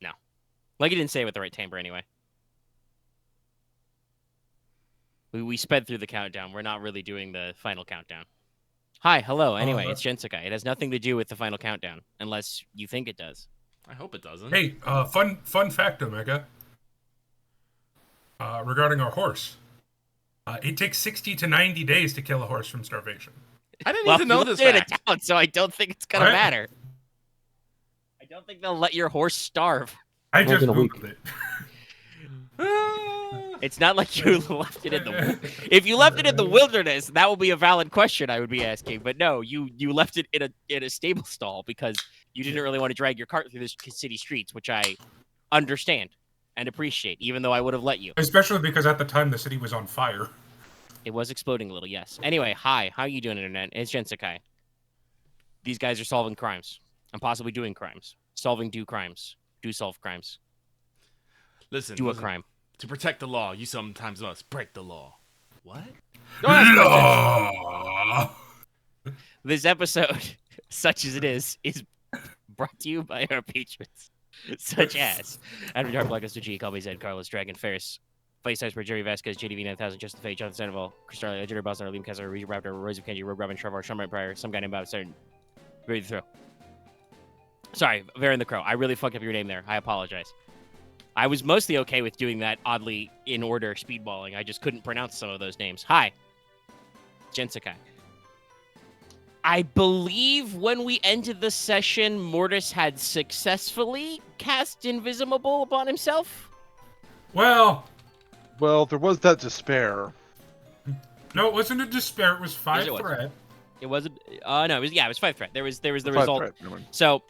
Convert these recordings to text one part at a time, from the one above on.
No. Like he didn't say it with the right timbre anyway. We sped through the countdown. We're not really doing the final countdown. Hi, hello. Anyway, it's GenSekai. It has nothing to do with the final countdown, unless you think it does. I hope it doesn't. Hey, fun fact, Omega. Regarding our horse. It takes 60 to 90 days to kill a horse from starvation. I didn't even know this fact. fact. Down, so I don't think it's gonna matter. I don't think they'll let your horse starve. I just Googled it. It's not like you left it in the... If you left it in the wilderness, that would be a valid question I would be asking. But no, you left it in a stable stall because you didn't really want to drag your cart through the city streets, which I understand and appreciate, even though I would have let you. Especially because at the time the city was on fire. It was exploding a little, yes. Anyway, hi. How you doing, Internet? It's GenSekai. These guys are solving crimes. And possibly doing crimes. Solving do crimes. Do solve crimes. Listen. Do a crime. To protect the law, you sometimes must break the law. What? Law! This episode, such as it is brought to you by our patrons, such as Adam Dark, Black G, Colby Zed, Carlos, Dragon, Ferris, Face Iceberg, Jerry Vasquez, JDV 9000, Justin Fate, Jonathan Sandoval, Chris Starley, Legendary Boston, Liam Kessler, Reggie Raptor, Rose of Kenji, Rogue Robin, Trevor, Sean Pryor, some guy named Bob Stern. Ready to throw. Sorry, Varen the Crow. I really fucked up your name there. I apologize. I was mostly okay with doing that oddly in order speedballing. I just couldn't pronounce some of those names. Hi. GenSekai. I believe when we ended the session, Mortis had successfully cast Invisible upon himself. Well, there was that despair. No, it wasn't a despair. It was 5 threat. It wasn't. No, it was 5 threat. There was the result. So,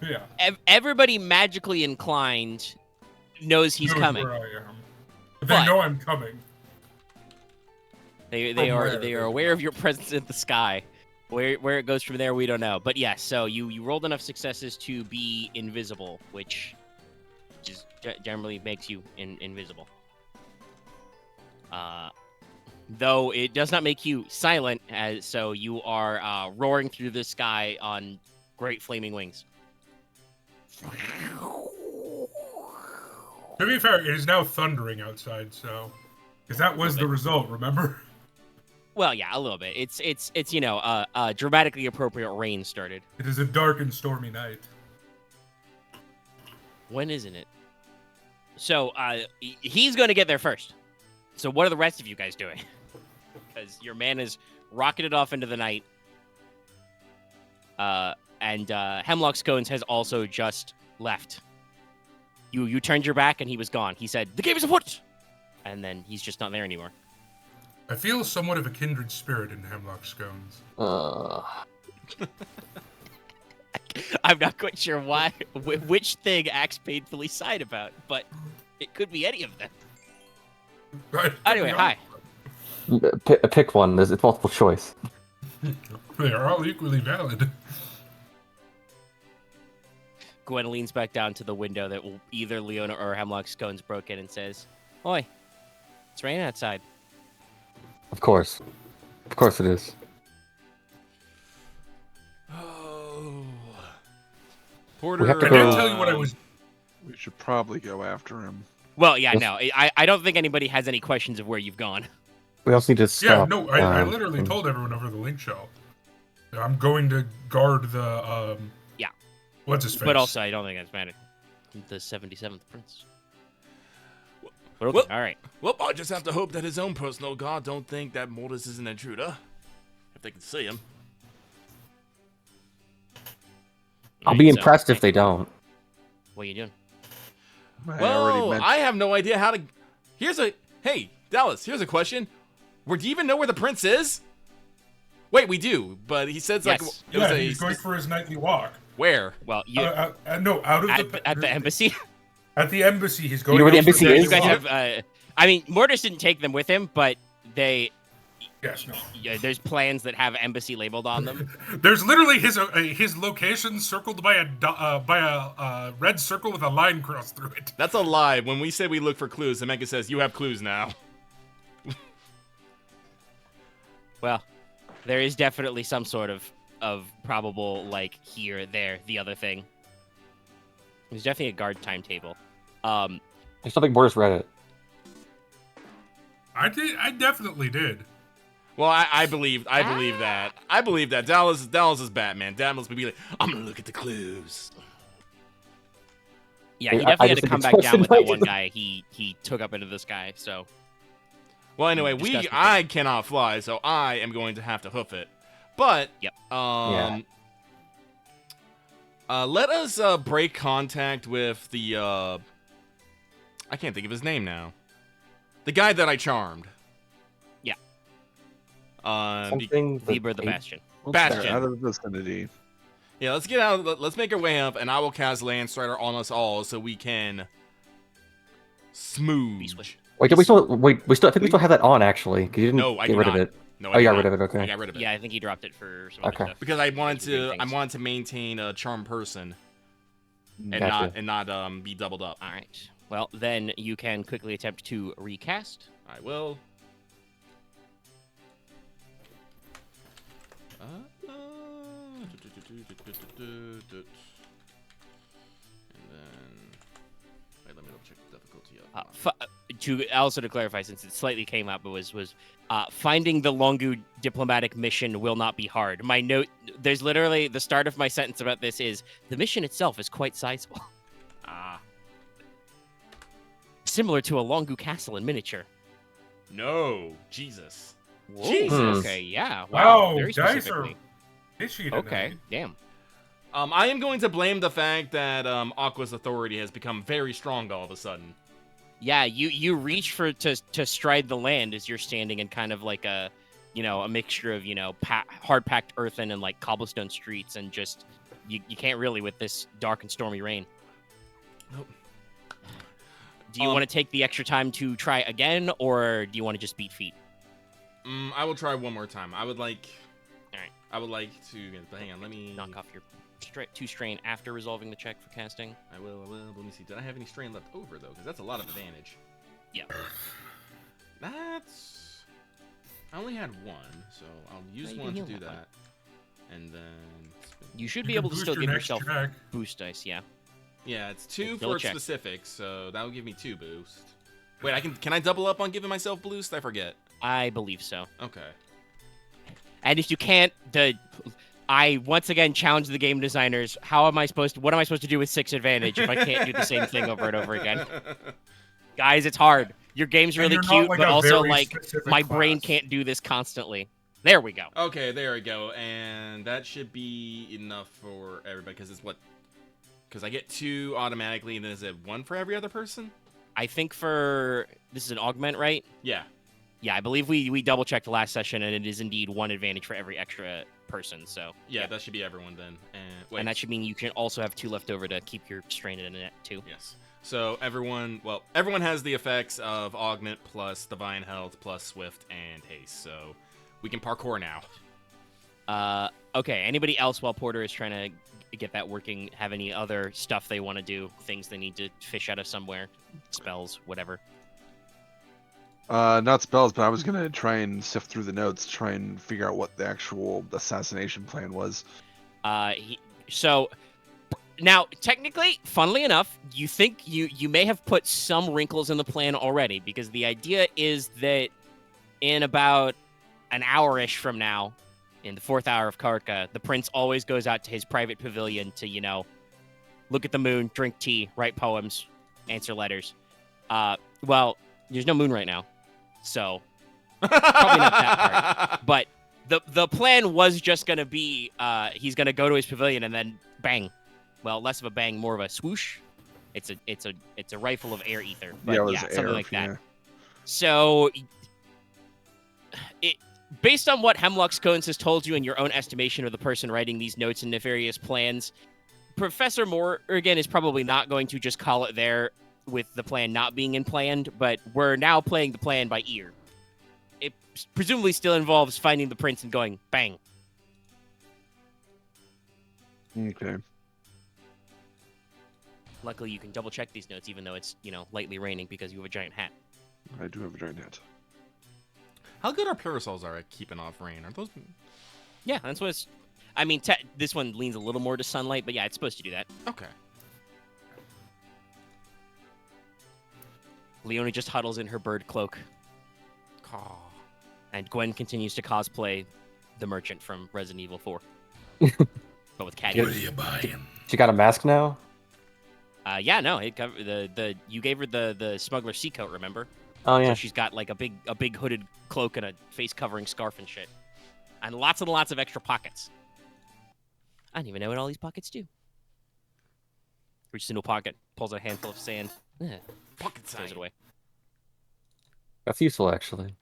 yeah. Everybody magically inclined knows he's coming. Where I am. They know I'm coming. They are aware of your presence in the sky. Where it goes from there, we don't know. But yes, so you rolled enough successes to be invisible, which just generally makes you invisible. Though it does not make you silent, so you are roaring through the sky on great flaming wings. To be fair, it is now thundering outside, so because that was the result, remember? Well, yeah, a little bit. It's dramatically appropriate rain started. It is a dark and stormy night. When isn't it? So he's going to get there first. So what are the rest of you guys doing? Because your man is rocketed off into the night. And Hemlock Scones has also just left. You turned your back and he was gone. He said, "The game is afoot!" And then he's just not there anymore. I feel somewhat of a kindred spirit in Hemlock Scones. I'm not quite sure which thing acts painfully side about, but it could be any of them. Right. Anyway, hi. Pick one. It's multiple choice. They are all equally valid. Gwen leans back down to the window that either Leona or Hemlock Scones broke in and says, "Oi, it's raining outside." Of course it is. Oh, Porter. We have to I didn't tell you what I was. We should probably go after him. Well, yeah, no, I don't think anybody has any questions of where you've gone. We also need to stop. Yeah, no, I literally told everyone over the link show. I'm going to guard the Yeah. What's his face? But also, I don't think that's matter. The 77th Prince. But okay, all right. Well, I just have to hope that his own personal guard don't think that Mortis is an intruder. If they can see him. I'll be impressed if they don't. What are you doing? I have no idea how to... Hey, Dallas, here's a question. Do you even know where the prince is? Wait, we do, but he says yes. He's going for his nightly walk. Where? Well, out of at the embassy. At the embassy, he's going. You know where the embassy is? You guys have. I mean, Mortis didn't take them with him, but they. Yes. No. Yeah, there's plans that have embassy labeled on them. There's literally his location circled by a red circle with a line crossed through it. That's a lie. When we say we look for clues, Omega says you have clues now. Well, there is definitely some sort of probable, like, here, there, the other thing. There's definitely a guard timetable. I still think Mortis read it. I definitely did. Well, I believe that. I believe that. Dallas is Batman. Dallas would be like, I'm gonna look at the clues. Yeah, he I definitely had just to think come it's back down with that right. one guy he took up into the sky. So Well, anyway, Disgusting. I cannot fly, so I am going to have to hoof it. But Yep. Let us break contact with the I can't think of his name now. The guy that I charmed. Yeah. Something. Vibra the Bastion. Bastion. Out of the vicinity. Yeah, let's get out. Let's make our way up, and I will cast Landstrider on us all, so we can smooth. Swish. Wait, did we still? Wait, I think we still have that on actually. 'Cause you didn't No, I get do rid not. of it. No, Oh, you got did rid not. of it. Okay. I got rid of it. Yeah, I think he dropped it for some Okay. other stuff. Because I wanted Some weird to things. maintain a charm person and Gotcha. not be doubled up. All right. Well, then you can quickly attempt to recast. I will. And then wait, let me double check the difficulty up. Also to clarify, since it slightly came up, but was finding the Longu diplomatic mission will not be hard. My note, there's literally the start of my sentence about this is the mission itself is quite sizable, similar to a Longu castle in miniature. No, Jesus. Whoa, Jesus. Okay, yeah. Wow, very dice are specifically. fishy tonight. Okay, damn. I am going to blame the fact that Aqua's authority has become very strong all of a sudden. Yeah, you reach for to stride the land as you're standing in kind of like a, a mixture of hard packed earthen and like cobblestone streets, and just you can't really with this dark and stormy rain. Nope. Do you want to take the extra time to try again, or do you want to just beat feet? I will try one more time. I would like. All right. I would like to. Hang on. Let me Knock off your 2 strain after resolving the check for casting. I will. Let me see. Did I have any strain left over though? Because that's a lot of advantage. Yeah. That's. I only had one, so I'll use you can one to heal do that one. that, and then. You should You be can able to boost still your give next yourself check. boost dice. Yeah. Yeah, it's 2 Still for a check. specifics, so that will give me 2 boost. Wait, Can I double up on giving myself boost? I forget. I believe so. Okay. And if you can't, I once again challenge the game designers. What am I supposed to do with 6 advantage if I can't do the same thing over and over again? Guys, it's hard. Your game's And really you're not, cute, like, but a also very like specific my brain class. can't do this constantly. There we go. Okay, there we go, and that should be enough for everybody, because it's what? Because I get 2 automatically, and then is it 1 for every other person? I think this is an augment, right? Yeah. Yeah, I believe we double checked the last session, and it is indeed 1 advantage for every extra person. So Yeah, that should be everyone then. and that should mean you can also have 2 left over to keep your strain in a net too. Yes. So everyone has the effects of augment plus divine health plus swift and haste. So we can parkour now. Okay. Anybody else while Porter is trying to get that working have any other stuff they want to do? Things they need to fish out of somewhere? Spells, whatever. Not spells, but I was gonna try and sift through the notes, try and figure out what the actual assassination plan was. So now, technically, funnily enough, you think you may have put some wrinkles in the plan already, because the idea is that in about an hour-ish from now, in the 4th hour of Karka, the prince always goes out to his private pavilion to, look at the moon, drink tea, write poems, answer letters. Well, there's no moon right now, so probably not that part. But the plan was just gonna be he's gonna go to his pavilion and then bang. Well, less of a bang, more of a swoosh. It's a rifle of air ether. But Yeah, it was something air, like that. yeah. So based on what Hemlock's Cones has told you and your own estimation of the person writing these notes and nefarious plans, Professor Morrigan is probably not going to just call it there with the plan not being in planned, but we're now playing the plan by ear. It presumably still involves finding the prince and going bang. Okay. Luckily, you can double check these notes, even though it's lightly raining because you have a giant hat. I do have a giant hat. How good our parasols are at keeping off rain? Are those? Yeah, that's what it's. I mean, this one leans a little more to sunlight, but yeah, it's supposed to do that. Okay. Leona just huddles in her bird cloak. And Gwen continues to cosplay the merchant from Resident Evil 4. But with cat What are ears. you buying? She got a mask now? Yeah, no, it covered you gave her the smuggler sea coat, remember? Oh, yeah. So she's got like a big hooded cloak and a face covering scarf and shit. And lots of extra pockets. I don't even know what all these pockets do. Reaches into a pocket, pulls out a handful of sand, Pocket throws sand. it away. That's useful, actually.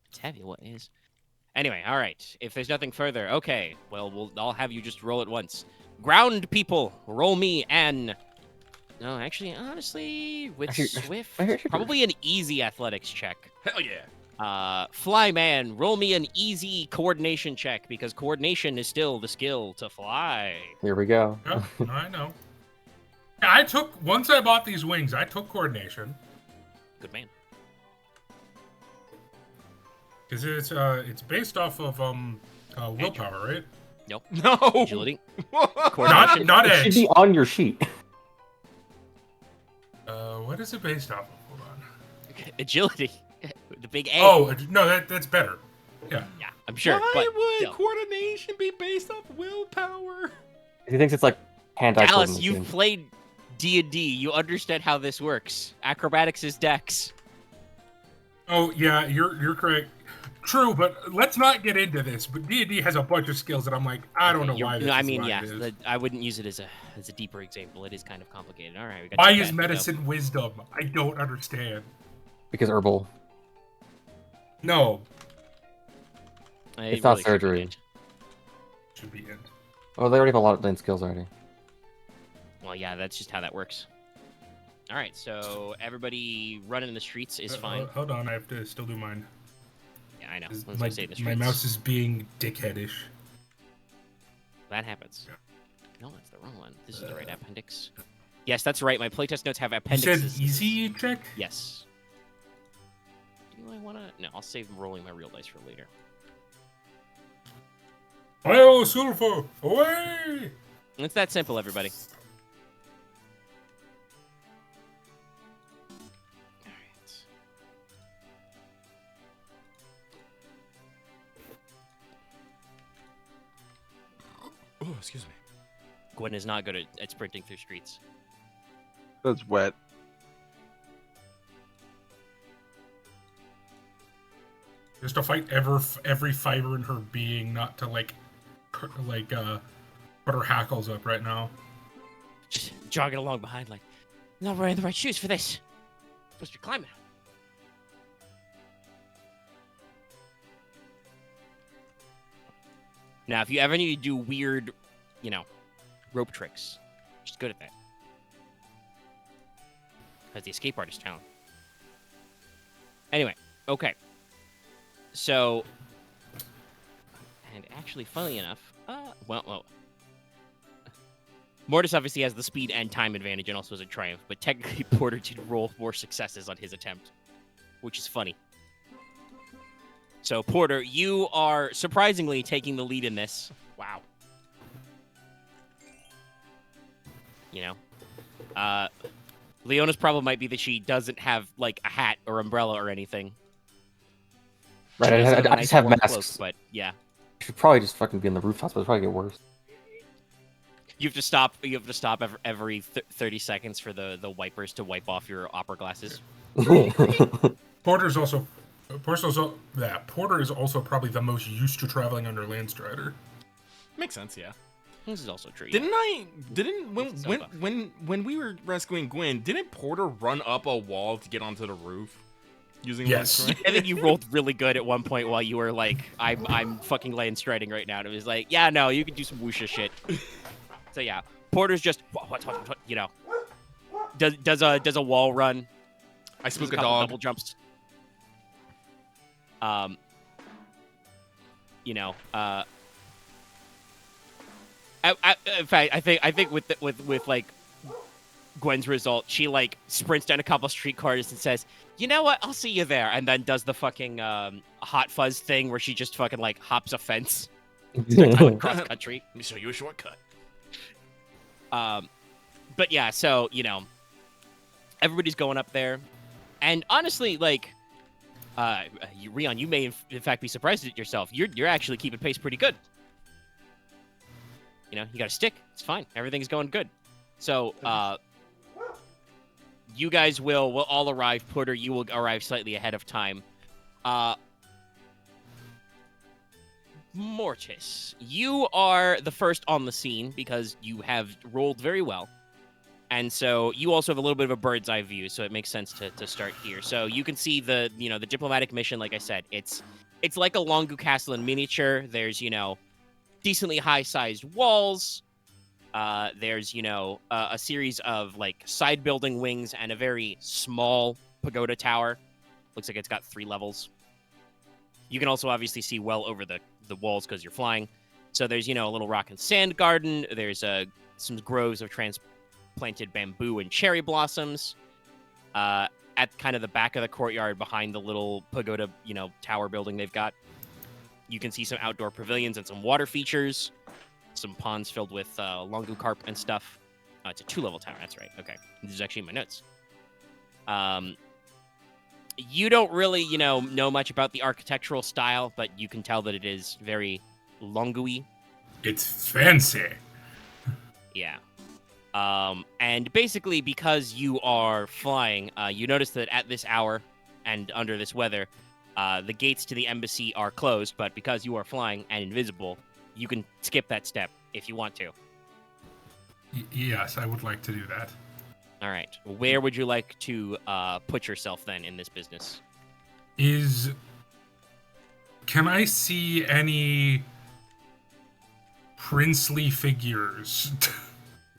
It's heavy, what is? Anyway, all right. If there's nothing further, okay. Well, I'll have you just roll it once. Ground people, roll me an. No, actually, honestly, with Swift, probably an easy athletics check. Hell yeah. Flyman, roll me an easy coordination check because coordination is still the skill to fly. Here we go. Yeah, I know. Once I bought these wings, I took coordination. Good man. Because it's based off of willpower, right? Nope. No. Agility. What? Coordination. Not It should edge. be on your sheet. What is it based off of? Hold on. Agility. The big A. Oh, no, that's better. Yeah. Yeah, I'm sure. Why but would still. coordination be based off willpower? He thinks it's like hand-eye Alice, coordination. you've played D&D. You understand how this works. Acrobatics is dex. Oh, yeah, you're correct. True, but let's not get into this. But D&D has a bunch of skills that I'm like, I don't know why this I is mean, why yeah, it is. I wouldn't use it as a deeper example. It is kind of complicated. All right, we got Why you is back, medicine wisdom? I don't understand. Because herbal. No. though. It's It not really should be surgery. it. Should be it. Oh, they already have a lot of lane skills already. Well, yeah, that's just how that works. All right, so everybody running in the streets is fine. Hold on, I have to still do mine. Yeah, I know. I was My, gonna say the my streets. mouse is being dickheadish. That happens. No, that's the wrong one. This is the right appendix. Yes, that's right. My playtest notes have You appendixes. said easy check? Yes. Do I want to? No, I'll save rolling my real dice for later. Io sulfur, away! It's that simple, everybody. All right. Oh, excuse me. Gwen is not good at sprinting through streets. That's wet. Just to fight every fiber in her being, not to put her hackles up right now. Just jogging along behind, like, not wearing the right shoes for this. Supposed to be climbing. Now, if you ever need to do weird, rope tricks, she's good at that. Has the escape artist talent. Anyway, okay. So, and actually, funnily enough, Mortis obviously has the speed and time advantage and also has a triumph, but technically Porter did roll more successes on his attempt, which is funny. So, Porter, you are surprisingly taking the lead in this. Wow. Leona's problem might be that she doesn't have, like, a hat or umbrella or anything. Right, She does have a I nice just have warm masks. cloak, but, yeah. I should probably just fucking be on the rooftops, but it'll probably get worse. You have to stop every 30 seconds for the wipers to wipe off your opera glasses. Porter is also probably the most used to traveling under Landstrider. Makes sense, yeah. This is also true. yeah. When we were rescuing Gwen, didn't Porter run up a wall to get onto the roof using Yes. Landstride? I think you rolled really good at one point while you were like, I'm fucking land striding right now. And it was like, yeah, no, you can do some whoosha shit. So yeah, Porter's just what, does a wall run. I spook a couple dog. double jumps. In fact, I think with like Gwen's result, she like sprints down a couple streetcars and says, "You know what? I'll see you there," and then does the fucking hot fuzz thing where she just fucking like hops a fence cross country. Let me show you a shortcut. But yeah, so everybody's going up there, and honestly, like, Ryahn, you may in fact be surprised at yourself. You're actually keeping pace pretty good. You know, you got a stick. It's fine. Everything's going good. So, you guys will all arrive. Porter, you will arrive slightly ahead of time. Mortis, you are the first on the scene because you have rolled very well. And so you also have a little bit of a bird's eye view, so it makes sense to start here. So you can see the diplomatic mission, like I said. It's like a Longu castle in miniature. There's, decently high-sized walls. There's, a series of, like, side building wings and a very small pagoda tower. Looks like it's got 3 levels. You can also obviously see well over the walls because you're flying. So there's, a little rock and sand garden. There's some groves of transplanted bamboo and cherry blossoms. At kind of the back of the courtyard behind the little pagoda, tower building they've got. You can see some outdoor pavilions and some water features. Some ponds filled with Longu carp and stuff. It's a 2-level tower. That's right. Okay. This is actually in my notes. You don't really, know much about the architectural style, but you can tell that it is very Longu-y. It's fancy. Yeah. And basically, because you are flying, you notice that at this hour and under this weather, the gates to the embassy are closed, but because you are flying and invisible, you can skip that step if you want to. Yes, I would like to do that. All right. Where would you like to put yourself then in this business? Can I see any princely figures?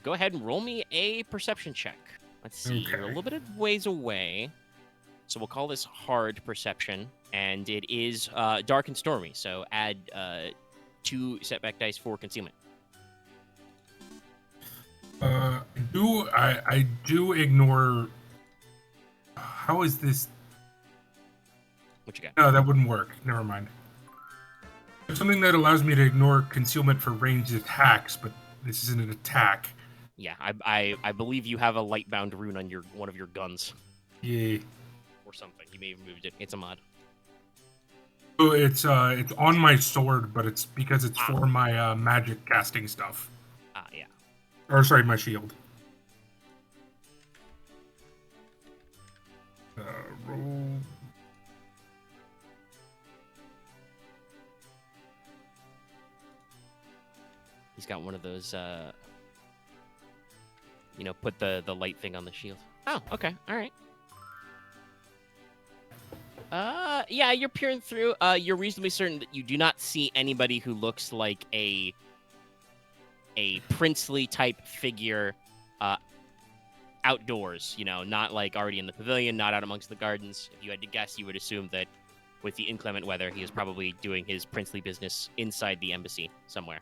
Go ahead and roll me a perception check. Let's see. Okay. You're a little bit of ways away. So we'll call this hard perception. And it is dark and stormy. So add 2 setback dice for concealment. I do ignore. How is this? What you got? No, that wouldn't work. Never mind. There's something that allows me to ignore concealment for ranged attacks, but this isn't an attack. Yeah, I believe you have a light-bound rune on one of your guns. Yeah. Or something. You may have moved it. It's a mod. Oh, it's on my sword, but it's because it's for my magic casting stuff. Yeah. Or sorry, my shield. Roll. He's got one of those, put the light thing on the shield. Oh, okay. All right. Yeah, you're peering through. You're reasonably certain that you do not see anybody who looks like a princely type figure outdoors, not like already in the pavilion, not out amongst the gardens. If you had to guess, you would assume that with the inclement weather, he is probably doing his princely business inside the embassy somewhere.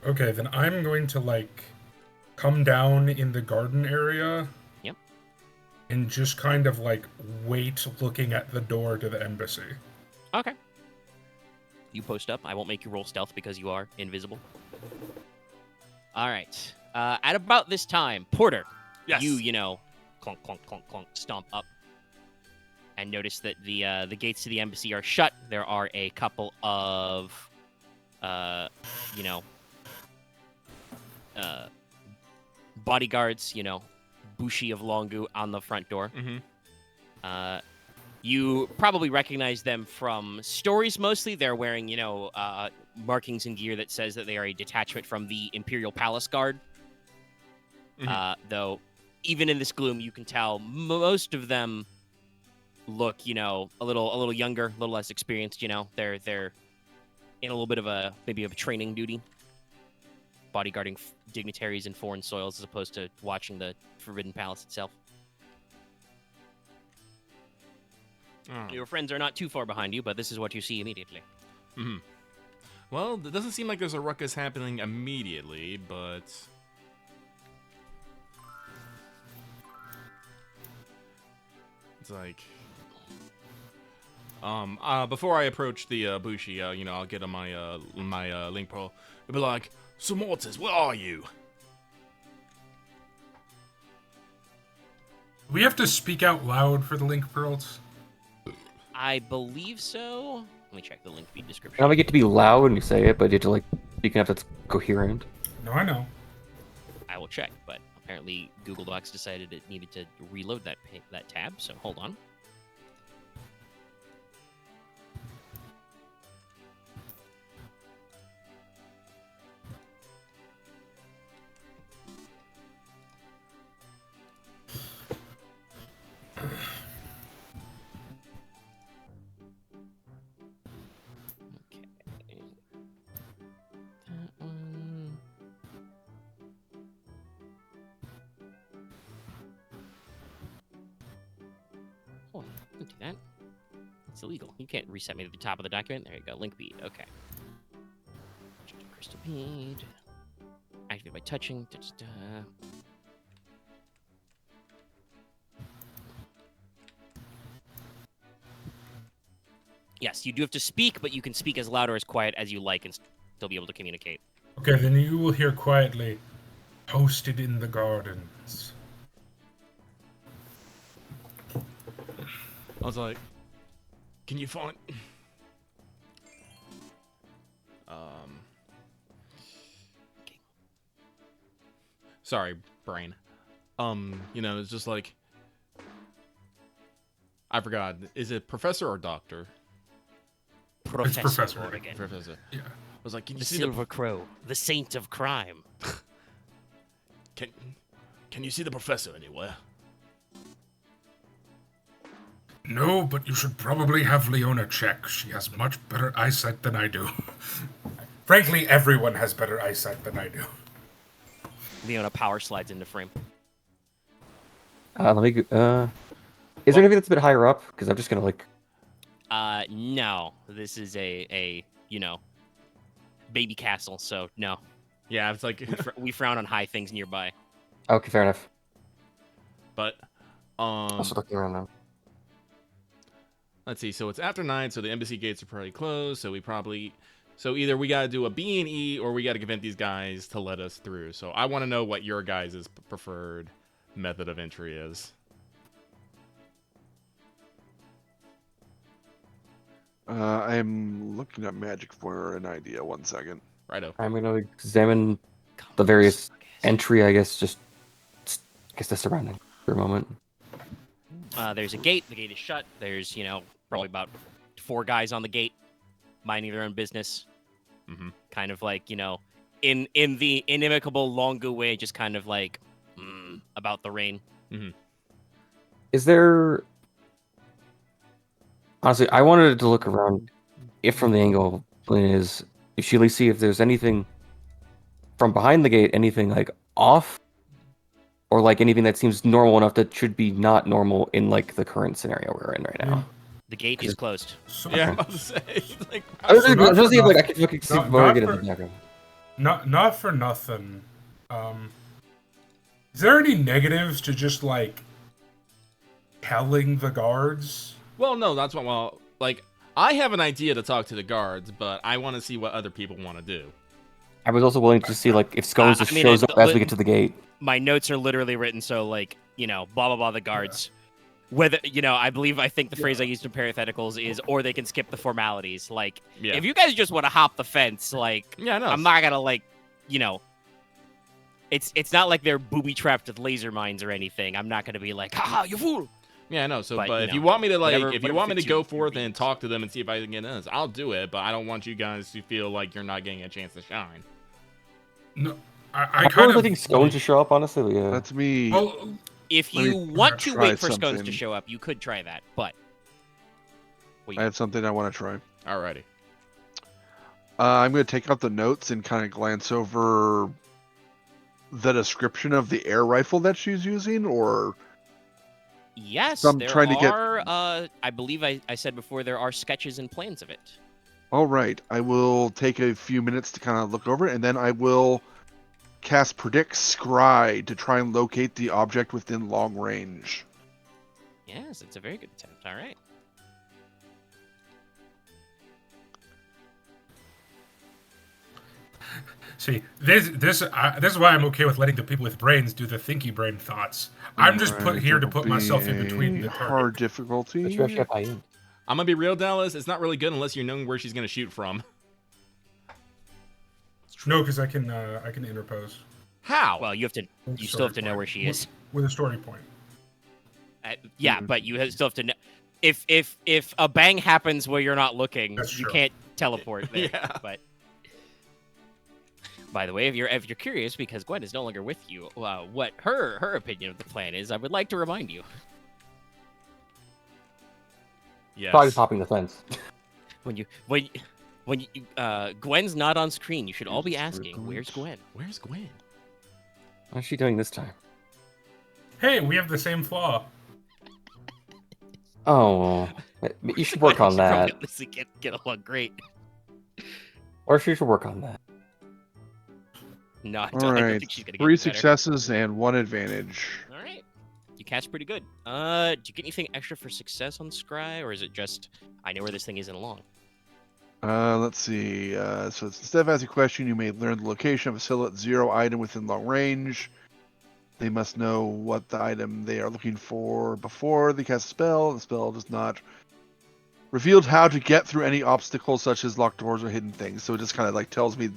Okay, then I'm going to, come down in the garden area. Yep. And just kind of, wait looking at the door to the embassy. Okay. You post up. I won't make you roll stealth because you are invisible. All right. At about this time, Porter, Yes. you clunk, clunk, clunk, clunk, stomp up and notice that the gates to the embassy are shut. There are a couple of, bodyguards, Bushi of Longu on the front door. Mm-hmm. You probably recognize them from stories mostly. They're wearing, markings and gear that says that they are a detachment from the Imperial Palace Guard. Mm-hmm. Though, even in this gloom, you can tell most of them look, a little younger, a little less experienced. They're in a little bit of maybe a training duty, bodyguarding dignitaries in foreign soils as opposed to watching the Forbidden Palace itself. Oh. Your friends are not too far behind you, but this is what you see immediately. Mm-hmm. Well, it doesn't seem like there's a ruckus happening immediately, but it's like, before I approach the Bushi, I'll get on my link pro. It'll be like, "So Mortis, where are you?" We have to speak out loud for the link pearls. I believe so. Let me check the link feed You description. know, we get to be loud when you say it, but you have to like speak enough that's coherent. No, I know. I will check, but apparently Google Docs decided it needed to reload that tab, so hold on. Okay. That one. Oh, don't do that. It's illegal. You can't reset me to the top of the document. There you go. Link bead. Okay. Crystal bead. Activate by touching. Da-da-da. Yes, you do have to speak, but you can speak as loud or as quiet as you like and still be able to communicate. Okay, then you will hear quietly, "Posted in the gardens." I was like, can you find... Sorry, brain. It's just like... I forgot. Is it professor or doctor? Professor Professor. Morrigan. Professor. Yeah. I was like, can you The see Silver Crow, the saint of crime. Can you see the professor anywhere? No, but you should probably have Leona check. She has much better eyesight than I do. Frankly, everyone has better eyesight than I do. Leona power slides into frame. Let me. Is there anything that's a bit higher up? Because I'm just gonna like. No. This is a baby castle, so no. Yeah, it's like... We frown on high things nearby. Okay, fair enough. But, I'll start looking around now. let's see. So it's after 9, so the embassy gates are probably closed. So we probably... So either we got to do a B and E, or we got to convince these guys to let us through. So I want to know what your guys' preferred method of entry is. I'm looking at magic for an idea. 1 second. Righto. I'm gonna examine the various entry. I guess just. I guess the surrounding for a moment. There's a gate. The gate is shut. There's, probably about 4 guys on the gate, minding their own business. Mm-hmm. Kind of like, in the inimicable Longu way, just kind of like about the rain. Mm-hmm. Is there? Honestly, I wanted to look around, if from the angle is, if she at least see if there's anything from behind the gate, anything like off, or like anything that seems normal enough that should be not normal in like the current scenario we're in right now. The gate is closed. So, Yeah, I'm about to say. Like, I was So not just for like I nothing. can fucking see Not Morgan in for- the background. not for nothing. Is there any negatives to just like telling the guards? well, no, that's what. Well, like, I have an idea to talk to the guards, but I want to see what other people want to do. I was also willing to see like if Scones just I mean, shows up as we get to the gate. My notes are literally written so, like, blah, blah, blah, the guards. Whether, I think the phrase I used in parentheticals is, or they can skip the formalities. Like, Yeah. if you guys just want to hop the fence, like, Yeah, no. I'm not gonna, like, it's not like they're booby-trapped with laser mines or anything. I'm not gonna be like, haha, you fool! Yeah, I know. So, But, but you if know, you want me to like, whatever- if you whatever want me to fits go your forth and reasons. talk to them and see if I can get in, I'll do it. But I don't want you guys to feel like you're not getting a chance to shine. No, I I kind was of letting Scones to show up, honestly. But, yeah. That's me. Well, If Let me you want to try wait for Scones to something. show up, you could try that, but... I have something I want to try. Alrighty. I'm going to take out the notes and kind of glance over the description of the air rifle that she's using, or Yes, I'm there trying to get- are, I believe I said before, there are sketches and plans of it. all right, I will take a few minutes to kind of look over it, and then I will cast Predict Scry to try and locate the object within long range. Yes, it's a very good attempt. All right. See, this is why I'm okay with letting the people with brains do the thinky brain thoughts. I'm just put Alright, here to that'll put myself in be between a the hard target. difficulty. But you actually have high end. I'm gonna be real, Dallas. It's not really good unless you know where she's gonna shoot from. No, because I can interpose. How? Well, you still have to know where she is. With a story point. Yeah, but you still have to know. If a bang happens where you're not looking, That's you true. can't teleport there. Yeah. But by the way, if you're curious, because Gwen is no longer with you, what her opinion of the plan is, I would like to remind you. Yes. Probably popping the fence. When Gwen's not on screen, you should all be asking, "Where's Gwen?" Where's Gwen? What's she doing this time? Hey, we have the same flaw. Oh, you should work on that. Honestly, get along great. Or she should work on that. No, I All don't right, think she's gonna get 3 better. successes and 1 advantage. All right, you cast pretty good. Do you get anything extra for success on Scry, or is it just I know where this thing is in long? Let's see. So it's instead of asking a question, you may learn the location of a silhouette 0 item within long range. They must know what the item they are looking for before they cast a spell. The spell does not reveal how to get through any obstacles such as locked doors or hidden things. So it just kind of like tells me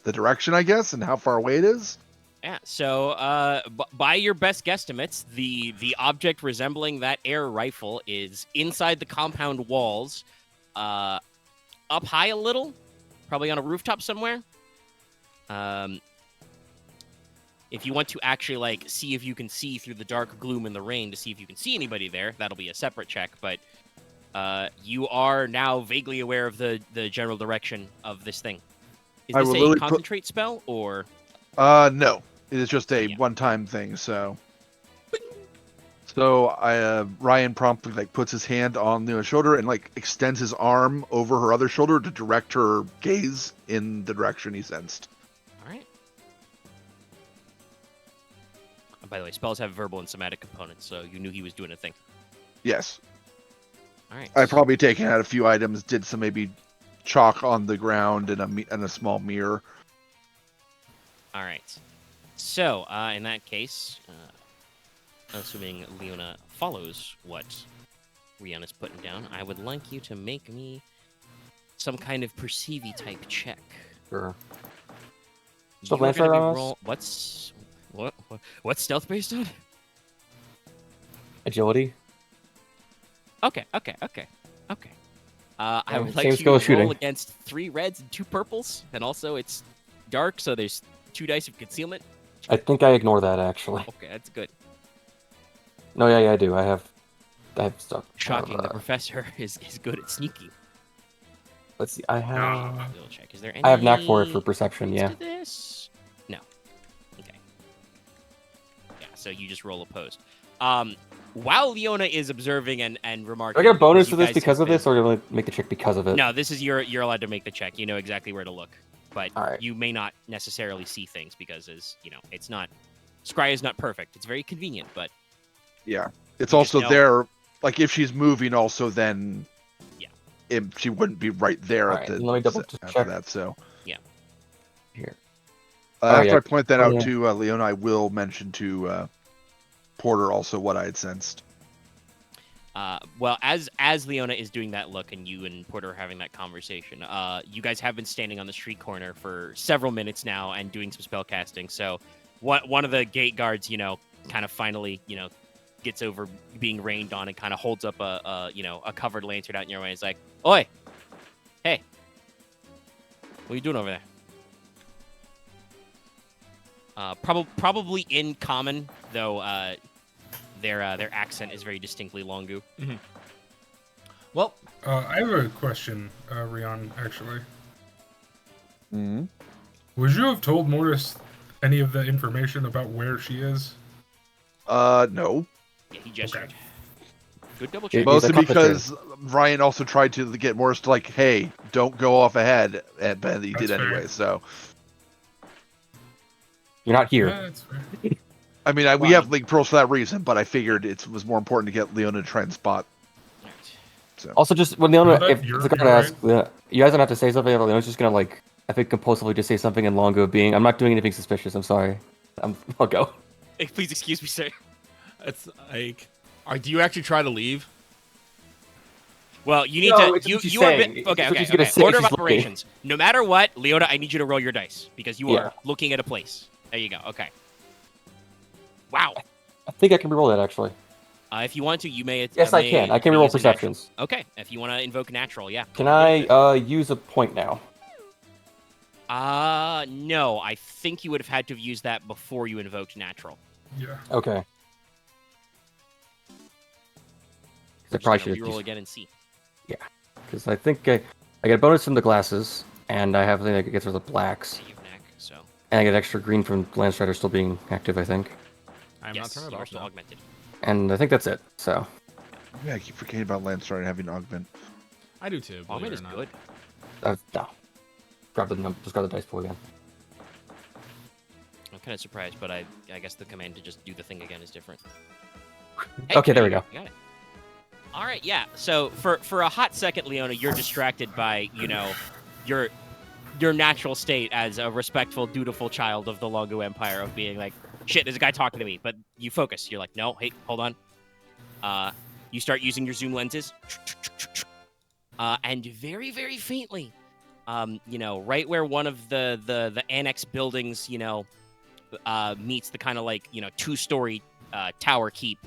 the direction, I guess, and how far away it is. Yeah. So, by your best guesstimates, the object resembling that air rifle is inside the compound walls, up high a little, probably on a rooftop somewhere. If you want to actually like see if you can see through the dark gloom in the rain to see if you can see anybody there, that'll be a separate check. But you are now vaguely aware of the general direction of this thing. Is I this will a literally concentrate spell or? No, it is just a Yeah. one-time thing. So Ryahn promptly like puts his hand on Leona's shoulder and like extends his arm over her other shoulder to direct her gaze in the direction he sensed. All right. By the way, spells have verbal and somatic components, so you knew he was doing a thing. Yes. All right. I probably taken out a few items, did some maybe chalk on the ground and a small mirror. All right. So, in that case, assuming Leona follows what Ryahn is putting down, I would like you to make me some kind of perceivey type check. Sure. You So are gonna be Lancer on us? What's stealth based on? Agility. Okay. I Oh, would same like skill you as to roll shooting. against 3 reds and 2 purples, and also it's dark, so there's 2 dice of concealment. I think I ignore that actually. Okay, that's good. No, yeah, I do. I have stuff. Shocking. The professor is good at sneaking. Let's see. I have. We'll check. Is there any? I have knack for it for perception. points Yeah. to this? No. Okay. Yeah. So you just roll opposed. While Leona is observing and Do remarking, I get a bonus you to this guys because have of this, been- or do I make the check because of it? No, this is you're allowed to make the check. You know exactly where to look, but All right. you may not necessarily see things because, as you know, it's not. Scry is not perfect. It's very convenient, but Yeah. It's You just also know. there, like if she's moving also then Yeah. she wouldn't be right there Alright, at the let me double after check. that, so. Here. After yeah. I point that Oh, out yeah. to Leona, I will mention to Porter also what I had sensed. well, as Leona is doing that look, and you and Porter are having that conversation, you guys have been standing on the street corner for several minutes now and doing some spell casting. So, one of the gate guards, kind of finally, gets over being rained on and kind of holds up a covered lantern out in your way. It's like, "Oi, hey, what are you doing over there?" Probably in common, though. Their accent is very distinctly Longu. Well, I have a question, Ryahn, actually. Mm-hmm. Would you have told Mortis any of the information about where she is? No. Yeah, he gestured. Okay. Good double Yeah, check. He's a Mostly competent. because Ryahn also tried to get Morris to like, hey, don't go off ahead, but he That's did fair. anyway, so. You're not here. Yeah, that's fair. I mean, we Well, have link pearls for that reason, but I figured it was more important to get Leona to try and spot. Alright. So. Also, just when Leona, Well, if you're the guy asks, you guys don't have to say something. Leona's just gonna like I think compulsively just say something in Longu of being, I'm not doing anything suspicious, I'm sorry. I'll go. Hey, please excuse me, sir. It's like, do you actually try to leave? Well, you need No, to. it's what she's You are saying. okay. It's what Okay. she's gonna Okay. say. Order of She's looking. operations. No matter what, Leona, I need you to roll your dice because you Yeah. are looking at a place. There you go. Okay. Wow. I think I can reroll that actually. If you want to, you may. Yes, I can. I can reroll use a natural. perceptions. Okay. If you want to invoke natural, yeah. Can I use a point now? No. I think you would have had to have used that before you invoked natural. Yeah. Okay. I Just probably gonna should reroll again and see. because I think I get a bonus from the glasses, and I have a thing that gets rid of the blacks, Yeah, you have knack, so and I get extra green from Landstrider still being active, I think. I'm yes, not turning it you are off. still Now. augmented. And I think that's it. So Yeah, I keep forgetting about Landstar having augment. I do too. believe Augment it is or not. good. no, just grab the dice pool again. I'm kind of surprised, but I guess the command to just do the thing again is different. Okay, there we go. You got it. All right, yeah. So for a hot second, Leona, you're distracted by your natural state as a respectful, dutiful child of the Longu Empire of being like, shit, there's a guy talking to me. But you focus. You're like, no, hey, hold on. You start using your zoom lenses, and very, very faintly, right where one of the annex buildings, meets the kind of like two-story tower keep.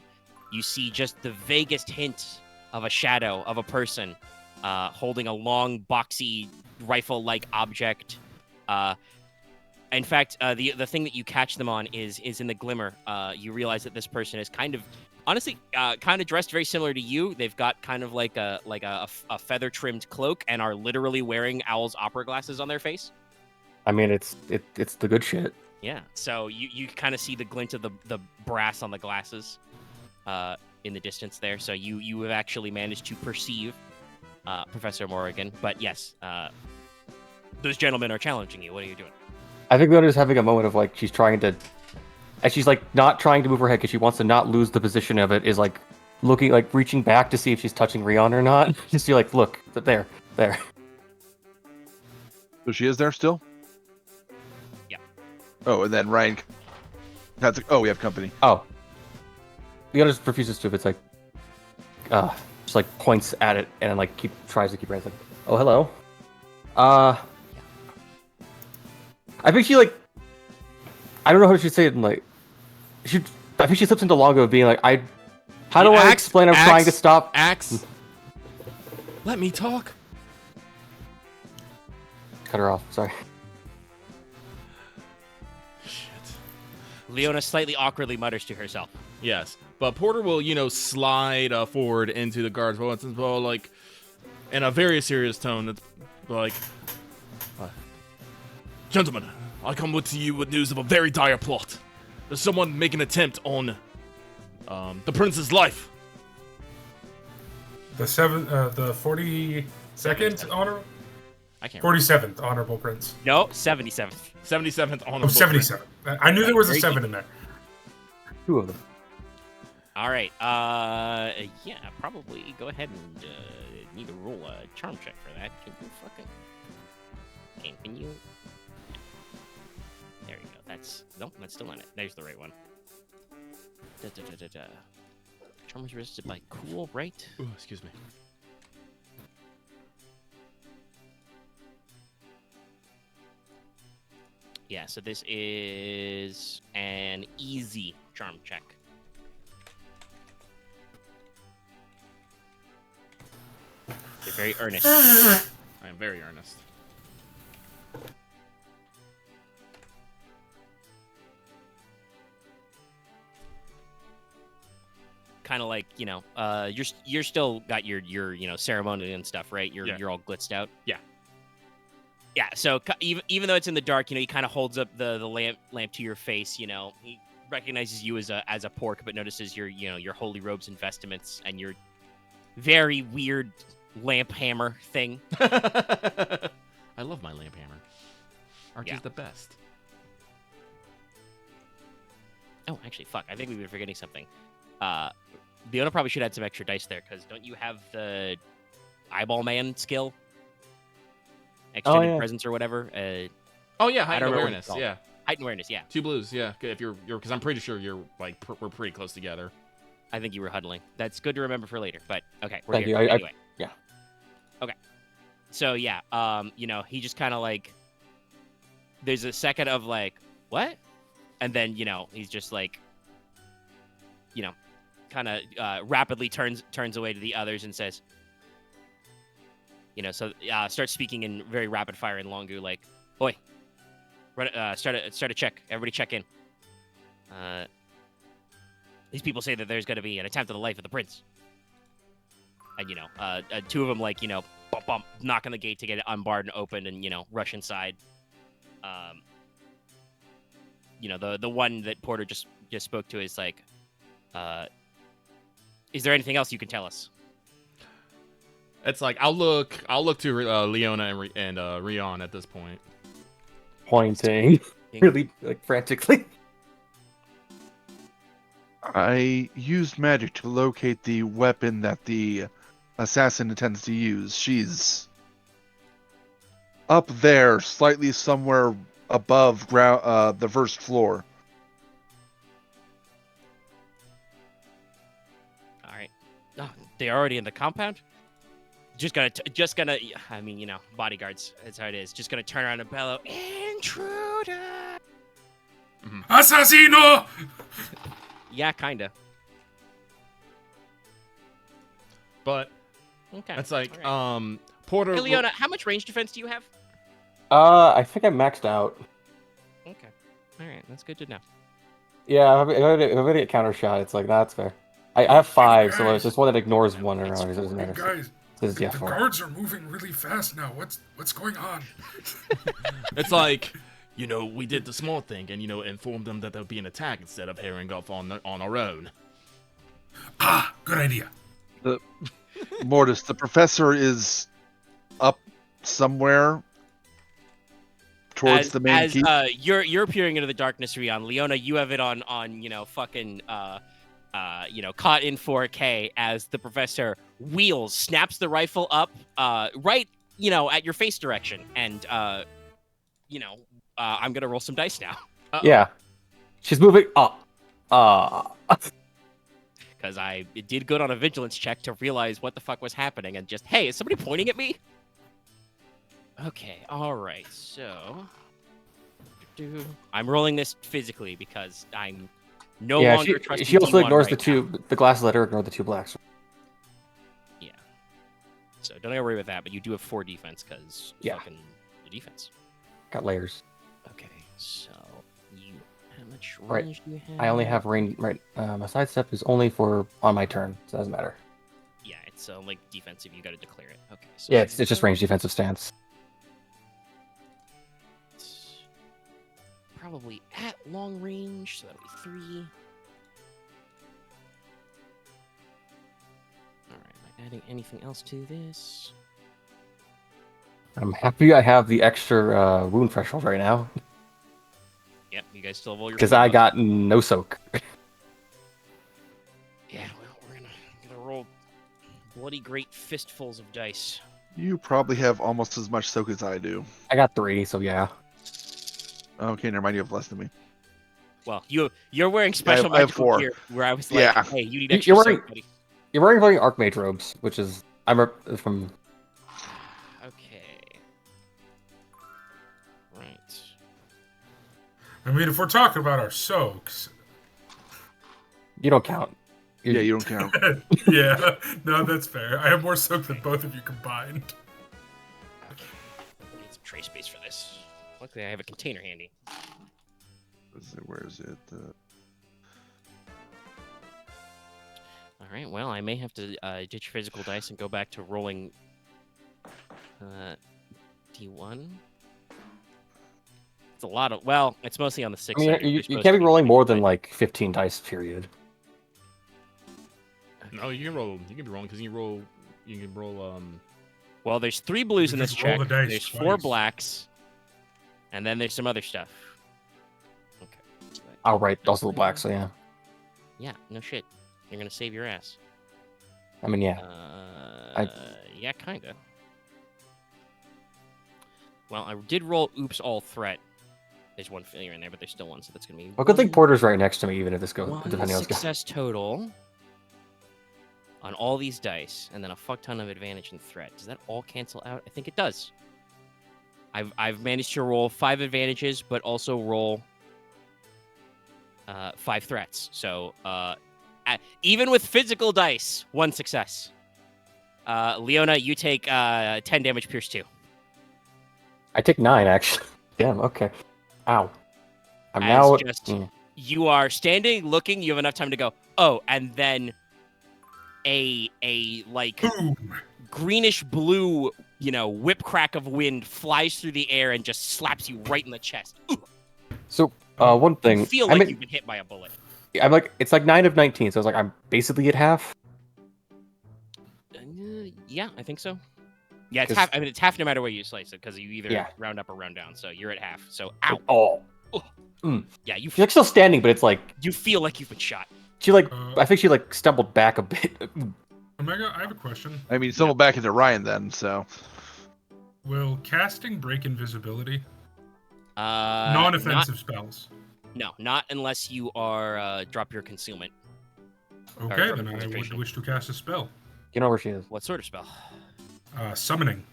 You see just the vaguest hint of a shadow of a person holding a long, boxy, rifle-like object. In fact, the thing that you catch them on is in the glimmer. You realize that this person is honestly, kind of dressed very similar to you. They've got kind of like a feather-trimmed cloak and are literally wearing owl's opera glasses on their face. I mean, it's the good shit. Yeah. So you kind of see the glint of the brass on the glasses. In the distance there, so you have actually managed to perceive Professor Morrigan. But yes, those gentlemen are challenging you. What are you doing? I think Leona's having a moment of like she's trying to, and she's like not trying to move her head because she wants to not lose the position of it. Is like looking like reaching back to see if she's touching Ryahn or not. Just be like, look, there. So she is there still? Yeah. Oh, and then Ryahn. We have company. Oh. Leona just refuses to. It's like, just like points at it and then like tries to keep her. It's like, oh hello. I think she like, I don't know how she say it. In, like, I think she slips into Longu of being like, how do I explain? I'm trying to stop. Axe. Let me talk. Cut her off. Sorry. Shit. Leona slightly awkwardly mutters to herself. Yes, but Porter will, slide forward into the guard's voice and like, in a very serious tone, that's like, gentlemen, I come to you with news of a very dire plot. There's someone making an attempt on the prince's life. The 42nd honorable, I can't. 47th honorable prince. No, 77th. 77th Oh, honorable. 77. I knew there was a Very 7 in there. Oh. 2 of them. All right. Yeah, probably go ahead and need to roll a charm check for that. Can you? There you go. That's still not it. There's the right one. Charm is resisted by cool, right? Ooh, excuse me. Yeah, so this is an easy charm check. You're very earnest. I am very earnest. Kind of like, you're still got your ceremony and stuff, right? You're all glitzed out. Yeah. Yeah, so even though it's in the dark, he kind of holds up the lamp to your face. He recognizes you as a Porq, but notices your holy robes and vestments and your very weird lamp hammer thing. I love my lamp hammer. Archer's the best. Oh, actually, fuck. I think we were forgetting something. Leona probably should add some extra dice there, because don't you have the eyeball man skill? extended yeah. presence or whatever. Oh yeah, I heightened don't remember what awareness. it's called. Yeah, Heightened awareness. Yeah, 2 blues. Yeah, if you're because I'm pretty sure you're like we're pretty close together. I think you were huddling. That's good to remember for later. But okay, we're Thank here. you. Anyway. Yeah. Okay. So yeah, he just kind of like. There's a second of like what, and then he's just like, kind of rapidly turns away to the others and says, start speaking in very rapid fire in Longu, like, "Oi, start a check. Everybody check in. These people say that there's going to be an attempt on the life of the prince." And, 2 of them, like, bump, bump, knock on the gate to get it unbarred and open and, rush inside. The one that Porter just spoke to is like, is there anything else you can tell us? It's like I'll look to Leona and Ryahn at this point. Pointing really like frantically. I used magic to locate the weapon that the assassin intends to use. She's up there, slightly somewhere above ground, the first floor. All right. Oh, they're already in the compound? Just gonna, I mean, bodyguards. That's how it is. Just gonna turn around and bellow, "Intruder!" Assassino! Yeah, kinda. But Okay. it's like All right. Porter. Hey, Leona, how much range defense do you have? I think I maxed out. Okay. All right, that's good to know. Yeah, if I get counter shot, it's like that's fair. I have 5, so it's just one that ignores one or it doesn't Hey matter. guys, Says the yeah, 4. guards are moving really fast now. What's going on? It's like, we did the small thing and, informed them that there'll be an attack instead of herring off on our own. Ah, good idea. Mortis, the professor is up somewhere towards the main key. You're peering into the darkness, Ryahn. Leona, you have it on fucking caught in 4K as the professor wheels, snaps the rifle up right at your face direction, and I'm gonna roll some dice now. Yeah, she's moving up. Because I did good on a vigilance check to realize what the fuck was happening, and just, hey, is somebody pointing at me? Okay, all right, so I'm rolling this physically because I'm no longer trusting. She also D1 ignores right the glass letter, ignore the 2 blacks. Yeah. So don't worry about that, but you do have 4 defense because fucking the defense. Got layers. Okay, so how much Right. range do you have? I only have range. Right. My sidestep is only for on my turn, so it doesn't matter. Yeah, it's like defensive. You got to declare it. Okay. So Yeah, it's just range defensive stance. It's probably at long range, so that'll be 3. All right. Am I adding anything else to this? I'm happy I have the extra wound threshold right now Yep. You guys still have all your. because I got no soak. Yeah. Well, we're gonna roll bloody great fistfuls of dice. You probably have almost as much soak as I do. I got 3, so yeah. Okay, never mind. You have less than me. Well, you're wearing special I have magical 4. gear where I was like, Yeah. hey, you need You're extra wearing- soak, buddy. You're wearing Archmage robes, which is from. Okay. Right. I mean, if we're talking about our soaks, You don't count. Yeah, you don't count. yeah, no, that's fair. I have more soak than both of you combined. I need some tray space for this. Luckily, I have a container handy. Where is it? All right. Well, I may have to ditch physical dice and go back to rolling D1. It's a lot of. Well, it's mostly on the 6. I mean, you can't be rolling more than like 15 dice. Period. No, you can roll. You can be rolling because you can roll. Well, there's 3 blues You in this just roll check. the dice There's twice. 4 blacks, and then there's some other stuff. Okay. So that- I'll write also the black. So yeah. Yeah. No shit. You're gonna save your ass. I mean, yeah. Yeah, kinda. Well, I did roll oops all threat. There's one failure in there, but there's still one, so that's gonna be. Well, good thing Porter's right next to me, even if this goes, One depending on what's going. success total on all these dice, and then a fuck ton of advantage and threat. Does that all cancel out? I think it does. I've managed to roll 5 advantages, but also roll 5 threats. So even with physical dice, 1 success. Leona, you take 10 damage, pierce 2. I take 9 actually. Damn. Okay. Ow. I'm As now. just you are standing, looking. You have enough time to go. Oh, and then a like Boom. greenish blue, whip crack of wind flies through the air and just slaps you right in the chest. Ooh, So one thing. you feel like you've been hit by a bullet. I'm like, it's like 9 of 19, so it's like I'm basically at half. Yeah, I think so. Yeah, it's 'Cause- half. I mean, it's half no matter where you slice it, because you either Yeah. round up or round down. So you're at half. So ow. Oh. Yeah, She's like still standing, but it's like you feel like you've been shot. she I think she like stumbled back a bit. Omega, I have a question. I mean, stumbled back into Ryahn then, so. Will casting break invisibility? Non-offensive Non-offensive spells. No, not unless you are drop your concealment. Okay, or then I would concentration. wish to cast a spell. You know where she is. What sort of spell? Summoning.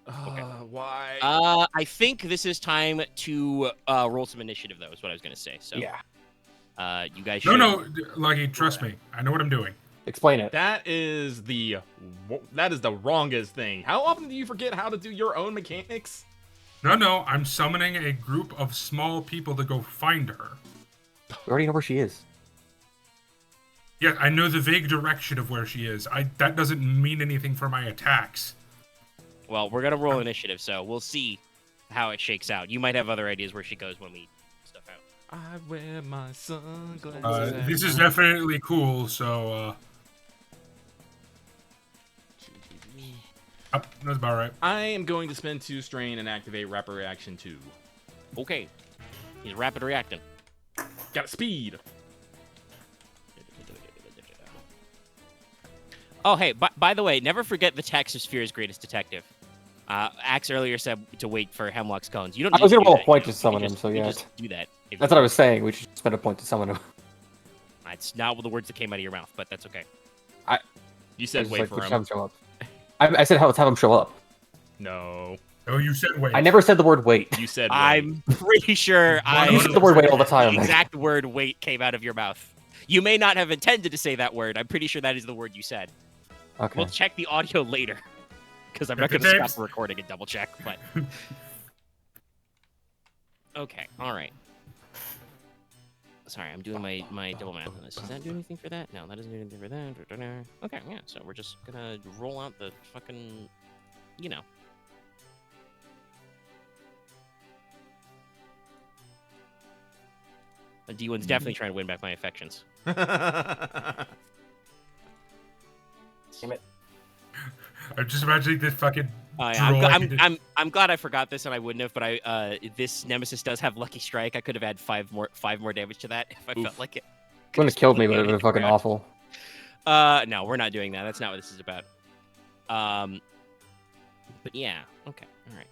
Why? I think this is time to roll some initiative, though, is what I was going to say. So, Yeah. You guys should... No, Lucky, trust me. I know what I'm doing. Explain it. That is the wrongest thing. How often do you forget how to do your own mechanics? No, I'm summoning a group of small people to go find her. We already know where she is. Yeah, I know the vague direction of where she is. That doesn't mean anything for my attacks. Well, we're going to roll initiative, so we'll see how it shakes out. You might have other ideas where she goes when we stuff out. I wear my sunglasses. This is definitely cool, so, that's about right. I am going to spend 2 strain and activate Rapid Reaction 2. Okay. He's rapid reacting. Got speed. Oh, hey, by the way, never forget the Taxosphere's greatest detective. Axe earlier said to wait for Hemlock's cones. You don't. I was need gonna to do roll a that, point you to summon can him, just- so you yeah. can just do that. That's what I was saying. We should spend a point to summon him. It's not the words that came out of your mouth, but that's okay. You said Just, wait like, for we should him. have show up. I said let's have him show up. No. Oh, you said wait. I never said the word wait. You said wait. I'm pretty sure I. You said the word wait all the The time. exact word "wait" came out of your mouth. You may not have intended to say that word. I'm pretty sure that is the word you said. Okay. We'll check the audio later, because I'm not If going it to takes- stop recording and double check. But okay, all right. Sorry, I'm doing my double math on this. Does that do anything for that? No, that doesn't do anything for that. Okay, yeah. So we're just gonna roll out the fucking, The D1's definitely trying to win back my affections. Damn it. I'm just imagining this fucking. I'm glad I forgot this, and I wouldn't have. But this Nemesis does have Lucky Strike. I could have had five more damage to that if I felt like it. Wouldn't have killed me, but it would have Could've been fucking exploded. awful. No, we're not doing that. That's not what this is about. But yeah, okay, all right.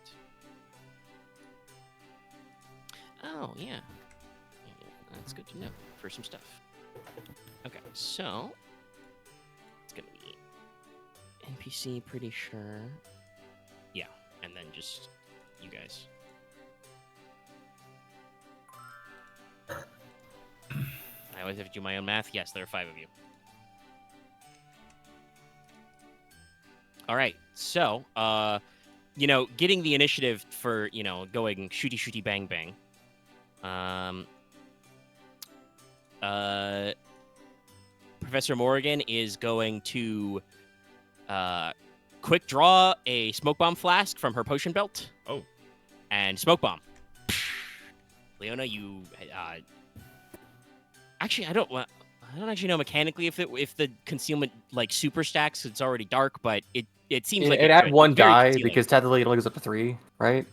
Oh yeah, that's good to know for some stuff. Okay, so it's gonna be NPC, pretty sure. Yeah, and then just you guys. I always have to do my own math. Yes, there are 5 of you. All right, so getting the initiative for going shooty bang bang. Professor Morrigan is going to quick draw a smoke bomb flask from her potion belt. Oh. And smoke bomb. Leona, you actually I don't actually know mechanically if the concealment like super stacks. It's already dark, but it seems like It it add could. one It's very die concealing. because technically it only goes up to 3, right?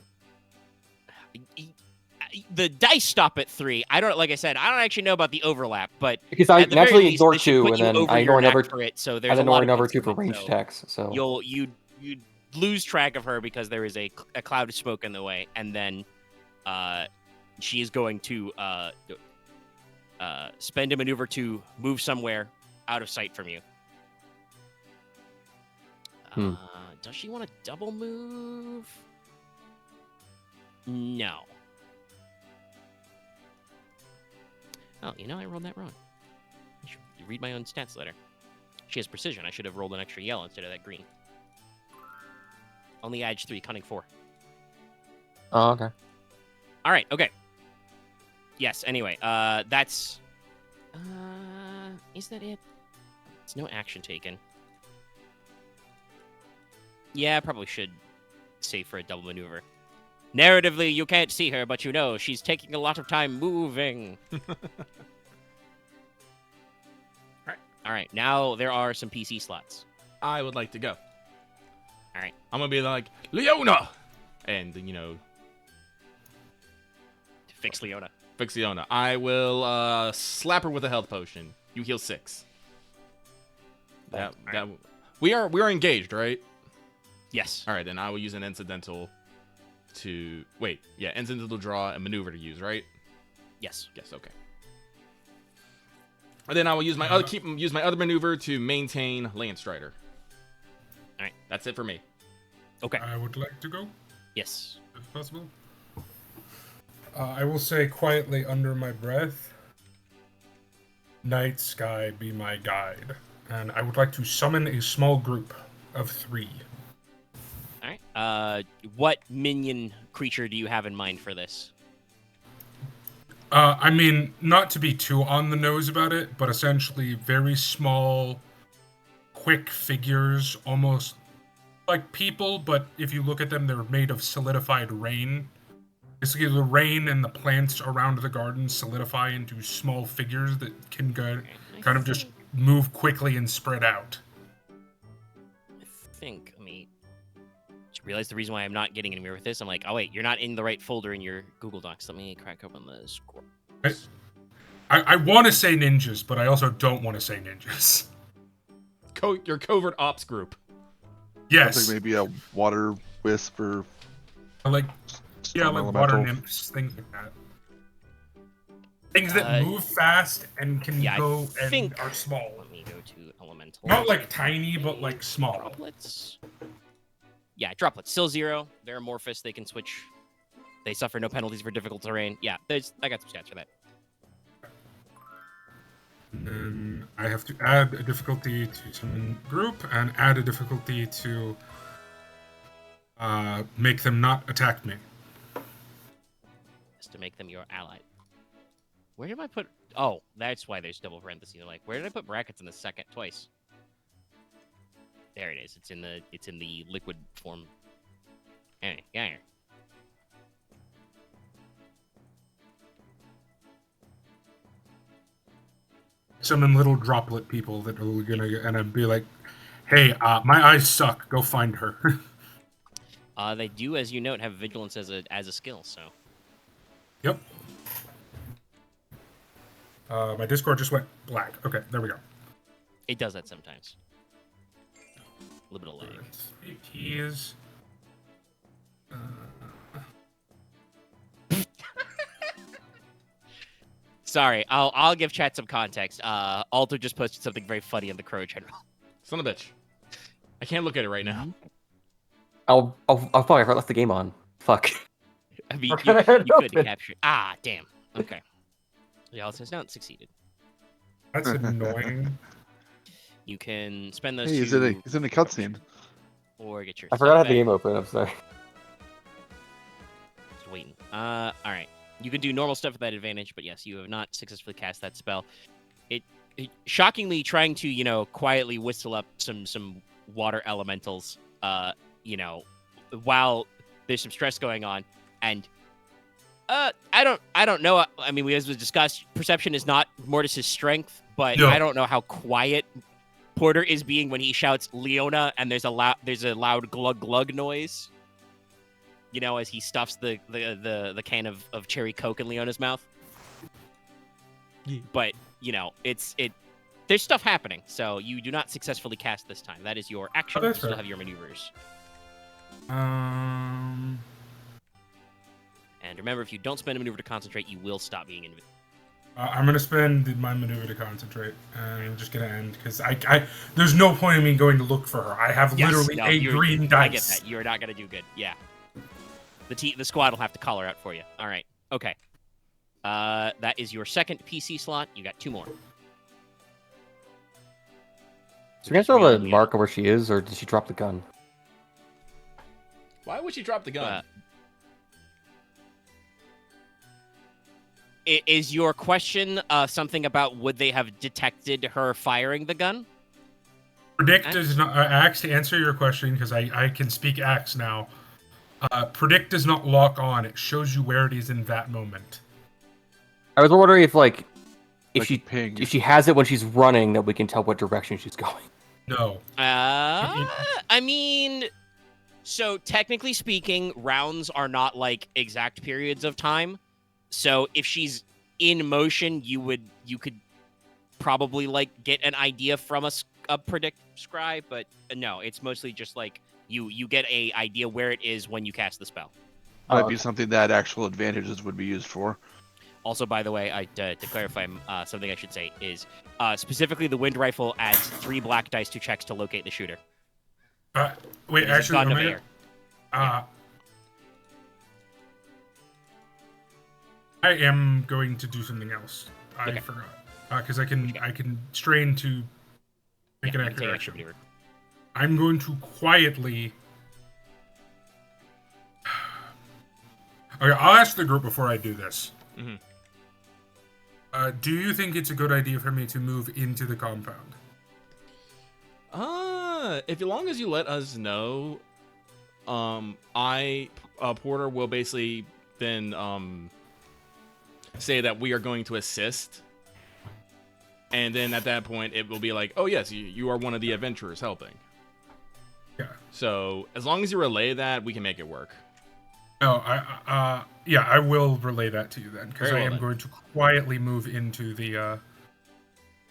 The dice stop at 3. I don't actually know about the overlap, but Because I at the very naturally least, ignore this should 2, put and you then over I your ignore knack number for it. So I there's a then lot ignore of number 2 for concealment, range so attacks. So you'd lose track of her because there is a cloud of smoke in the way, and then she is going to spend a maneuver to move somewhere out of sight from you. Does she want to double move? No. Oh, I rolled that wrong. I should read my own stats letter. She has precision. I should have rolled an extra yellow instead of that green. Only edge 3, cunning 4. Oh, okay. All right, okay. Yes, anyway, that's... is that it? It's no action taken. Yeah, I probably should save for a double maneuver. Narratively, you can't see her, but she's taking a lot of time moving. All right, now there are some PC slots. I would like to go. All right. I'm going to be like, Leona! And, Fix Leona. fix Leona. I will slap her with a health potion. You heal 6. We are engaged, right? Yes. All right, then I will use an incidental to... Wait, yeah, incidental draw and maneuver to use, right? Yes. Yes, okay. And then I will use my other maneuver to maintain Land Strider. All right. That's it for me. Okay. I would like to go, Yes. if possible. I will say quietly under my breath, Night Sky be my guide. And I would like to summon a small group of 3. All right. What minion creature do you have in mind for this? I mean, not to be too on the nose about it, but essentially very small, quick figures, almost like people, but if you look at them, they're made of solidified rain. Basically, the rain and the plants around the garden solidify into small figures that can go, kind of just move quickly and spread out. I think, just realized the reason why I'm not getting anywhere with this. I'm like, oh wait, you're not in the right folder in your Google Docs. Let me crack open the scroll. I want to say ninjas, but I also don't want to say ninjas. Your covert ops group. Yes. I think maybe a water wisp or Like, yeah, storm like elemental. water nymphs, things like that. Things that move fast and can go and are small. Let me go to elemental. Not like tiny, but like small. Droplets. Yeah, droplets. Still 0. They're amorphous. They can switch. They suffer no penalties for difficult terrain. Yeah, I got some stats for that. And I have to add a difficulty to summon group and add a difficulty to make them not attack me. Just to make them your ally. Where did I put... Oh, that's why there's double parentheses. I'm like, where did I put brackets in the second twice? There it is. It's in the liquid form. Anyway, yeah. Summon little droplet people that are gonna, and I'd be like, "Hey, my eyes suck. Go find her." They do, as you note, have vigilance as a skill. So. Yep. My Discord just went black. Okay, there we go. It does that sometimes. A little bit of lag. He is. Sorry, I'll give chat some context. Alto just posted something very funny in the Crow General. Son of a bitch. I can't look at it right now. Oh, fuck, I left the game on. Fuck. I mean, Or you can I have it could open? capture it. Ah, damn. Okay. Yeah, it says not succeeded. That's annoying. You can spend those Hey, two, he's in a cutscene. or get your. I forgot I had stuff the back. game open, I'm sorry. Just waiting. All right. You can do normal stuff with that advantage, but yes, you have not successfully cast that spell. It shockingly trying to quietly whistle up some water elementals. While there's some stress going on, and I don't know. I mean, as we discussed, perception is not Mortis's strength, but No. I don't know how quiet Porter is being when he shouts Leona, and there's a loud glug glug noise. As he stuffs the can of cherry Coke in Leona's mouth. Yeah. But there's stuff happening, so you do not successfully cast this time. That is your action. Oh, You that's still fair. have your maneuvers. Um, And remember, if you don't spend a maneuver to concentrate, you will stop being invisible. I'm gonna spend my maneuver to concentrate, and I'm just gonna end because there's no point in me going to look for her. I have literally a green dice. I get that. You're not gonna do good. Yeah. The squad will have to call her out for you. All right. Okay. That is your second PC slot. You got 2 more. So we can still have a mark of where she is, or did she drop the gun? Why would she drop the gun? Is your question something about would they have detected her firing the gun? Predict does not. Axe, to answer your question, because I can speak Axe now. Predict does not lock on. It shows you where it is in that moment. I was wondering if if ping. she has it when she's running, that we can tell what direction she's going. No. I mean, so technically speaking, rounds are not like exact periods of time. So if she's in motion, you could probably like get an idea from a predict scry, but no, it's mostly just like you get a idea where it is when you cast the spell. Might be something that actual advantages would be used for. Also, by the way, to clarify, something I should say is specifically the wind rifle adds 3 black dice to checks to locate the shooter. Wait, actually, Omega? I am going to do something else. I forgot because I can strain to make an accurate action. I'm going to quietly. Okay, I'll ask the group before I do this. Mm-hmm. Do you think it's a good idea for me to move into the compound? If as long as you let us know, Porter will basically then say that we are going to assist, and then at that point it will be like, oh yes, you are one of the adventurers helping. Yeah. So as long as you relay that, we can make it work. No, I will relay that to you then, because I am going to quietly move into the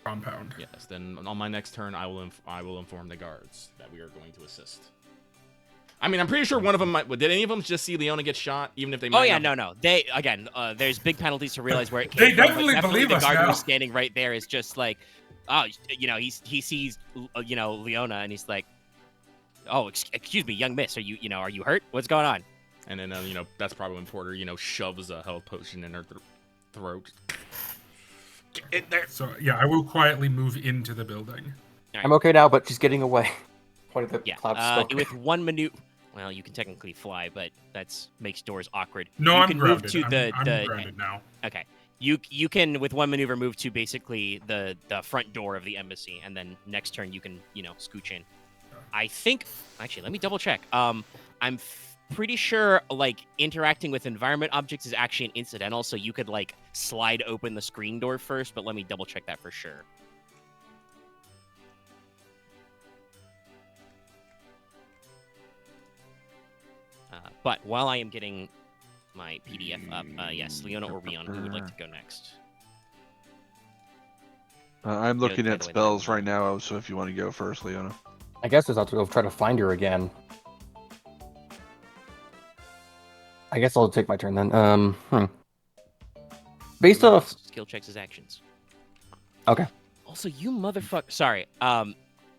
compound. Yes. Then on my next turn, I will inform the guards that we are going to assist. I mean, I'm pretty sure one of them might. Did any of them just see Leona get shot, even if they? Might No. They there's big penalties to realize where it came they from. Definitely believe the us guard now. who's standing right there is just like, oh, he sees Leona and he's like, oh, excuse me, young miss, are you hurt? What's going on? And then that's probably when Porter shoves a health potion in her throat. Get in there. So yeah, I will quietly move into the building. Right. I'm okay now, but she's getting away. With 1 maneuver. Well, you can technically fly, but that makes doors awkward. No, you I'm can grounded. Move to I'm grounded now. Okay. You can with 1 maneuver move to basically the front door of the embassy, and then next turn you can scooch in. I think actually let me double check. I'm pretty sure like interacting with environment objects is actually an incidental, so you could like slide open the screen door first, but let me double check that for sure. But while I am getting my PDF up, yes, Leona or Ryahn, who would like to go next? I'm looking at spells right now, so if you want to go first, Leona. I guess I'll have to go try to find her again. I guess I'll take my turn then. Based off skill checks his actions. Okay. Also, you motherfucker. Sorry.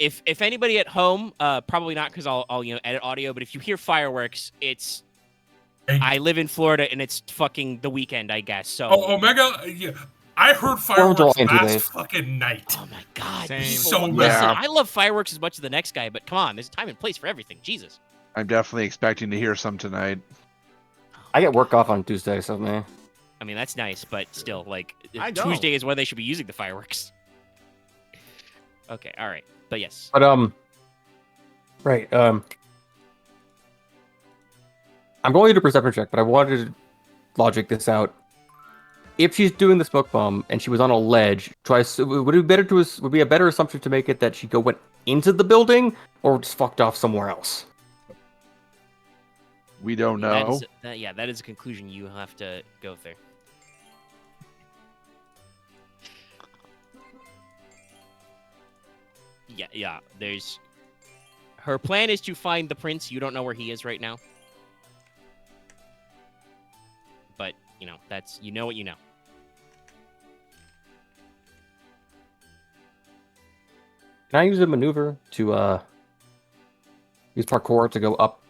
If anybody at home, probably not because I'll edit audio. But if you hear fireworks, it's I live in Florida and it's fucking the weekend, I guess. So Omega, yeah, I heard fireworks last fucking night. Oh my god! So listen, I love fireworks as much as the next guy, but come on, there's a time and place for everything. Jesus. I'm definitely expecting to hear some tonight. I get work off on Tuesday, so man. I mean, that's nice, but still, like, Tuesday is when they should be using the fireworks. Okay, all right, but yes. But right. I'm going to do a perception check, but I wanted to logic this out. If she's doing the smoke bomb and she was on a ledge, would it be a better assumption to make it that she went into the building or just fucked off somewhere else? We don't know. That is a conclusion you have to go through. Yeah. There's Her plan is to find the prince. You don't know where he is right now. But, you know, that's, you know what you know. Can I use a maneuver to use parkour to go up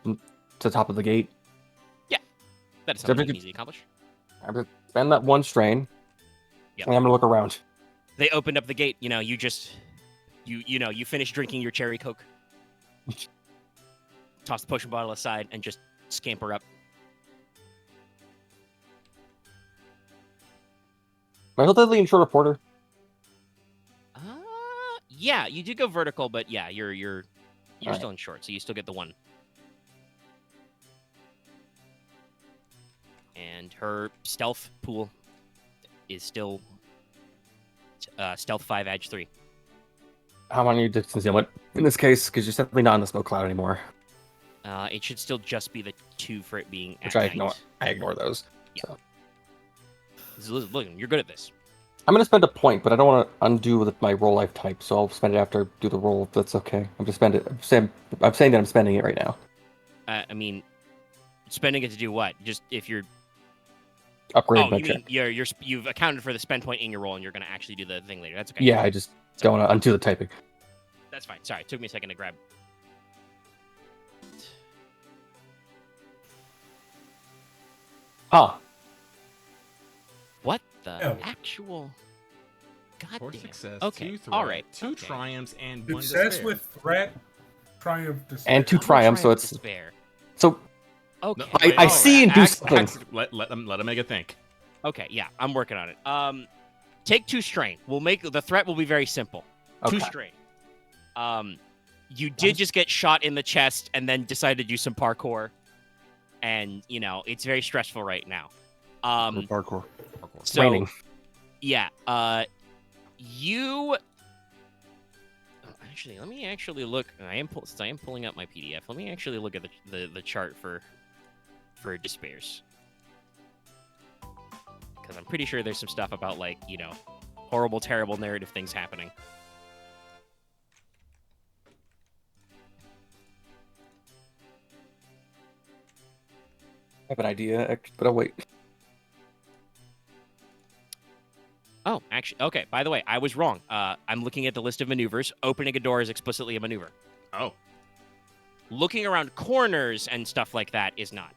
to the top of the gate? That is something you can easily accomplish. I'm gonna spend that one strain. Yep. And I'm gonna look around. They opened up the gate. You know, you just, you finish drinking your cherry Coke. Toss the potion bottle aside and just scamper up. Am I relatively in short reporter? Yeah, you do go vertical, but yeah, you're All still in short, so you still get the one. And her stealth pool is still stealth 5, edge 3. How many you distance limit in this case? Because you're definitely not in the smoke cloud anymore. It should still just be the 2 for it being Which at I night. ignore. I ignore those. Yeah. So. Look, you're good at this. I'm gonna spend a point, but I don't want to undo with my roll life type, so I'll spend it after I do the roll. If that's okay. I'm just spend it. I'm saying that I'm spending it right now. I mean, spending it to do what? Just if you're Upgrade my you check. mean you've accounted for the spend point in your roll, and you're gonna actually do the thing later. That's okay. Yeah, I just don't want to undo the typing. That's fine. Sorry, it took me a second to grab. Huh. What the Oh. actual? God 4 damn. success, Okay. 2 threat, All right. 2 Okay. triumphs, and 1 Success despair. with threat, triumph, despair. And 2 I'm gonna triumphs, so try it's despair. so. Okay. No, I- I see and do something. Let him make a think. Okay. Yeah, I'm working on it. Take 2 strain. We'll make the threat will be very simple. 2 Okay. strain. You did just get shot in the chest and then decided to do some parkour, and you know it's very stressful right now. Parkour. So Raining. yeah, you. Actually, let me actually look. Since I am pulling up my PDF. Let me actually look at the chart for despairs, because I'm pretty sure there's some stuff about like horrible, terrible narrative things happening. I have an idea, but I'll wait. Oh, actually, okay. By the way, I was wrong. I'm looking at the list of maneuvers. Opening a door is explicitly a maneuver. Oh, Looking around corners and stuff like that is not.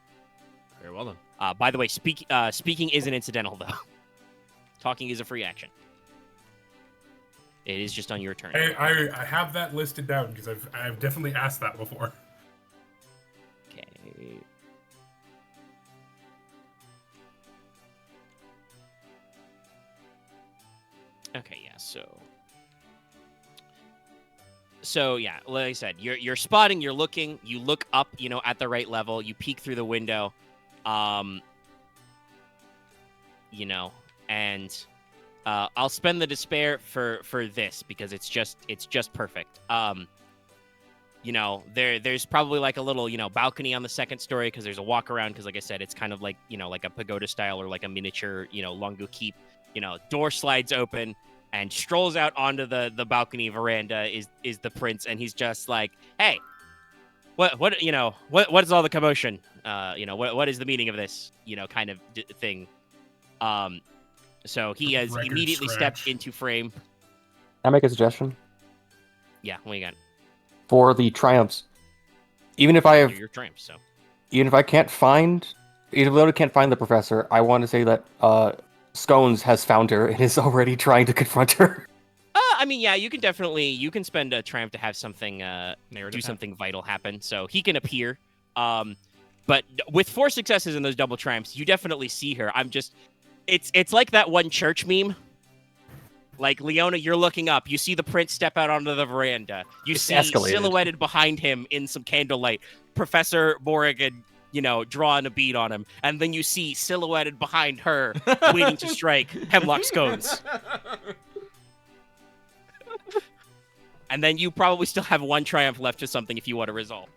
very well then. By the way, speaking isn't incidental, though. Talking is a free action. It is just on your turn. I have that listed down because I've definitely asked that before. Okay. Okay, yeah, so yeah, like I said, you're spotting, you're looking, you look up, at the right level, you peek through the window, and I'll spend the despair for this because it's just perfect. There's probably like a little, balcony on the second story because there's a walk around because like I said, it's kind of like, like a pagoda style or like a miniature, Longu keep. Door slides open and strolls out onto the balcony veranda is the prince, and he's just like, hey, what is all the commotion? What is the meaning of this, kind of thing? So he has Record immediately scratch. stepped into frame. Can I make a suggestion? Yeah, what you got? For the triumphs, even if Your triumph, so. even if I can't find, even if Leona can't find the professor, I want to say that Scones has found her and is already trying to confront her. I mean, yeah, you can spend a triumph to have something, do something vital happen, so he can appear. But with 4 successes in those double triumphs, you definitely see her. It's like that one church meme. Like, Leona, you're looking up. You see the prince step out onto the veranda. You It's see escalated. silhouetted behind him in some candlelight, Professor Morrigan, drawing a bead on him. And then you see silhouetted behind her, waiting to strike, Hemlock Scones. And then you probably still have 1 triumph left to something if you want to resolve.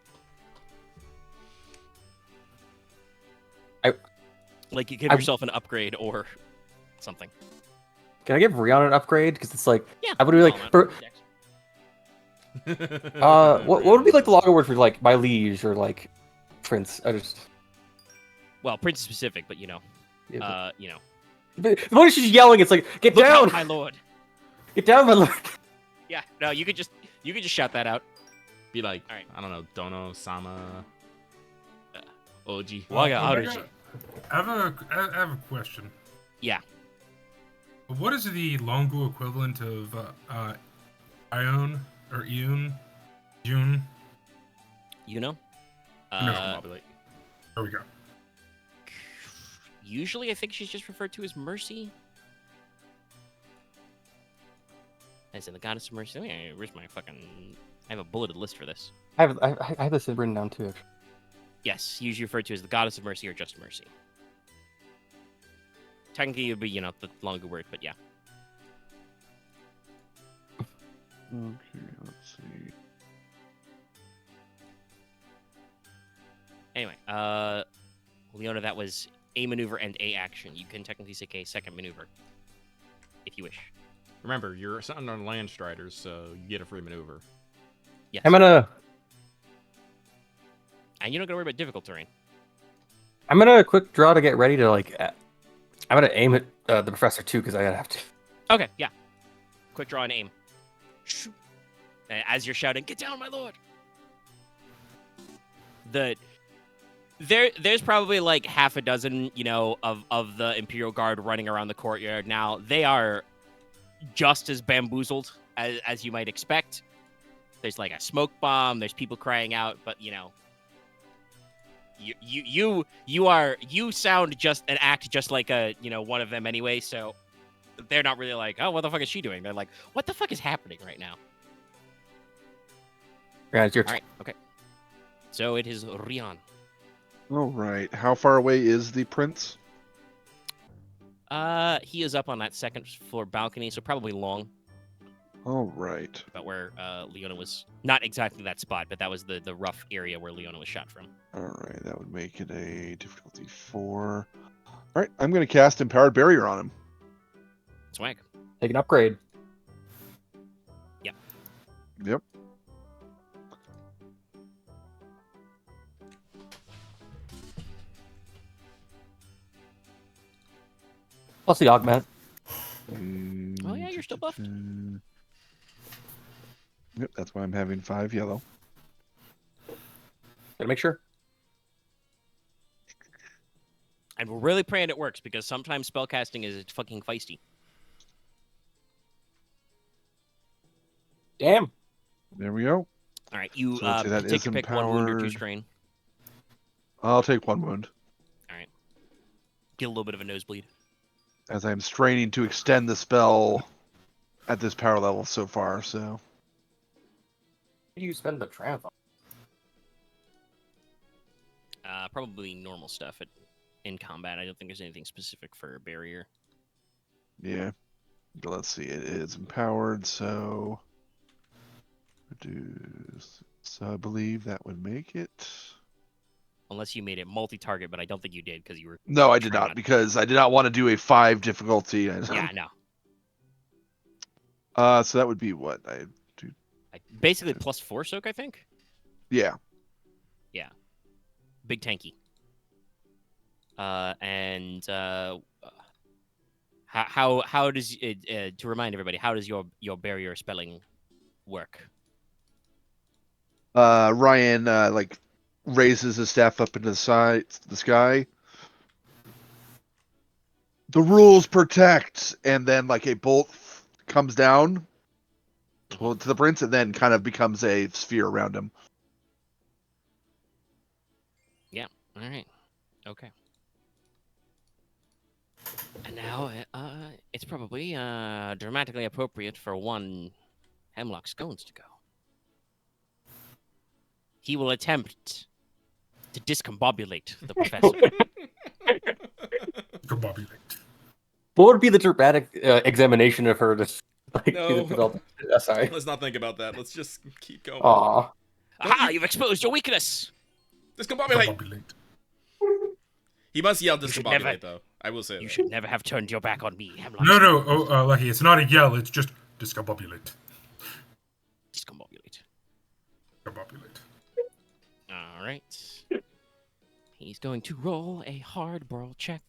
Like, you give yourself an upgrade or something. Can I give Ryahn an upgrade? Because it's like, Yeah. I would be like, What would be like the longer word for like my liege or like prince? I just Well, Prince is specific, but you know. But what is she yelling? It's like, get Look down, out, my lord. get down, my lord. Yeah, no, you could just shout that out. Be like, All right. I don't know, Dono, Sama, Oji. Waga Omega, Aruji. I have a question. Yeah. What is the Longu equivalent of Ion or Ion? June? You know? Discombobulate. There we go. Usually I think she's just referred to as Mercy. As in the goddess of mercy. Where's my fucking... I have a bulleted list for this. I have this written down too. Actually. Yes, usually referred to as the goddess of mercy or just mercy. Technically, it would be, you know, the longer word, but yeah. Okay, let's see. Anyway, Leona, that was a maneuver and a action. You can technically take a second maneuver, if you wish. Remember, you're something on land striders, so you get a free maneuver. Yes. I'm gonna worry about difficult terrain. quick draw to get ready to like. I'm gonna aim at the professor too because I gotta have to. Okay, yeah. Quick draw and aim. Shoot. As you're shouting, "Get down, my lord!" There's probably like half a dozen, you know, of the Imperial Guard running around the courtyard now. They are just as bamboozled as you might expect. There's like a smoke bomb. There's people crying out, but you know, you sound just and act just like a, you know, one of them anyway. So they're not really like, oh, what the fuck is she doing? They're like, what the fuck is happening right now? Yeah, it's your All right, okay. So it is Ryahn. All right. How far away is the prince? He is up on that second floor balcony, so probably long. All right. About where Leona was, not exactly that spot, but that was the rough area where Leona was shot from. All right. That would make it a difficulty 4. All right. I'm going to cast Empowered Barrier on him. Swag. take an upgrade. Yep. Plus the augment. Oh yeah, you're still buffed. Yep, that's why I'm having 5 yellow. Gotta make sure. And we're really praying it works because sometimes spellcasting is fucking feisty. Damn. There we go. All right, you So let's see, that take is your pick, 1 wound or 2 empowered. strain. I'll take 1 wound, Get a little bit of a nosebleed. as I'm straining to extend the spell at this power level so far, so... What do you spend the triumph on? Probably normal stuff in combat. I don't think there's anything specific for a barrier. Yeah. But let's see, it is empowered, so... Reduce... So I believe that would make it... Unless you made it multi-target, but I don't think you did because you were... No, I did trying not, because I did not want to do a 5 difficulty. Yeah, no. So that would be what? Basically +4 soak, I think? Yeah. Big tanky. How does it, to remind everybody, how does your barrier spelling work? Ryahn, like, raises his staff up into the sky. The rules protect, and then, like, a bolt comes down to the prince, and then kind of becomes a sphere around him. All right. Okay. And now, it's probably dramatically appropriate for 1 Hemlock Scones to go. He will attempt to discombobulate the professor. Discombobulate. What would be the dramatic examination of her to like No. be the development? Sorry. Let's not think about that. Let's just keep going. Aw. Aha! You've exposed your weakness. Discombobulate! Discombobulate. He must yell should discombobulate, never- though. I will say You that. should never have turned your back on me, Hemlock. No, Lucky, it's not a yell, it's just discombobulate. Discombobulate. Discombobulate. All right. He's going to roll a hard brawl check.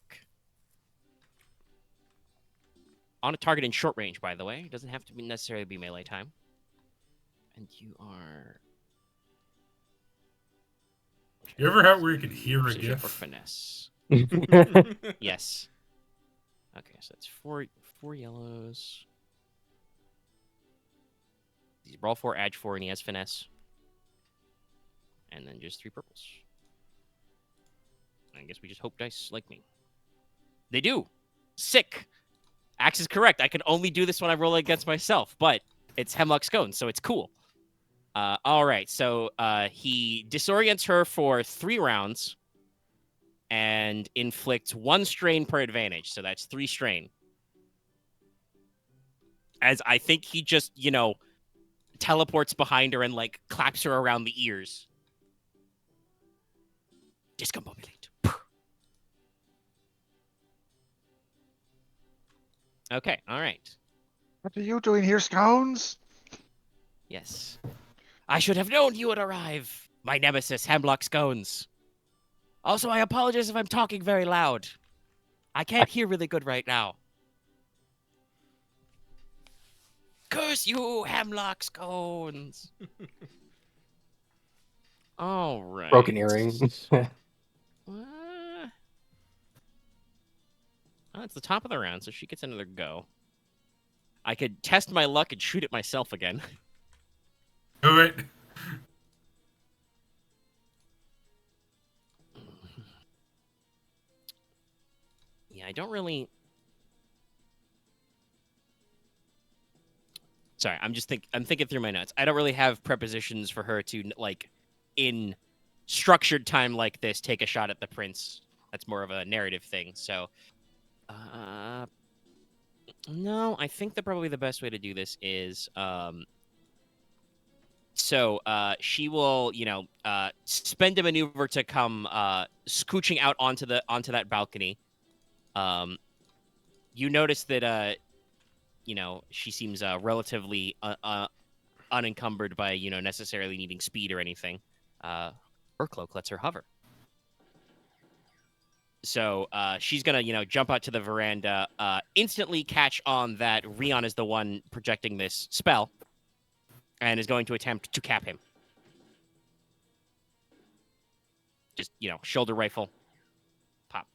On a target in short range, by the way. It doesn't have to necessarily be melee time. And you are... You ever have where you can hear a precision or GIF? finesse? Yes. Okay, so that's four yellows. He's brawl 4, edge 4, and he has finesse. And then just 3 purples. I guess we just hope dice like me. They do. Sick. Axe is correct. I can only do this when I roll against myself, but it's Hemlock Scone, so it's cool. All right, so he disorients her for 3 rounds and inflicts 1 strain per advantage, so that's 3 strain. As I think he just, teleports behind her and, claps her around the ears. Discombobulate. Okay, all right. What are you doing here, Scones? Yes. I should have known you would arrive, my nemesis, Hemlock Scones. Also, I apologize if I'm talking very loud. I can't hear really good right now. Curse you, Hemlock Scones! All right. Broken earring. Oh, it's the top of the round, so she gets another go. I could test my luck and shoot it myself again. Do it. Yeah, I don't really... Sorry, I'm thinking through my notes. I don't really have prepositions for her to, in structured time like this, take a shot at the prince. That's more of a narrative thing, so... no, I think that probably the best way to do this is, she will, spend a maneuver to come, scooching out onto that balcony. You notice that, she seems, relatively, unencumbered by, necessarily needing speed or anything. Her cloak lets her hover. So she's going to, jump out to the veranda, instantly catch on that Ryahn is the one projecting this spell, and is going to attempt to cap him. Just, shoulder rifle. Pop.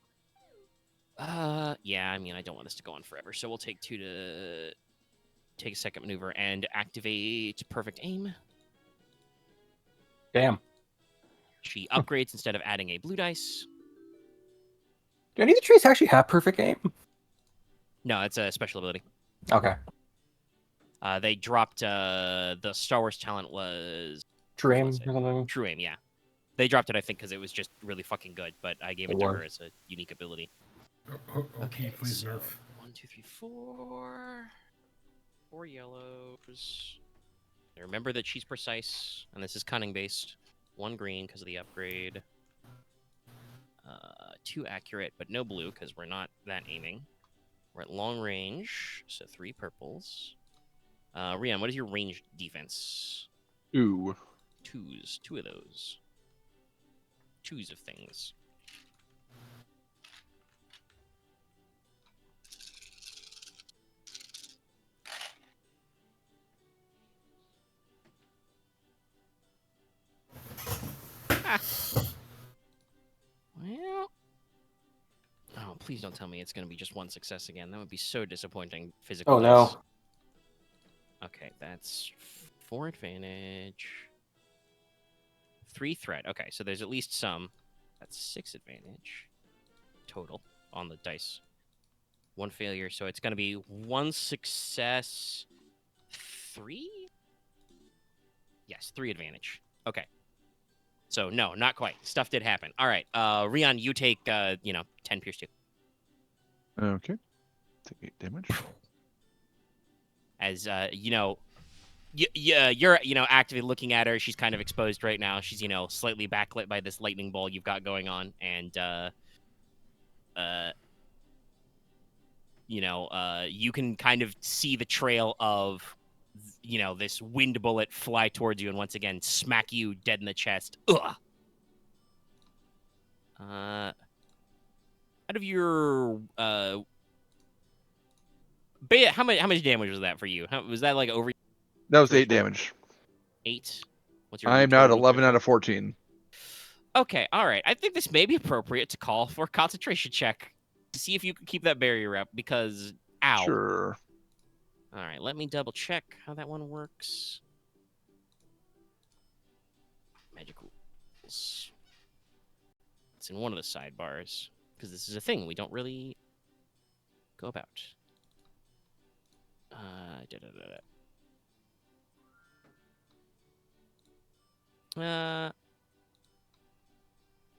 Yeah, I mean, I don't want this to go on forever, so we'll take 2 to take a second maneuver and activate perfect aim. Damn. She upgrades instead of adding a blue dice. Do any of the trees actually have perfect aim? No, it's a special ability. Okay. They dropped the Star Wars talent was True aim or was it? something? True aim, yeah. They dropped it, I think, because it was just really fucking good, but I gave it to Or- her as a unique ability. Okay, please so nerf. 1, 2, 3, 4. 4 yellows. Remember that she's precise, and this is cunning based. 1 green because of the upgrade. 2 accurate, but no blue because we're not that aiming. We're at long range, so 3 purples. Ryahn, what is your range defense? 2. 2s. 2 of those. 2s of things. Well... Oh, please don't tell me it's going to be just 1 success again. That would be so disappointing physically. Oh no. Okay, that's 4 advantage. 3 threat. Okay, so there's at least some. That's 6 advantage total on the dice. 1 failure, so it's going to be 1 success, 3? Yes, 3 advantage. Okay. So, no, not quite. Stuff did happen. All right, Ryahn, you take, 10 pierce 2. Okay. Take 8 damage. As, you're, actively looking at her. She's kind of exposed right now. She's, slightly backlit by this lightning ball you've got going on. And, you can kind of see the trail of, this wind bullet fly towards you and once again smack you dead in the chest. Ugh. Out of your how much damage was that for you? Was that like over That was 8 damage. 8? What's your I'm now at total 11 out damage? of 14. Okay, all right. I think this may be appropriate to call for a concentration check to see if you can keep that barrier up because ow. Sure. All right, let me double check how that one works. Magic rules. It's in one of the sidebars because this is a thing we don't really go about.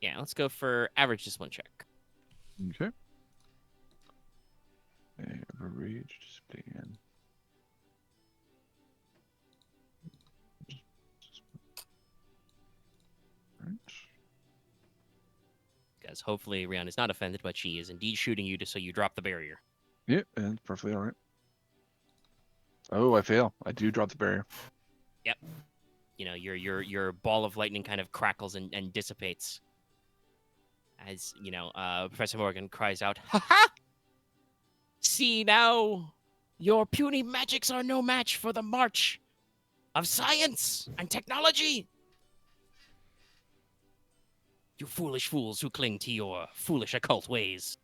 Yeah, let's go for average discipline check. Okay. Average discipline. Right. Because hopefully Ryahn is not offended, but she is indeed shooting you so you drop the barrier. Yeah, and perfectly all right. Oh, I fail. I do drop the barrier. Yep. Your ball of lightning kind of crackles and dissipates. As, Professor Morrigan cries out, "Ha ha! See now, your puny magics are no match for the march of science and technology. You foolish fools who cling to your foolish occult ways."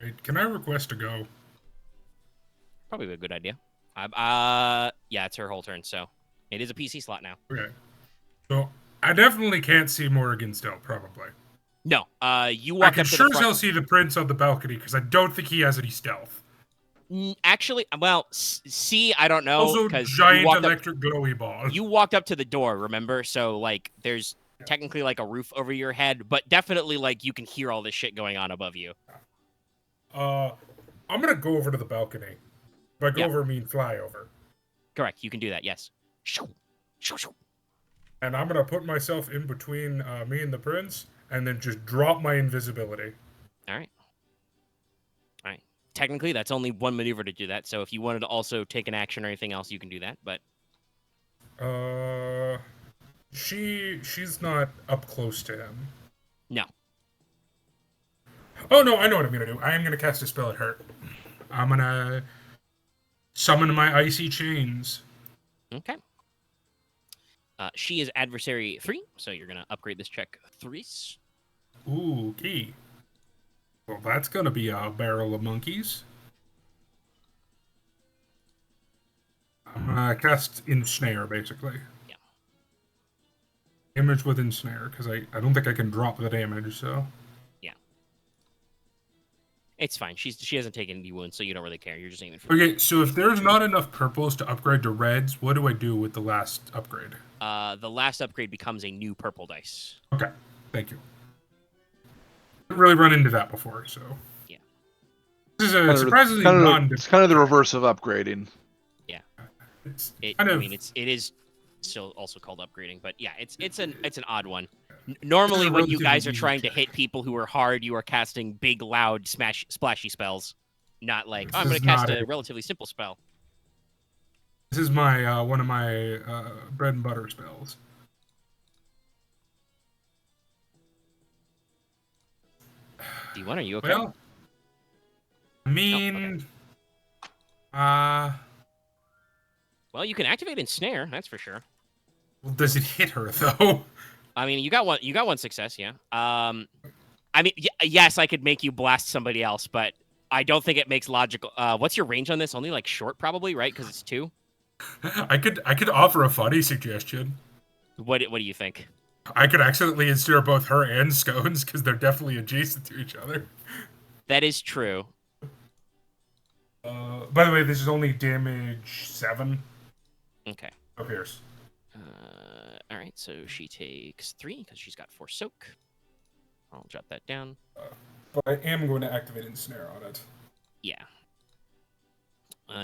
Wait, can I request to go? Probably a good idea. Yeah, it's her whole turn, so it is a PC slot now. Okay. So I definitely can't see Morrigan still, probably. No, you I walk can up to sure the as front. hell see the prince on the balcony because I don't think he has any stealth. Actually, well, see, I don't know Also, because giant electric glowy ball. you walked up to the door, remember? So like, there's technically like a roof over your head, but definitely like you can hear all this shit going on above you. I'm gonna go over to the balcony. By go Yeah. over, I mean fly over. Correct, you can do that. Yes. Shoo, shoo, shoo. And I'm gonna put myself in between me and the prince, and then just drop my invisibility. All right. Technically, that's only one maneuver to do that. So if you wanted to also take an action or anything else, you can do that. But she's not up close to him. no. Oh no, I know what I'm gonna do. I am gonna cast a spell at her. I'm gonna summon my icy chains. Okay. She is adversary 3, so you're gonna upgrade this check 3. Ooh, key. Well, that's gonna be a barrel of monkeys. I'm gonna cast Ensnare, basically. Yeah. Damage with Ensnare, because I don't think I can drop the damage, so... Yeah. It's fine. She hasn't taken any wounds, so you don't really care. You're just aiming for. Okay, so if there's not enough purples to upgrade to reds, what do I do with the last upgrade? The last upgrade becomes a new purple dice. Okay, thank you. Didn't really run into that before, so... Yeah. This is a surprisingly It's kind of the reverse of upgrading. It is still also called upgrading, but yeah, it's an odd one. Normally, when you guys are trying to hit people who are hard, you are casting big, loud, splashy spells, not like I'm going to cast a relatively simple spell. This is my one of my bread and butter spells. D1, are you okay? Well, I mean, well, you can activate Ensnare, that's for sure. Well, does it hit her though? I mean, you got one success, yeah. I mean, yes, I could make you blast somebody else, but I don't think it makes logical. What's your range on this? Only like short, probably, right? Because it's 2. I could offer a funny suggestion. What do you think? I could accidentally ensnare both her and Scones because they're definitely adjacent to each other. That is true. By the way, this is only damage 7. Okay. Oh, Pierce. All right, so she takes 3 because she's got 4 soak. I'll drop that down. But I am going to activate Ensnare on it. Yeah.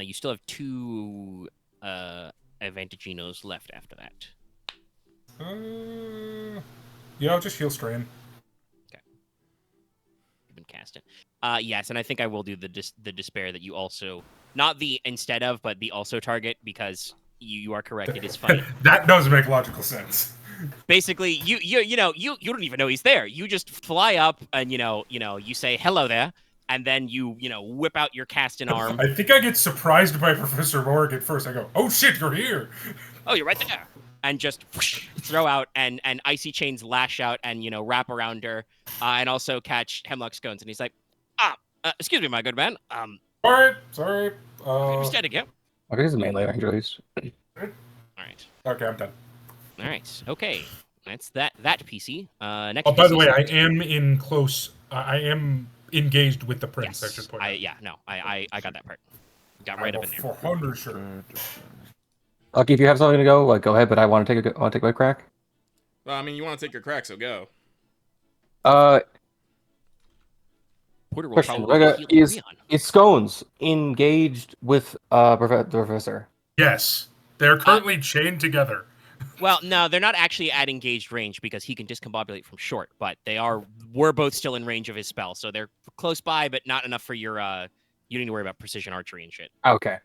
You still have 2 Advantaginos left after that. Yeah, I'll just heal Strain. Okay. You've been casting. Yes, and I think I will do the despair that you also, not the instead of, but the also target, because you are correct. It is funny. That does make logical sense. Basically, you don't even know he's there. You just fly up and you say hello there, and then you whip out your cast and arm. I think I get surprised by Professor Morrigan first. I go, "Oh shit, you're here!" Oh, you're right there, and just whoosh, throw out and icy chains lash out and wrap around her, and also catch Hemlock Scones. And he's like, excuse me, my good man. Sorry. You're standing here. Okay, this is melee range at least. All right. Okay, I'm done. All right. Okay. That's that PC. Next. Oh, by PC the way, I select. am in close. I am engaged with the prince. I Yes. should point out. I got that part. Got right up in there. 400 sure. Lucky, if you have something to go, like go ahead. But I want to take my crack. Well, I mean, you want to take your crack, so go. Porter will Question: probably heal Ryahn. is Scones engaged with the professor? Yes, they're currently chained together. Well, no, they're not actually at engaged range because he can discombobulate from short, but we're both still in range of his spell, so they're close by, but not enough for your you need to worry about precision archery and shit. Okay.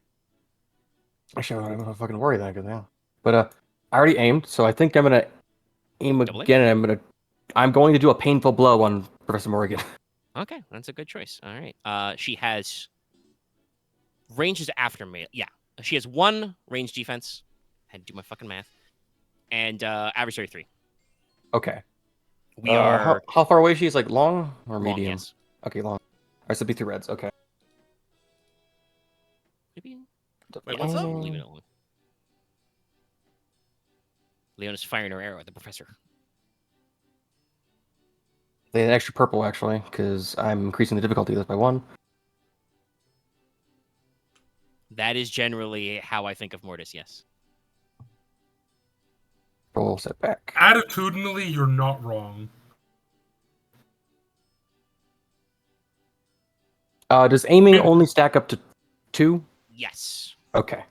Actually, I'm gonna fucking worry that good now. But I already aimed, so I think I'm gonna aim Double again, and I'm going to do a painful blow on Professor Morrigan. Okay, that's a good choice. All right. She has ranges after me. Yeah, she has 1 range defense. I had to do my fucking math. And adversary 3. Okay. We are how far away is she? Is like long or long, medium? yes. Okay, long. Alright, so be 2 reds. Okay. Maybe Wait, what's up? leave it alone. Leona's firing her arrow at the professor. They had extra purple actually, because I'm increasing the difficulty of this by 1. That is generally how I think of Mortis. Yes. Roll setback. Attitudinally, you're not wrong. Does aiming only stack up to 2? Yes. Okay.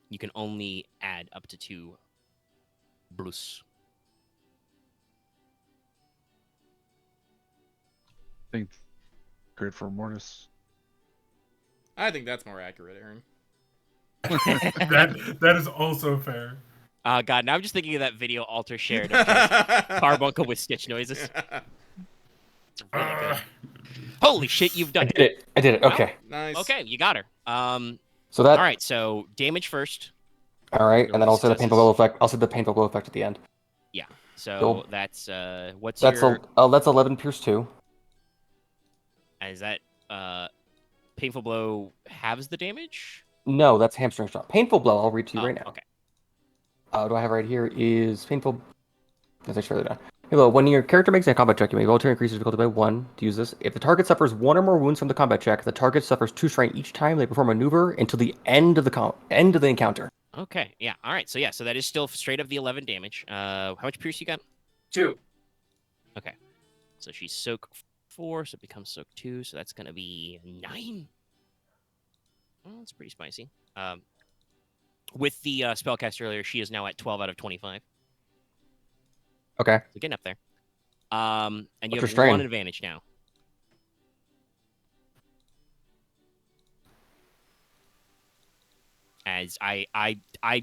You can only add up to 2 blues. I think great for Mortis. I think that's more accurate, Aaron. That is also fair. God, now I'm just thinking of that video Alter shared of just Carbuncle with stitch noises. It's really good. Holy shit, you've done it. I did it. Wow. Okay. Nice. Okay, you got her. So that. All right, so damage first. All right, Roll and then I'll say the painful successes. blow effect. I'll say the painful blow effect at the end. Yeah. So Cool. that's what's That's your that's 11 pierce 2. is that painful blow halves the damage? No, that's hamstring shot. Painful blow. I'll read to you Oh, right now. okay. What do I have right here is painful. That's actually further down. Hello, when your character makes a combat check, you may roll to increase the difficulty by 1 to use this. If the target suffers 1 or more wounds from the combat check, the target suffers 2 strain each time they perform a maneuver until the end of the encounter. Okay. Yeah. All right. So yeah. So that is still straight up the 11 damage. How much pierce you got? 2. Okay. So she's soak 4, so it becomes soak 2. So that's gonna be 9. Well, that's pretty spicy. With the spellcast earlier, she is now at 12 out of 25. Okay. So getting up there. And you What's have your strain? 1 advantage now. As I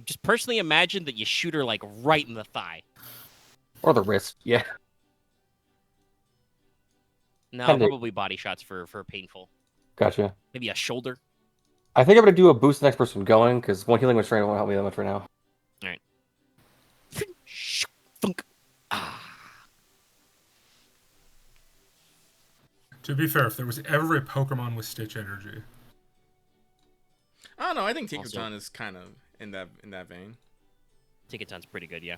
just personally imagine that you shoot her like right in the thigh. Or the wrist. Yeah. No, Kinda. probably body shots for painful. Gotcha. Maybe a shoulder. I think I'm gonna do a boost the next person going because 1 healing with strain won't help me that much right now. Thunk. Ah. To be fair, if there was ever a Pokemon with Stitch Energy, I don't know. I think Also- Tinkerton is kind of in that vein. Ticketon's pretty good, yeah.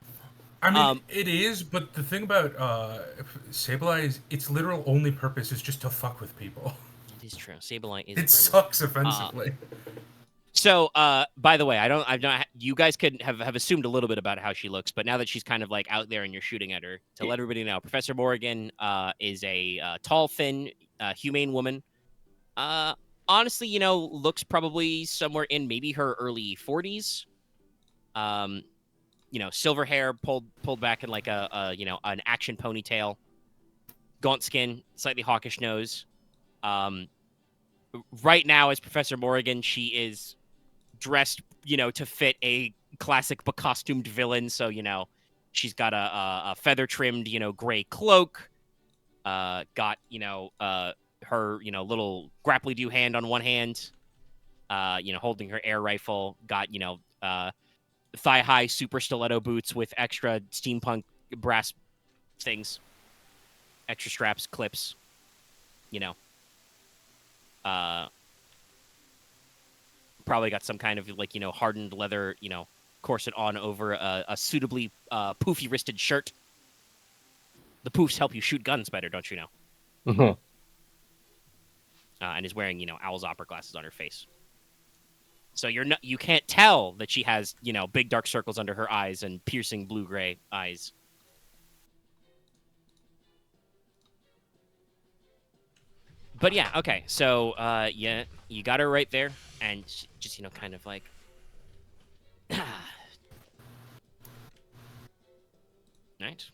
I mean, it is. But the thing about Sableye is its literal only purpose is just to fuck with people. It is true. Sableye is. It gremlin. sucks offensively. So, by the way, I've not. You guys could have assumed a little bit about how she looks, but now that she's kind of like out there and you're shooting at her, to let everybody know, Professor Morrigan is a tall, thin, humane woman. Honestly, looks probably somewhere in maybe her early 40s. Silver hair pulled back in like an action ponytail, gaunt skin, slightly hawkish nose. Right now, as Professor Morrigan, she is dressed, to fit a classic costumed villain. So, she's got a feather trimmed, gray cloak. Got, her, little grapply do hand on one hand. Holding her air rifle. Got, thigh high super stiletto boots with extra steampunk brass things, extra straps, clips. Probably got some kind of hardened leather, corset on over a suitably poofy wristed shirt. The poofs help you shoot guns better, don't you know? Mhm. And is wearing owl's opera glasses on her face. So you can't tell that she has big dark circles under her eyes and piercing blue gray eyes. But yeah, okay. So yeah, you got her right there, and she just kind of like. Right.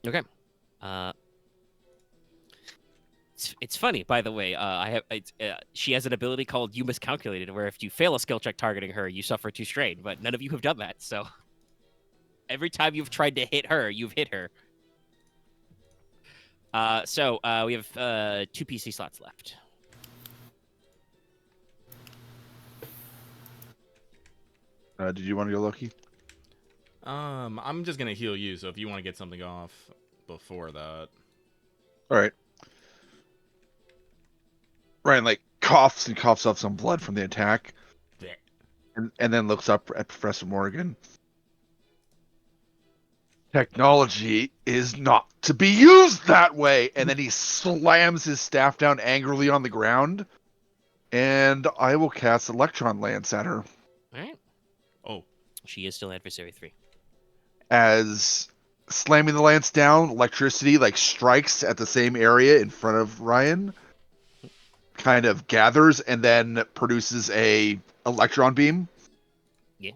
Okay. It's funny, by the way. She has an ability called "You Miscalculated," where if you fail a skill check targeting her, you suffer 2 strain. But none of you have done that, so every time you've tried to hit her, you've hit her. So we have 2 PC slots left. Did you want to go, Loki? I'm just gonna heal you. So if you want to get something off before that, All right. Ryan coughs and coughs up some blood from the attack, and then looks up at Professor Morrigan. Technology is not to be used that way. And then he slams his staff down angrily on the ground, and I will cast Electron Lance at her. All right. Oh, she is still adversary 3. As slamming the lance down, electricity strikes at the same area in front of Ryahn, kind of gathers and then produces a electron beam. Yeah.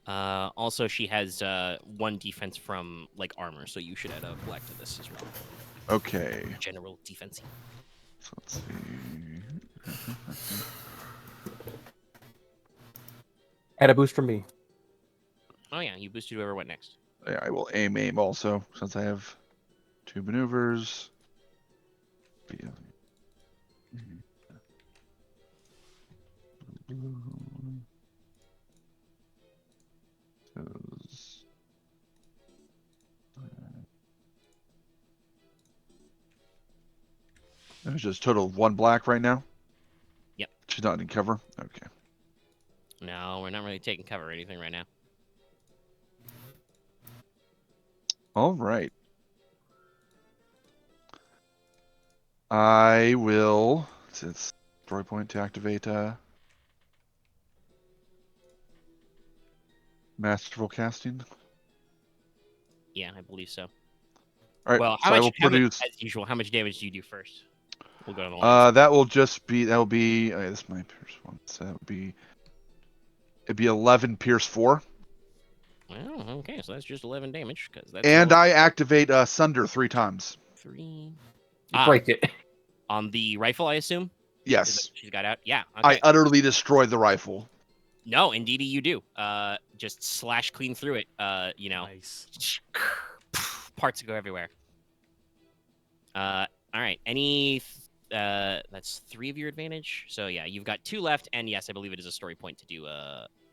Also, she has 1 defense from armor, so you should add a black to this as well. Okay. General defense. So let's see. Add a boost from me. Oh yeah, you boosted whoever went next. Yeah, I will aim also, since I have 2 maneuvers. There's just a total of 1 black right now? Yep. She's not in cover? Okay. No, we're not really taking cover or anything right now. All right. I will. It's story point to activate Masterful Casting. Yeah, I believe so. All right. Well, so I will produce. As usual, how much damage do you do first? We'll go on the line. That will be. This is my pierce 1. So that would be. It'd be 11 pierce 4. Well, okay, so that's just 11 damage because that's. And I activate Sunder 3 times. 3. You break it. On the rifle, I assume. Yes. She's got out. Yeah. Okay. I utterly destroy the rifle. No, indeed you do. Just slash clean through it. nice. Parts go everywhere. All right. That's 3 of your advantage. So yeah, you've got 2 left, and yes, I believe it is a story point to do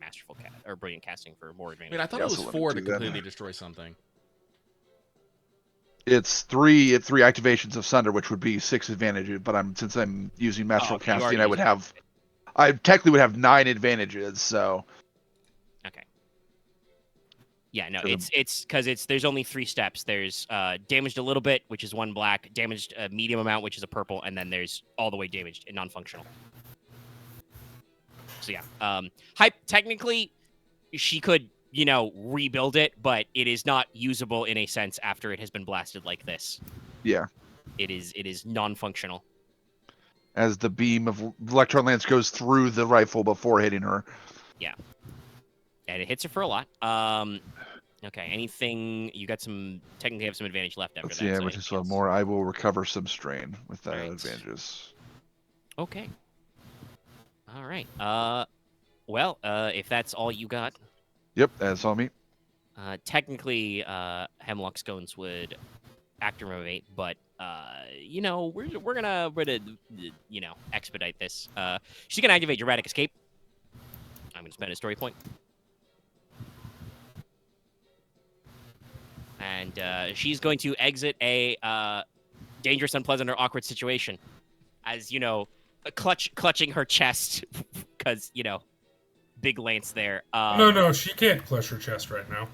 masterful or brilliant casting for more advantage. Wait, I thought it was 4 to completely destroy something. It's 3 activations of Sunder, which would be 6 advantages. But since I'm using masterful casting, I technically would have 9 advantages. So. Okay. Yeah, no, it's because there's only 3 steps. There's damaged a little bit, which is 1 black, damaged a medium amount, which is a purple, and then there's all the way damaged and non-functional. So yeah, technically, she could rebuild it, but it is not usable in a sense after it has been blasted like this. Yeah. It is non-functional. As the beam of Electron Lance goes through the rifle before hitting her. Yeah. And it hits her for a lot. Okay. Anything? You got some. Technically, have some advantage left after Let's that. see, so which is anything one else? more. I will recover some strain with the Alright. advantages. Okay. All right. Well, if that's all you got, Yep, that's on me. technically, Hemlock Scones would activate, but we're gonna expedite this. She's gonna activate Dramatic Escape. I'm gonna spend a story point, and she's going to exit a dangerous, unpleasant, or awkward situation, as clutching her chest because big lance there. No, she can't clutch her chest right now.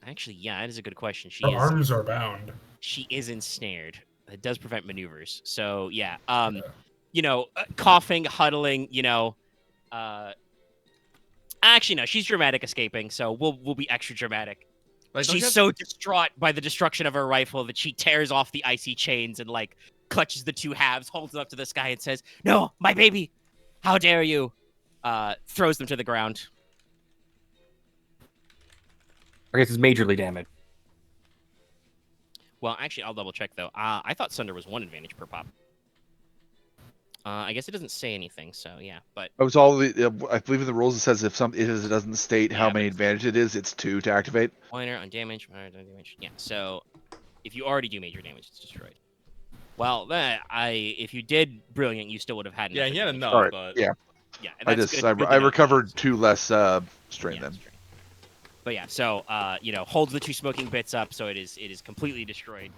Actually, yeah, that is a good question. Her arms are bound. She is ensnared. It does prevent maneuvers. So yeah, coughing, huddling. Actually, no, she's dramatic escaping. So we'll be extra dramatic. Like, don't you She's have- so distraught by the destruction of her rifle that she tears off the icy chains and clutches the two halves, holds it up to the sky, and says, "No, my baby! How dare you!" Throws them to the ground. I guess it's majorly damaged. Well, actually, I'll double check though. I thought Sunder was 1 advantage per pop. I guess it doesn't say anything, so yeah. But It was all the. I believe in the rules it says if it doesn't state how Yeah, many but- advantage it is, it's 2 to activate. minor on damage, Yeah. So if you already do major damage, it's destroyed. Well, if you did brilliant, you still would have had. Yeah, enough he had advantage. enough, All right, but yeah. Yeah, I that's just good to I know. recovered 2 less strain Yeah, then. that's true. But yeah, so holds the 2 smoking bits up, so it is completely destroyed.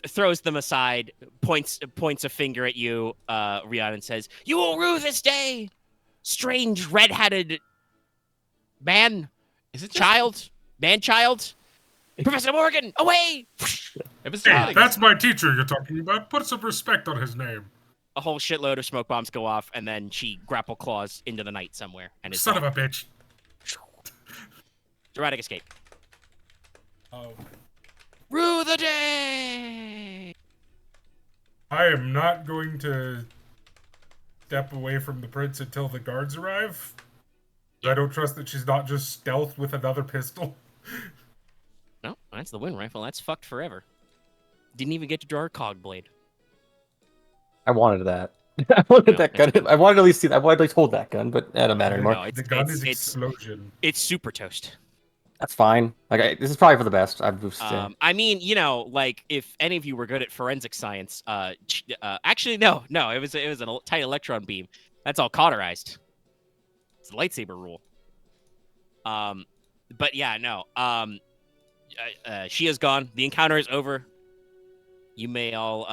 Throws them aside, points a finger at you, Ryahn, and says, "You will rue this day, strange red-hatted man, is it just, child, man-child, Professor Morrigan, away!" if it's Hey, dramatic, that's my teacher you're talking about. Put some respect on his name. A whole shitload of smoke bombs go off, and then she grapple claws into the night somewhere, and is Son gone. of a bitch. Dramatic escape. Oh. Rue the day. I am not going to step away from the prince until the guards arrive. I don't trust that she's not just stealth with another pistol. No, that's the wind rifle. That's fucked forever. Didn't even get to draw her cog blade. I wanted that. I wanted No, that that's gun. I wanted to at least see that. I wanted to at least hold that gun, but that don't matter anymore. No, The gun is explosion. It's super toast. That's fine. This is probably for the best. I mean, if any of you were good at forensic science, actually, no, it was a tight electron beam. That's all cauterized. It's a lightsaber rule. But yeah, no. She is gone. The encounter is over. You may all,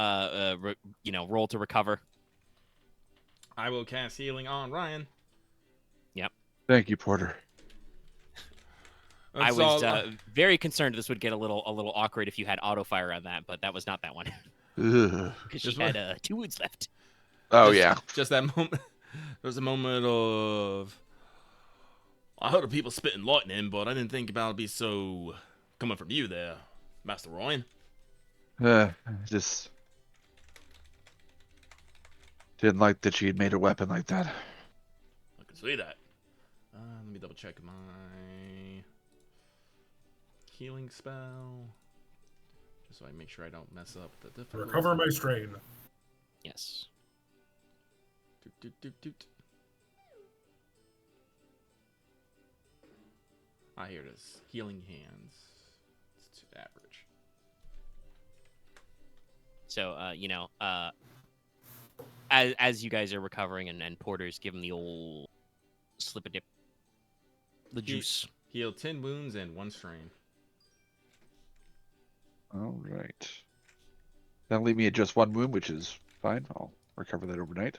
roll to recover. I will cast healing on Ryahn. Thank you, Porter. I That's was all- very concerned this would get a little awkward if you had auto fire on that, but that was not that one Ugh. because she Just had what- 2 wounds left. Oh just- yeah. Just that moment. There was a moment of. I heard of people spitting lightning, but I didn't think about it be so coming from you there, Master Ryahn. Just didn't like that she had made her weapon like that. I can see that. Let me double check my healing spell, just so I make sure I don't mess up the difficulty. Recover my strain. Yes. Doot, doot, doot, doot. Ah, here it is. Healing hands. It's too average. So, as you guys are recovering and Porter's giving the old slip a dip, the juice. Heal 10 wounds and 1 strain. All right. That'll leave me at just 1 wound, which is fine. I'll recover that overnight.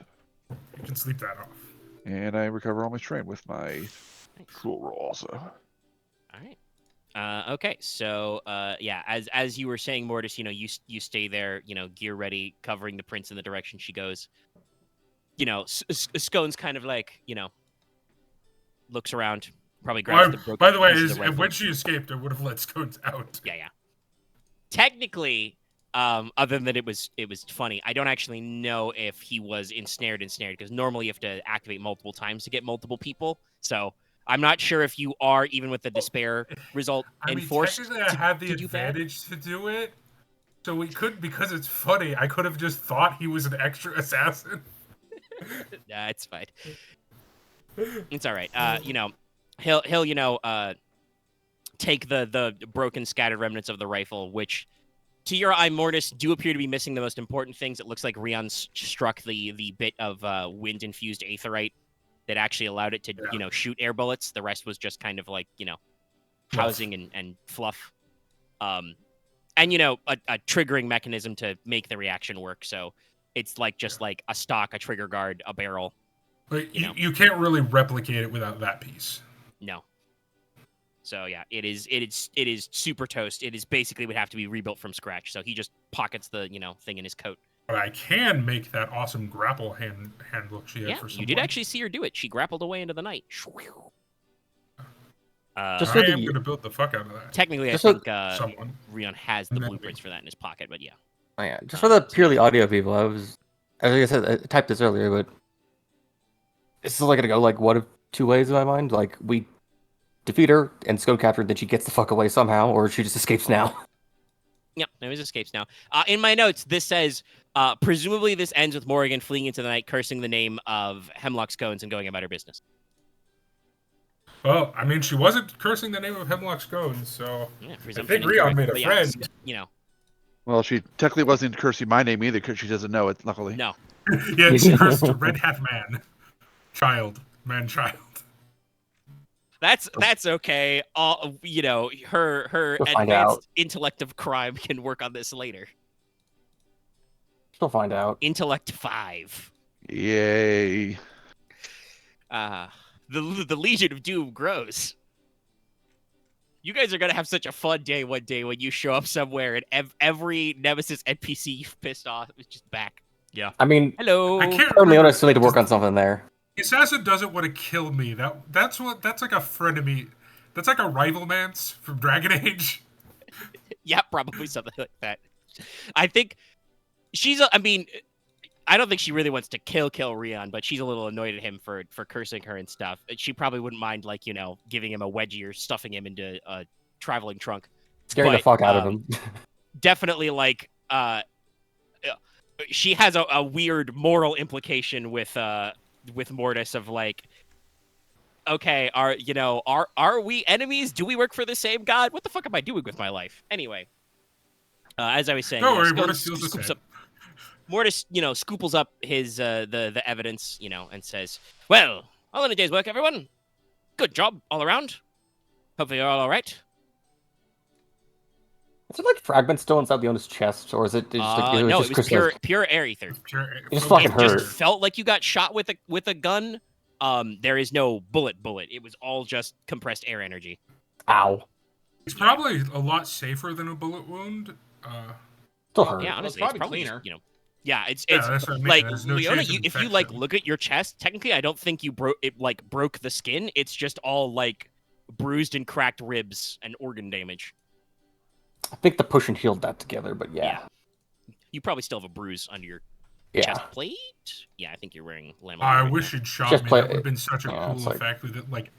You can sleep that off. And I recover all my strain with my Nice. cool roll also. All right. Okay. So, yeah, as you were saying, Mortis, you stay there, gear ready, covering the prince in the direction she goes. Scone's kind of looks around, probably grabs the broken By the way, piece of the rifle. when she escaped, I would have let Scones out. Yeah. Technically, other than it was funny, I don't actually know if he was ensnared because normally you have to activate multiple times to get multiple people. So I'm not sure if you are, even with the despair result, I mean, enforced technically, I had the to do bad. advantage to do it, so we could, because it's funny. I could have just thought he was an extra assassin. Nah, it's fine. It's all right. He'll take the broken, scattered remnants of the rifle, which, to your eye, Mortis, do appear to be missing the most important things. It looks like Ryahn struck the bit of wind-infused aetherite that actually allowed it to, shoot air bullets. The rest was just kind of like, housing and fluff. And, a triggering mechanism to make the reaction work. So it's like just like a stock, a trigger guard, a barrel. But you can't really replicate it without that piece. No. So yeah, it is super toast. It is basically would have to be rebuilt from scratch. So he just pockets the thing in his coat. But I can make that awesome grapple hand look she had for someone. You did actually see her do it. She grappled away into the night. I am going to build the fuck out of that. Technically, I think someone. Ryahn has the blueprints for that in his pocket, but yeah. Oh yeah, just for the purely audio people, as I said, I typed this earlier, but this is like gonna go like one of two ways in my mind. Like we defeat her and Scode captured, then she gets the fuck away somehow, or she just escapes now. Yep, it escapes now. In my notes, this says, presumably this ends with Morrigan fleeing into the night, cursing the name of Hemlock Scones and going about her business. Well, I mean, she wasn't cursing the name of Hemlock Scones, so Yeah, I think Ryahn made a friend. Well, she technically wasn't cursing my name either because she doesn't know it, luckily. No. Yeah, she cursed Red Hat Man. Man-child. That's okay. Her We'll find advanced out. intellect of crime can work on this later. She'll find out. Intellect 5. Yay. The Legion of Doom grows. You guys are gonna have such a fun day one day when you show up somewhere and every Nemesis NPC you've pissed off is just back. Yeah. I mean, Hello. I can't her and Leona still need to work on something there. The assassin doesn't want to kill me. That's like a frenemy. That's like a rivalmance from Dragon Age. Yeah, probably something like that. I think I don't think she really wants to kill Ryahn, but she's a little annoyed at him for cursing her and stuff. She probably wouldn't mind, like, giving him a wedgie or stuffing him into a traveling trunk. Scaring the fuck out of him. Definitely, like, she has a weird moral implication with Mortis of like, okay, are we enemies? Do we work for the same god? What the fuck am I doing with my life? Anyway, as I was saying, Don't worry, Mortis steals the same. Mortis, scooples up his the evidence, and says, "Well, all in a day's work, everyone. Good job all around. Hopefully you're all right." Is it like fragments still inside Leona's chest, or is it just like no, just it was pure air ether. It just fucking It hurt. just felt like you got shot with a gun. There is no bullet. It was all just compressed air energy. Ow. It's probably a lot safer than a bullet wound. Still hurt. Yeah, honestly, Well, it's it's probably cleaner. just, yeah, it's that's what I mean. like There's no Leona. chance of If you like infection. look at your chest, technically, I don't think you broke the skin. It's just all like bruised and cracked ribs and organ damage. I think the push and healed that together, but yeah. You probably still have a bruise under your Yeah. chest plate. Yeah, I think you're wearing lamella. I right wish now. he'd shot Just me. play- That would have been such a yeah, it's cool like- effect with it, like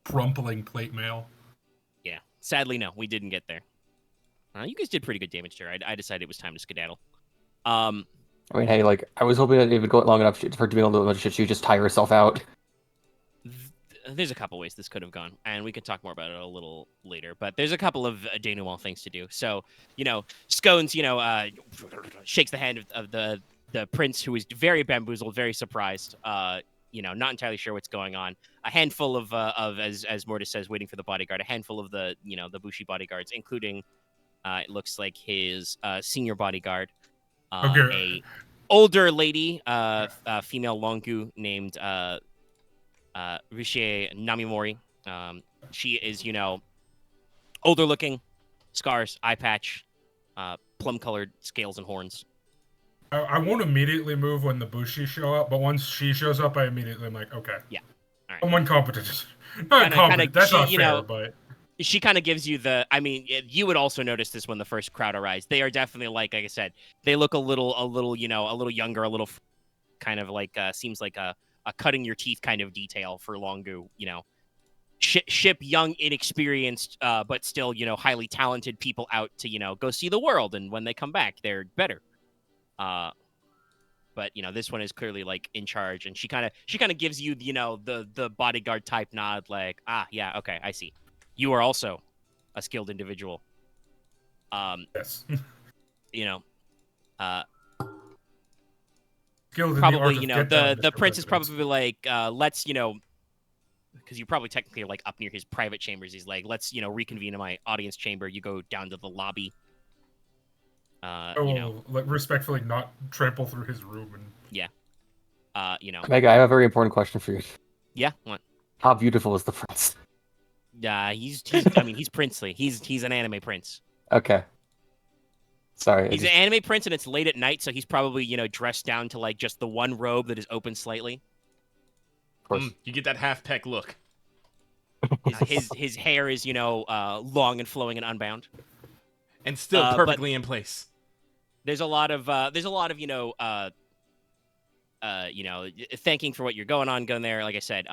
crumpling plate mail. Yeah, sadly, no, we didn't get there. You guys did pretty good damage there. I decided it was time to skedaddle. I mean, hey, like, I was hoping that it would go long enough for her to be able to do a bunch of shit. She would just tire herself out. There's a couple ways this could have gone, and we can talk more about it a little later. But there's a couple of denouement things to do. So, Scones, shakes the hand of the prince, who is very bamboozled, very surprised. Not entirely sure what's going on. A handful of as Mortis says, waiting for the bodyguard. A handful of the Bushi bodyguards, including it looks like his senior bodyguard, Okay. a older lady, female Longu named Rishi Namimori. She is, older looking, scars, eye patch, plum-colored scales and horns. I won't immediately move when the Bushi show up, but once she shows up, I immediately am like, okay. Yeah. All right. Someone competent. Not Kinda- competent. That's she, not you fair, know, but She kind of gives you you would also notice this when the first crowd arrives. They are definitely like I said, they look a little younger, a little kind of like seems like a cutting your teeth kind of detail for Longu, ship young, inexperienced, but still, highly talented people out to, go see the world. And when they come back, they're better. But this one is clearly like in charge, and she kind of gives you, the bodyguard type nod, like, yeah, okay, I see. You are also a skilled individual. Yes. Skilled Probably, in the art of get down, the Mr. prince is President. probably like, let's, because you're probably technically like up near his private chambers. He's like, let's, reconvene in my audience chamber. You go down to the lobby. I will respectfully not trample through his room. And Mega, I have a very important question for you. Yeah, what? How beautiful is the prince? He's I mean, he's princely. He's an anime prince. Okay. Sorry. He's an anime prince, and it's late at night, so he's probably, dressed down to like just the one robe that is open slightly. Of course. You get that half peck look. His hair is, long and flowing and unbound, And still perfectly in place. There's a lot of thanking for what you're going there. Like I said,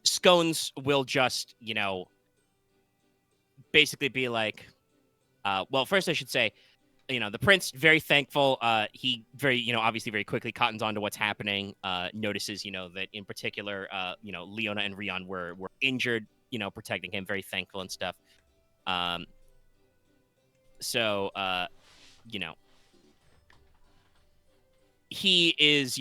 Scones will just, basically be like, well, first I should say, the prince, very thankful. He very, obviously very quickly cottons on to what's happening, notices, that in particular, Leona and Ryahn were injured, protecting him, very thankful and stuff. So, he is,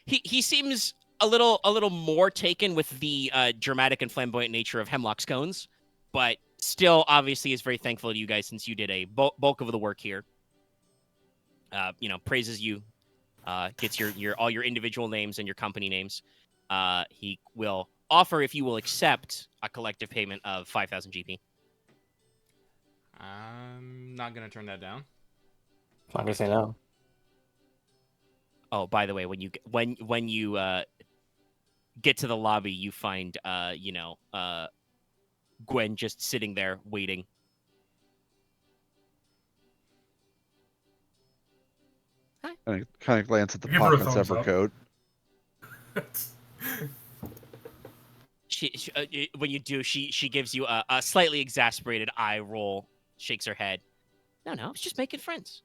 he seems a little more taken with the dramatic and flamboyant nature of Hemlock Scones, but still obviously is very thankful to you guys since you did a bulk of the work here. Praises you, gets your all your individual names and your company names. He will offer, if you will accept, a collective payment of 5,000 GP. I'm not gonna turn that down. I'm gonna say no. Oh, by the way, when you get to the lobby, you find Gwen just sitting there waiting. Kind of glance at the Give her a pockets of thumbs her up. coat. She when you do, she gives you a slightly exasperated eye roll, shakes her head. No, I was just making friends.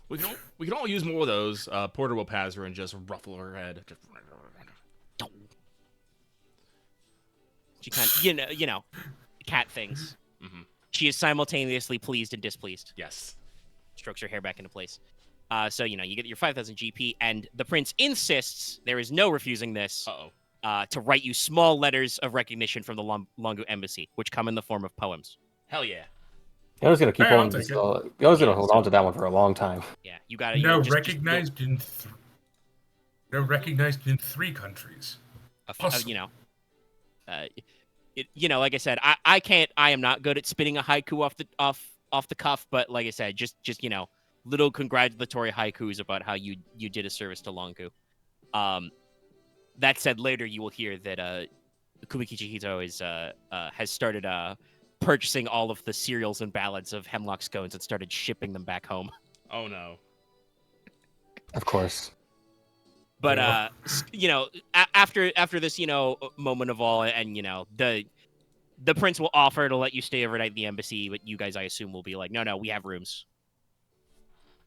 We can all use more of those. Porter will pass her and just ruffle her head. She kind of, cat things. Mm-hmm. She is simultaneously pleased and displeased. Yes. Strokes her hair back into place. So, you get your 5,000 GP, and the prince insists, there is no refusing this, to write you small letters of recognition from the Longu embassy, which come in the form of poems. Hell yeah. I was gonna keep Hey, I'll on. take it. I was gonna hold on to that one for a long time. Yeah, you got it. Now recognized in 3 countries. Awesome. Like I said, I am not good at spitting a haiku off the cuff, but like I said, just little congratulatory haikus about how you did a service to Longu. That said, later you will hear that Kumikichi Hito has started purchasing all of the cereals and ballads of Hemlock Scones and started shipping them back home. Oh no. Of course. But after this, moment of all, and the prince will offer to let you stay overnight at the embassy, but you guys, I assume, will be like, no, we have rooms.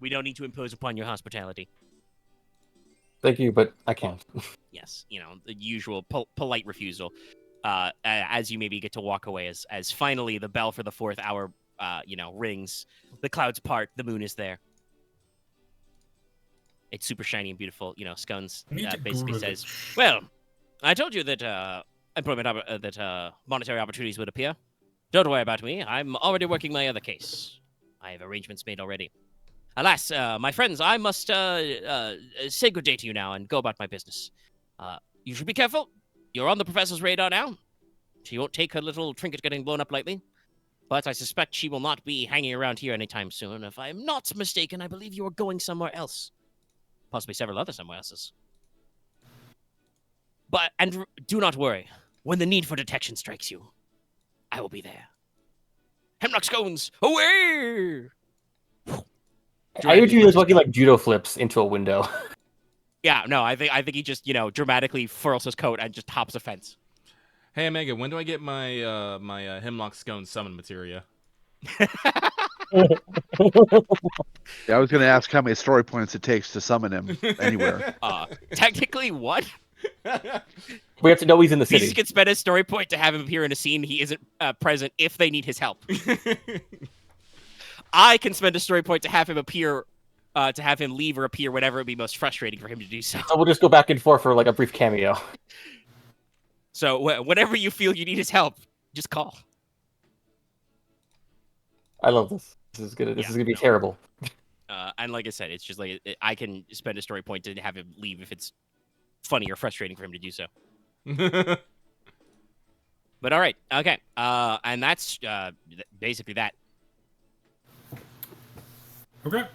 We don't need to impose upon your hospitality. Thank you, but I can't. Yes, the usual polite refusal. As you maybe get to walk away, as finally the bell for the 4th hour, rings. The clouds part. The moon is there. It's super shiny and beautiful. Scones basically says, "Well, I told you that monetary opportunities would appear. Don't worry about me. I'm already working my other case. I have arrangements made already. Alas, my friends, I must say good day to you now and go about my business. You should be careful. You're on the professor's radar now. She won't take her little trinket getting blown up lightly. But I suspect she will not be hanging around here anytime soon. If I'm not mistaken, I believe you are going somewhere else. Possibly several other somewhere else's. And do not worry. When the need for detection strikes you, I will be there. Hemlock Scones, away!" I heard you just looking like judo flips into a window. Yeah, no, I think he just, dramatically furls his coat and just hops a fence. Hey, Omega, when do I get my my Hemlock Scone summon materia? Yeah, I was going to ask how many story points it takes to summon him anywhere. Technically, what? We have to know he's in the He city. can spend a story point to have him appear in a scene he isn't present if they need his help. I can spend a story point to have him appear, to have him leave or appear whenever it would be most frustrating for him to do so. So we'll just go back and forth for like a brief cameo. So whenever you feel you need his help, just call. I love this. This is gonna. This Yeah, is gonna be no. terrible. And like I said, it's just like I can spend a story point to have him leave if it's funny or frustrating for him to do so. But all right, okay, and that's basically that. Okay.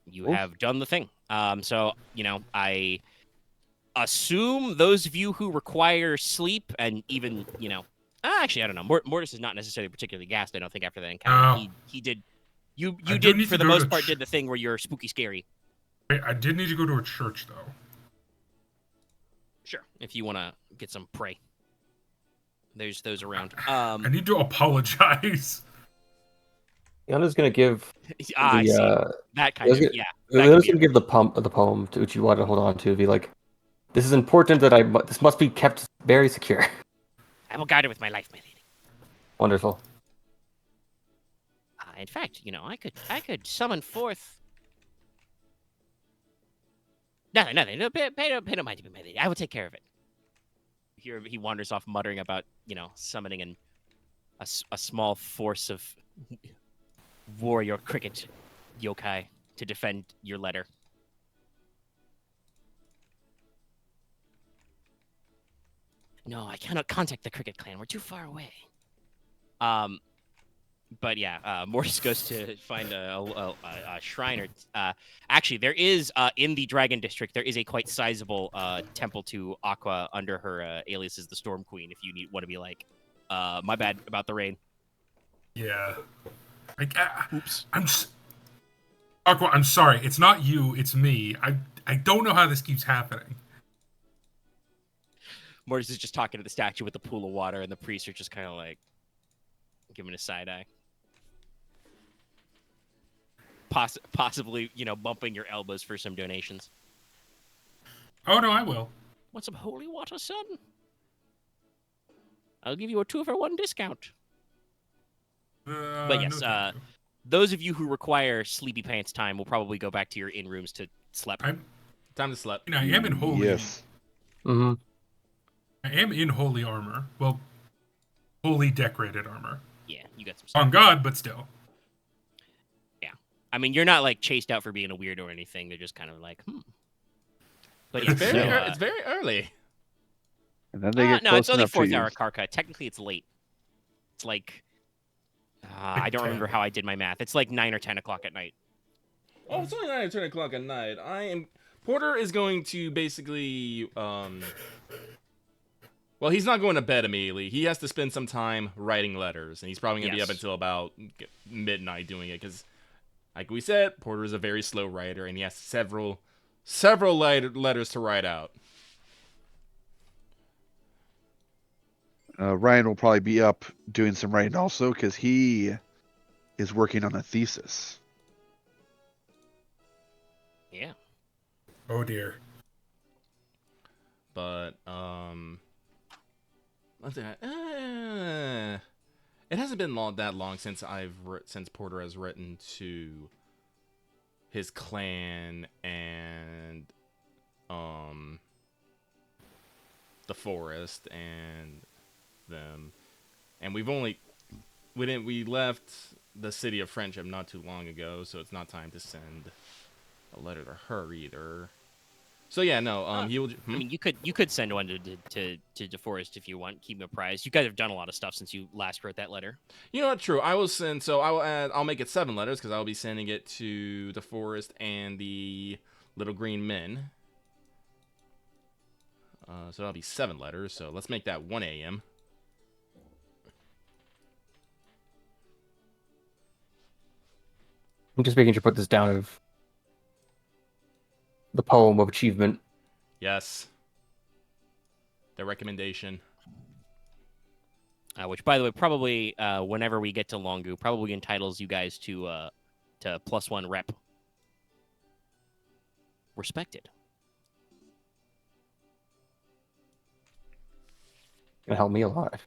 You Cool. have done the thing. So I assume those of you who require sleep and even actually I don't know. Mortis is not necessarily particularly gassed. I don't think after that encounter No. he did. You I do did need for to the go most to part did the thing where you're spooky scary. I did need to go to a church though. Sure, if you want to get some prey. There's those around. I need to apologize. Leona's gonna give I see the. that kind of yeah. That could Leona's be gonna give the poem to which you want to hold on to. Be like, this is important that this must be kept very secure. I will guard it with my life, my lady. Wonderful. In fact, I could summon forth. Nothing. No, pay no mind to me, my lady. I will take care of it. Here he wanders off, muttering about summoning a small force of warrior cricket yokai to defend your letter. No, I cannot contact the cricket clan. We're too far away. But yeah, Mortis goes to find a shrine. Actually, there is in the Dragon District. There is a quite sizable temple to Aqua under her alias is the Storm Queen. If you want to be like, my bad about the rain. Yeah. Like, Oops. Aqua, I'm sorry. It's not you. It's me. I don't know how this keeps happening. Mortis is just talking to the statue with the pool of water, and the priests are just kind of like giving a side eye. Possibly, bumping your elbows for some donations. Oh no, I will. Want some holy water, son? I'll give you a 2-for-1 discount. But yes, no, thank you. those of you who require sleepy pants time will probably go back to your in rooms to sleep. I'm. Time to sleep. I am in holy. Yes. Mm-hmm. I am in holy armor. Well, holy decorated armor. Yeah, you got some stuff. On God, but still. I mean, you're not like chased out for being a weirdo or anything. They're just kind of like, But yeah, It's very, so, it's very early. And then they get no, close it's only enough to 4th you. hour car cut. Technically, it's late. It's like I don't remember how I did my math. It's like 9 or 10 o'clock at night. Oh, it's only 9 or 10 o'clock at night. Porter is going to basically, well, he's not going to bed immediately. He has to spend some time writing letters, and he's probably going to be up Yes. until about midnight doing it, because, like we said, Porter is a very slow writer, and he has several letters to write out. Ryahn will probably be up doing some writing also because he is working on a thesis. Yeah. Oh dear. But let's see, it hasn't been that long since since Porter has written to his clan and the forest and them, and we left the city of friendship not too long ago, so it's not time to send a letter to her either. So yeah, no, he will. I mean, you could send one to DeForest if you want. Keep him apprised. You guys have done a lot of stuff since you last wrote that letter. You know what? True. I will send. So I will add. I'll make it 7 letters because I'll be sending it to the forest and the little green men. So that'll be 7 letters. So let's make that 1 a.m. I'm just making sure to put this down of the poem of achievement. Yes. The recommendation. which, by the way, probably whenever we get to Longu, probably entitles you guys to +1 rep. Respected. Gonna help me a lot.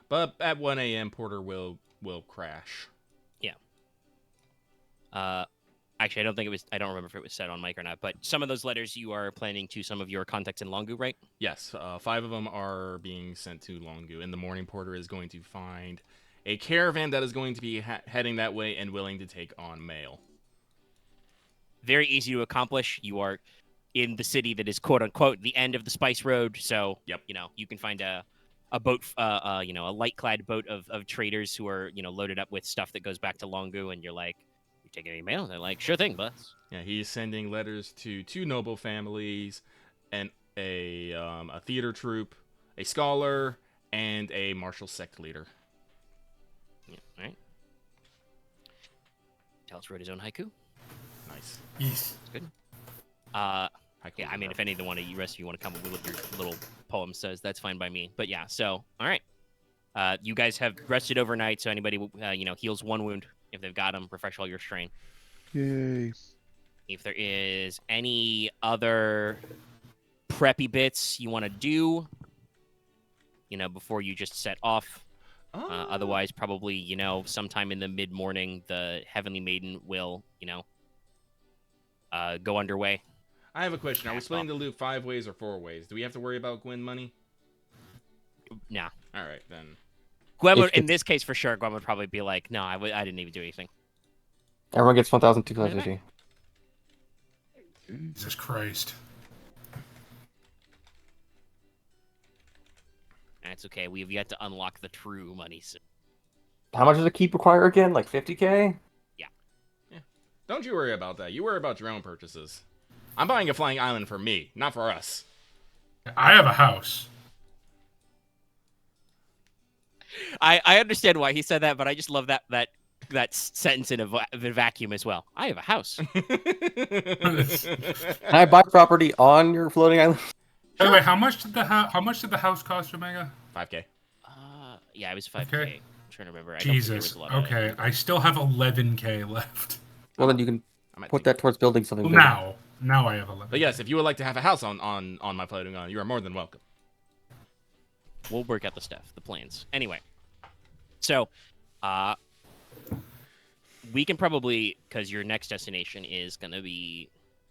But at 1 a.m., Porter will crash. Actually, I don't remember if it was said on mic or not, but some of those letters you are planning to some of your contacts in Longu, right? Yes, 5 of them are being sent to Longu. In the morning, Porter is going to find a caravan that is going to be heading that way and willing to take on mail. Very easy to accomplish. You are in the city that is quote unquote the end of the Spice Road, so Yep. You can find a boat, a light clad boat of traders who are loaded up with stuff that goes back to Longu, and you're like, "You taking any mail?" And they're like, "Sure thing, boss." Yeah, he's sending letters to 2 noble families, and a theater troupe, a scholar, and a martial sect leader. Yeah, all right. Talos wrote his own haiku. Nice. Yes. Good. Haiku Yeah, I mean, forever. if any of the rest of you want to come up with what your little poem says, that's fine by me. But yeah, so all right. You guys have rested overnight, so anybody heals 1 wound if they've got them. Refresh all your strain. Yay. If there is any other preppy bits you want to do, before you just set off. Otherwise, probably, sometime in the mid-morning, the Heavenly Maiden will, go underway. I have a question. Are we Cast splitting off. the loot 5 ways or 4 ways? Do we have to worry about Gwen money? Nah. All right, then. Gwen would, If in it's- this case, for sure, Gwen would probably be like, no, I didn't even do anything. Everyone gets 1,250. Jesus Christ. That's okay. We've yet to unlock the true money. So How much does a keep require again? Like 50k? Don't you worry about that. You worry about your own purchases. I'm buying a flying island for me, not for us. I have a house. I understand why he said that, but I just love that sentence in a vacuum as well. I have a house. Can I buy property on your floating island? By the way, how much did the house cost, Omega? 5K. Yeah, it was 5K. Okay. I'm trying to remember. I don't think there was Jesus. a lot of- Okay, I still have 11k left. Well, then you can I might put take- that towards building something Well, bigger. now I have 11. But yes, if you would like to have a house on my floating island, you are more than welcome. We'll work out the stuff, the plans. Anyway, so we can probably, because your next destination is gonna be,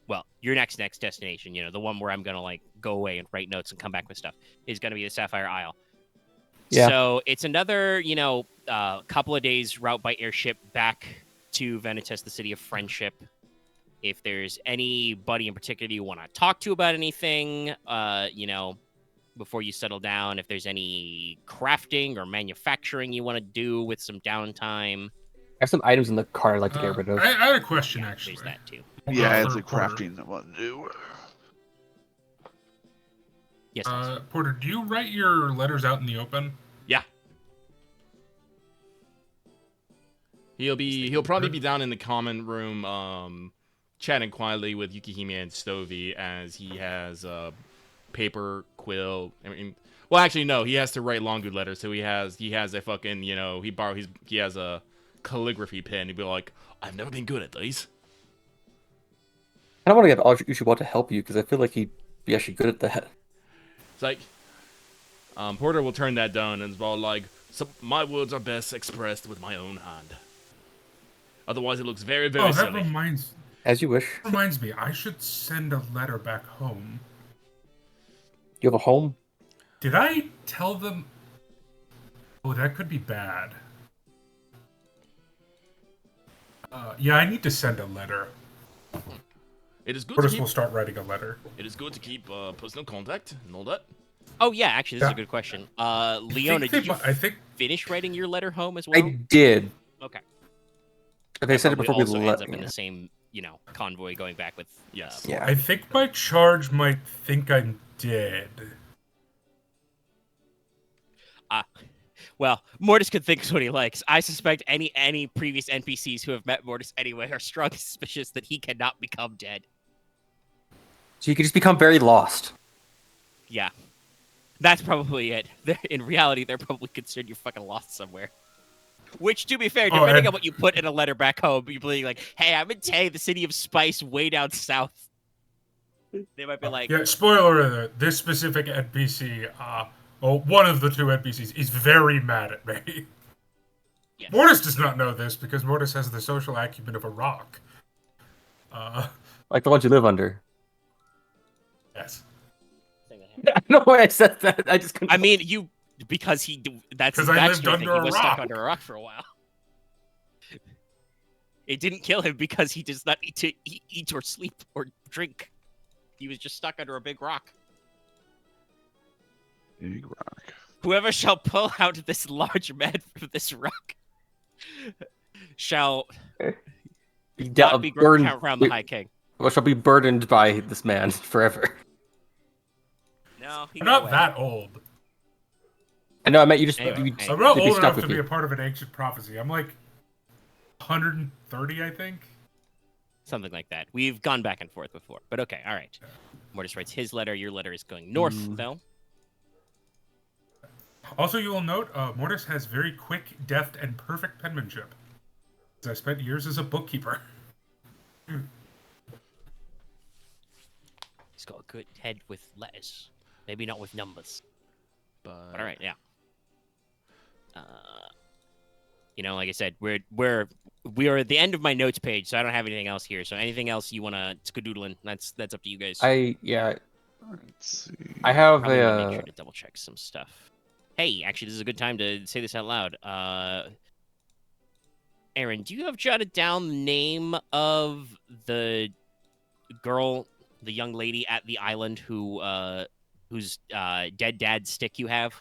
well, your next destination, the one where I'm gonna like go away and write notes and come back with stuff, is gonna be the Sapphire Isle. Yeah. So it's another, couple of days route by airship back to Venitas, the city of friendship. If there's anybody in particular you want to talk to about anything, before you settle down, if there's any crafting or manufacturing you want to do with some downtime, I have some items in the car I'd like to get rid of. I had a question, yeah, actually. there's that too. Yeah, it's For a Porter. crafting I want to do. Yes, yes. Porter, do you write your letters out in the open? Yeah. He'll probably be down in the common room, chatting quietly with Yukihime and Stovey as he has paper, quill. Well, actually, no. He has to write Longu letters, so he has a fucking he has a calligraphy pen. He'd be like, I've never been good at these. I don't want to get Uchiwa to help you because I feel like he'd be actually good at that. It's like, Porter will turn that down and is about like, my words are best expressed with my own hand. Otherwise, it looks very, very Oh, that silly. As you wish. reminds me. I should send a letter back home. You have a home? Did I tell them? Oh, that could be bad. Yeah, I need to send a letter. It is good to Portis keep. will start writing a letter. It is good to keep personal contact and all that. Oh yeah, actually, this is a Yeah. good question. Leona, did you I think finish writing your letter home as well? I did. Okay. But they said it Probably before we also left. ends up in the same, convoy going back with. Yes. Yeah. I think my charge might think I'm dead. Well, Mortis could think what he likes. I suspect any previous NPCs who have met Mortis anyway are strongly suspicious that he cannot become dead. So you could just become very lost. Yeah. That's probably it. In reality, they're probably concerned you're fucking lost somewhere. Which, to be fair, depending on what you put in a letter back home, you're being like, hey, I'm in Tay, the city of spice way down south. They might be like... Yeah, spoiler alert, this specific NPC, one of the two NPCs, is very mad at me. Yes. Mortis does not know this because Mortis has the social acumen of a rock. Like the ones you live under. Yes. No way I said that. I just couldn't. I mean, because that's 'Cause I lived your thing. under He a was stuck rock. under a rock for a while. It didn't kill him because he does not need to eat or sleep or drink. He was just stuck under a big rock. Big rock. Whoever shall pull out this large man from this rock shall not be burdened around the High King. Well, shall be burdened by this man forever. No, he I'm got not away. that old. I know. I meant you just. Anyway, you anyway. I'm not you'd be old stuck enough with to be you. a part of an ancient prophecy. I'm like 130, I think. Something like that. We've gone back and forth before. But okay, all right. Mortis writes his letter. Your letter is going north, though. Also, you will note, Mortis has very quick, deft, and perfect penmanship. I spent years as a bookkeeper. He's got a good head with letters. Maybe not with numbers. But All right, yeah. Like I said, we are at the end of my notes page, so I don't have anything else here. So anything else you want to skadoodling, that's up to you guys. Let's see. I have Probably a. make sure to double check some stuff. Hey, actually, this is a good time to say this out loud. Aren, do you have jotted down the name of the girl, the young lady at the island whose dead dad stick you have?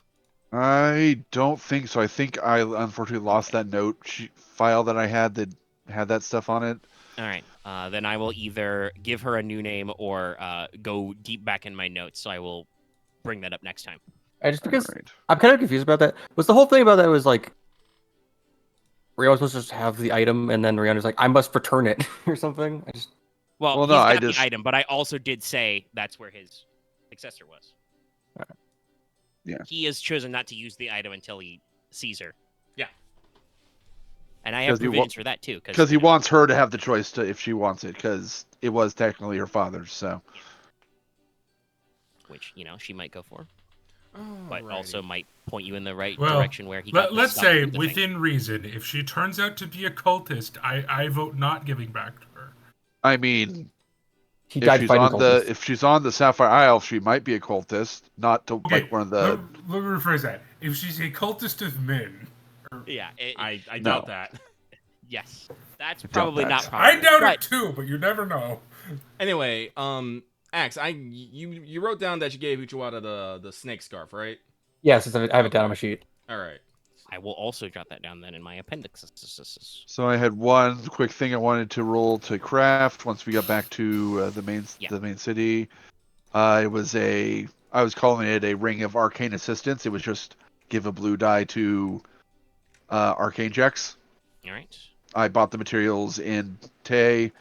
I don't think so. I think I unfortunately lost that note file that I had that had that stuff on it. All right. Then I will either give her a new name or go deep back in my notes. So I will bring that up next time. Because Alright. I'm kind of confused about that. Was the whole thing about that was like Ryahn was supposed to just have the item, and then Ryahn was like, "I must return it" or something? Well, Well, he's no, I got just- the item, but I also did say that's where his successor was. Yeah. He has chosen not to use the item until he sees her. Yeah. And I have 'Cause he wa- provisions for that too. Because he wants her to have the choice to if she wants it, because it was technically her father's. So Which, she might go for. But also might point you in the right Well, direction where he got let's stuck to say, do the thing. within reason, if she turns out to be a cultist, I vote not giving back to her. I mean, He if died she's fighting on the cultists. if she's on the Sapphire Isle, she might be a cultist, not to Okay, like one of the. let me rephrase that. If she's a cultist of men, Yeah. I No. doubt that. Yes. That's probably that. not probably. I doubt But it too, but you never know. Anyway, Axe, you wrote down that you gave Uchiwata the snake scarf, right? Yes, I have it down on my sheet. All right. I will also jot that down then in my appendix. So I had one quick thing I wanted to roll to craft once we got back to the main city. It was I was calling it a ring of arcane assistance. It was just give a blue die to arcane checks. All right. I bought the materials in Tay.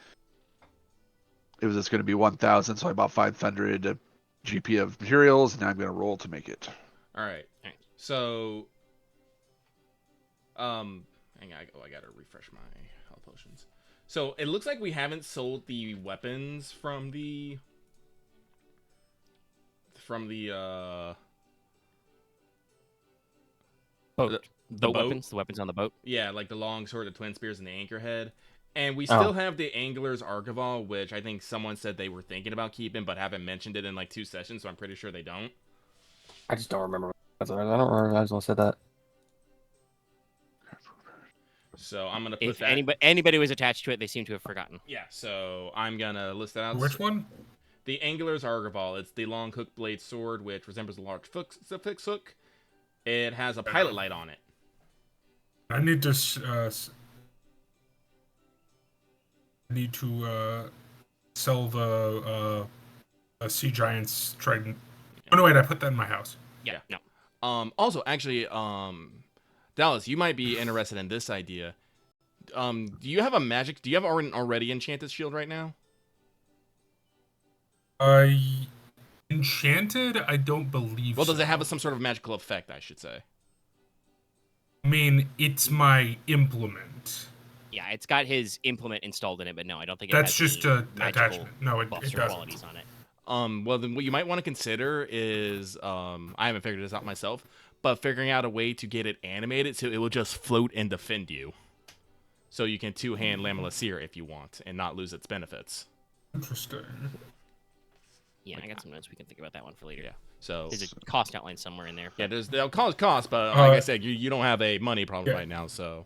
It was just going to be 1,000, so I bought 500 GP of materials, and now I'm going to roll to make it. All right. All right. So, hang on, I gotta refresh my health potions. So it looks like we haven't sold the weapons from the Boat. The boat? weapons. The weapons on the boat. Yeah, like the long sword, the twin spears, and the anchorhead. And we Oh. still have the Angler's Archival, which I think someone said they were thinking about keeping, but haven't mentioned it in like 2 sessions, so I'm pretty sure they don't. I just don't remember. I don't remember. I just said that. So I'm gonna put If that. anybody was attached to it, they seem to have forgotten. Yeah, so I'm gonna list that out. Which one? The Angler's Archival. It's the long hook blade sword, which resembles a large fixed hook. It has a pilot light on it. I need to. Sell the Sea Giant's Trident. Oh no, wait! I put that in my house. Yeah. No. Also, actually, Dallas, you might be interested in this idea. Do you have a magic? Do you have already enchanted shield right now? Enchanted? I don't believe Well, does so. it have some sort of magical effect, I should say? I mean, it's my implement. Yeah, it's got his implement installed in it, but no, I don't think it That's has just any a magical attachment. No, it buffs or doesn't. qualities on it. Well, then what you might want to consider is, I haven't figured this out myself, but figuring out a way to get it animated so it will just float and defend you. So you can two-hand Lamella Seer if you want, and not lose its benefits. Interesting. Yeah, I got some notes. We can think about that one for later. Yeah. So There's a cost outline somewhere in there. yeah, they'll cause cost, but like I said, you don't have a money problem right now, so.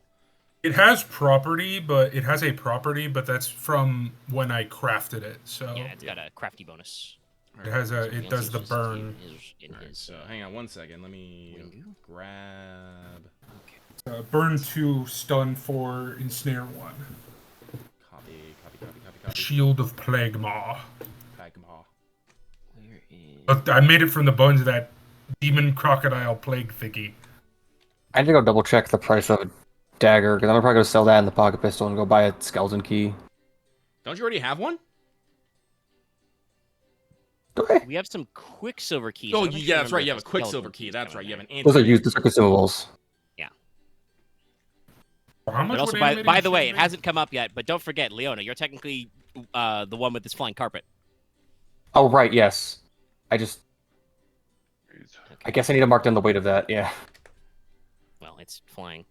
It has property, but that's from when I crafted it. So Yeah, it's got a crafty bonus. it does the burn. So hang on one second. Let me grab. Burn 2, stun 4, ensnare 1. Copy. Shield of Plague Maw. Where is... But I made it from the bones of that demon crocodile plague thingy. I had to go double check the price of a dagger because I'm probably gonna sell that in the pocket pistol and go buy a skeleton key. Don't you already have one? Do I? We have some Quicksilver keys. Oh, I don't yeah, that's remember right. if You have a the Quicksilver skeleton key. keys That's come right. in You have there. an Those are anti. used as consumables. How much But also, would by animating the way, shield it be? hasn't come up yet. But don't forget, Leona, you're technically the one with this flying carpet. Oh right, yes. I guess I need to mark down the weight of that. Yeah. Well, it's flying.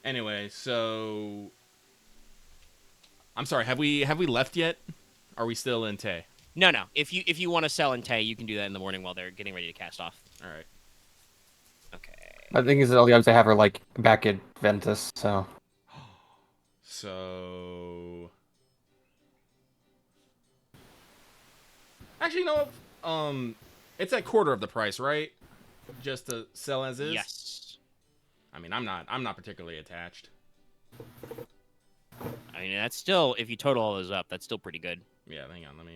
Anyway, so I'm sorry. Have we left yet? Are we still in Tay? No. If you want to sell in Tay, you can do that in the morning while they're getting ready to cast off. All right. Okay. I think is that all the items I have are like back at Ventus, so. So actually, no. It's at quarter of the price, right? Just to sell as is. Yes. I mean, I'm not particularly attached. I mean, that's still, if you total all those up, that's still pretty good. Yeah, hang on. Let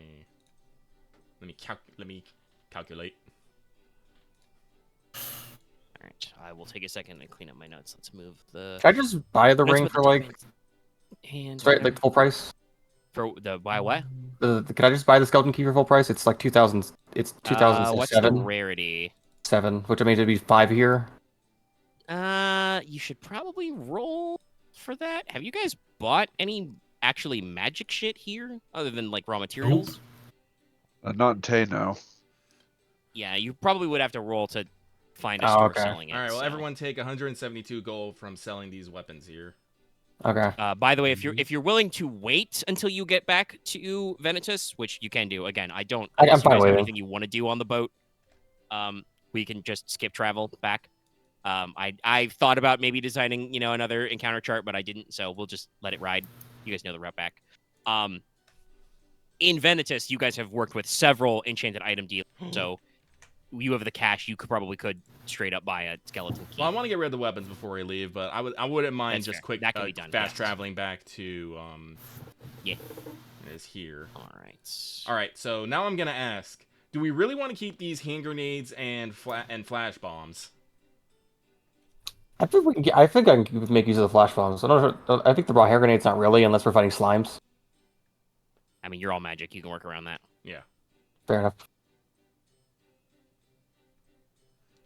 me calculate. All right, I will take a second and clean up my notes. Let's move the. Can I just buy the notes ring with for the like top and straight like full price? for the buy what? Can I just buy the skeleton key for full price? It's like 2,000. It's What's the 2007. rarity? 7, which I mean it'd be 5 here. You should probably roll for that. Have you guys bought any actually magic shit here other than like raw materials? Not in Tay now. Yeah, you probably would have to roll to find a Oh, store okay. selling it. All right. Well, so. everyone take 172 gold from selling these weapons here. Okay. By the way, if you're willing to wait until you get back to Venetus, which you can do, again, I don't. I'm Unless you fine guys have waiting. anything you want to do on the boat, we can just skip travel back. I thought about maybe designing, another encounter chart, but I didn't, so we'll just let it ride. You guys know the route back. In Venetus, you guys have worked with several enchanted item dealers, so you have the cash. You could straight up buy a skeleton key. Well, I want to get rid of the weapons before we leave, but I wouldn't mind That's just fair. quick That can be done, fast yes. traveling back to Yeah. It is here. All right. All right. So now I'm gonna ask: do we really want to keep these hand grenades and flash bombs? I think I can make use of the flash bombs. I think the raw hair grenade's not really, unless we're fighting slimes. I mean, you're all magic. You can work around that. Yeah. Fair enough.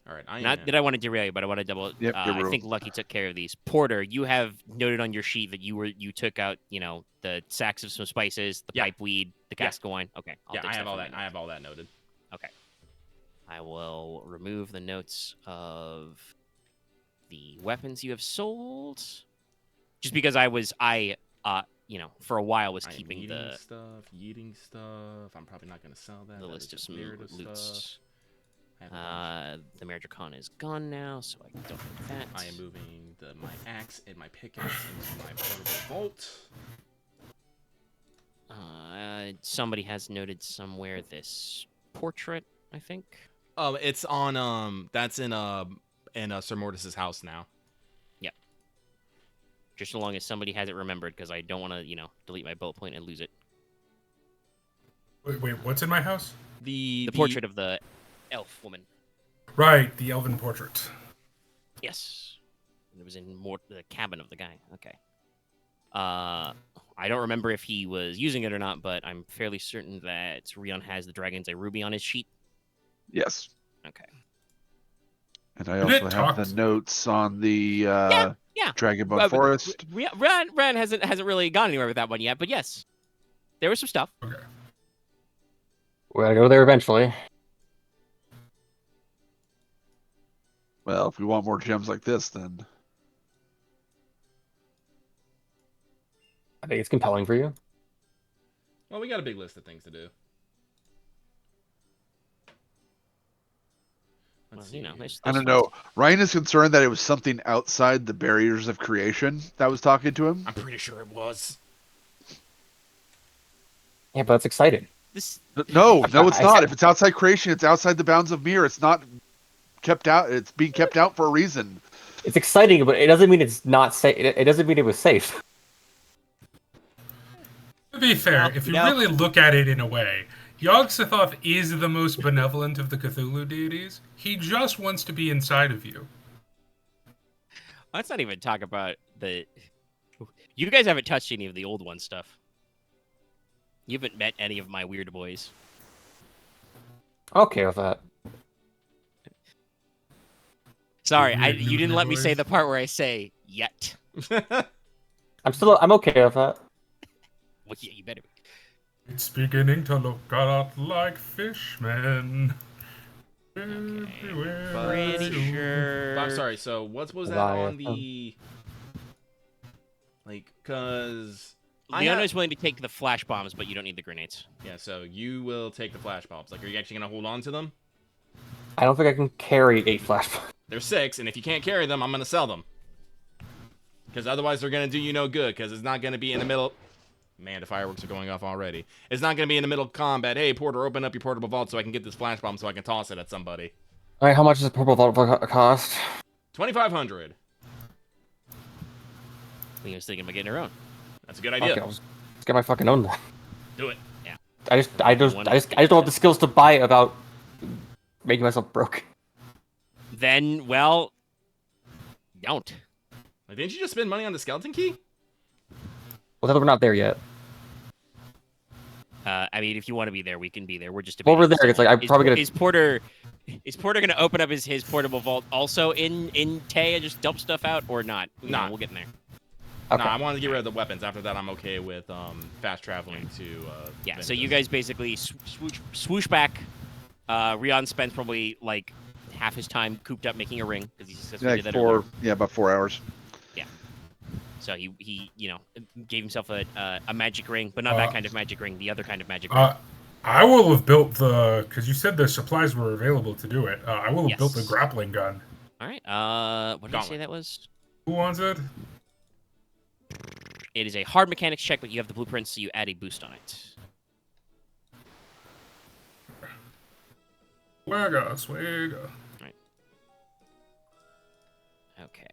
All right. Not that I want to derail you, but I want to double. Yep, I think Lucky took care of these. Porter, you have noted on your sheet that you took out, the sacks of some spices, the pipe weed, the cask of wine. Okay. I'll yeah, ditch I have that all from that. my I notes. have all that noted. Okay. I will remove the notes of the weapons you have sold, just because for a while was I am keeping yeeting stuff. I'm probably not gonna sell that. the That list is of just some weird stuff. loots. I have a bunch. The Merdricon is gone now, so I don't need that. I am moving my axe and my pickaxe into my portable vault. Somebody has noted somewhere this portrait, I think. It's on that's in Sir Mortis's house now. Yep. Just so long as somebody has it remembered, because I don't want to, delete my bullet point and lose it. Wait, what's in my house? The portrait of the elf woman. Right, the elven portrait. Yes. It was in the cabin of the guy. Okay. I don't remember if he was using it or not, but I'm fairly certain that Ryahn has the Dragon's Eye Ruby on his sheet. Yes. Okay. And I Did also it have talk the to- notes on the Yeah. Dragonbone Forest. Ryahn hasn't really gone anywhere with that one yet, but yes, there was some stuff. Okay. We're gonna go there eventually. Well, if we want more gems like this, then I think it's compelling for you. Well, we got a big list of things to do. Let's see. I don't know. Ryahn is concerned that it was something outside the barriers of creation that was talking to him. I'm pretty sure it was. Yeah, but it's exciting. No, it's not. If it's outside creation, it's outside the bounds of Mir. It's not kept out. It's being kept out for a reason. It's exciting, but it doesn't mean it's not safe. It doesn't mean it was safe. To be fair, if you really look at it in a way, Yog-Sothoth is the most benevolent of the Cthulhu deities. He just wants to be inside of you. Let's not even talk about the. You guys haven't touched any of the old one stuff. You haven't met any of my weird boys. Okay with that. Sorry, you didn't let me say the part where I say yet. I'm okay with that. Well, yeah, you better be. It's beginning to look a lot like fishmen. Pretty sure. I'm sorry. So what was that on the? Like, cause Leona is willing to take the flash bombs, but you don't need the grenades. Yeah. So you will take the flash bombs. Like, are you actually gonna hold on to them? I don't think I can carry 8 flashbombs. They're 6, and if you can't carry them, I'm gonna sell them. Because otherwise, they're gonna do you no good. Because it's not gonna be in the middle. Man, the fireworks are going off already. It's not going to be in the middle of combat. Hey, Porter, open up your portable vault so I can get this flash bomb so I can toss it at somebody. All right, how much does a purple vault cost? 2,500. I was thinking about getting her own. That's a good idea. Okay, let's get my fucking own then. Do it. Yeah. I just don't have the skills to buy it without making myself broke. Then, well, don't. Like, didn't you just spend money on the skeleton key? Well, we're not there yet. I mean, if you want to be there, we can be there. We're just Well, we're there. It's like I'm probably gonna. Is Porter gonna open up his portable vault also in Tay and just dump stuff out or not? Nah. We'll get in there. Okay. Nah, I wanted to get rid of the weapons. After that, I'm okay with fast traveling to. Yeah. Ventus. So you guys basically swoosh back. Ryahn spends probably like half his time cooped up making a ring because he successfully did that earlier. About 4 hours. So he gave himself a magic ring, but not that kind of magic ring, the other kind of magic ring. I will have built because you said the supplies were available to do it. I will have built the grappling gun. All right. What did I say that was? Who wants it? It is a hard mechanics check, but you have the blueprints, so you add a boost on it. Swagger. All right. Okay.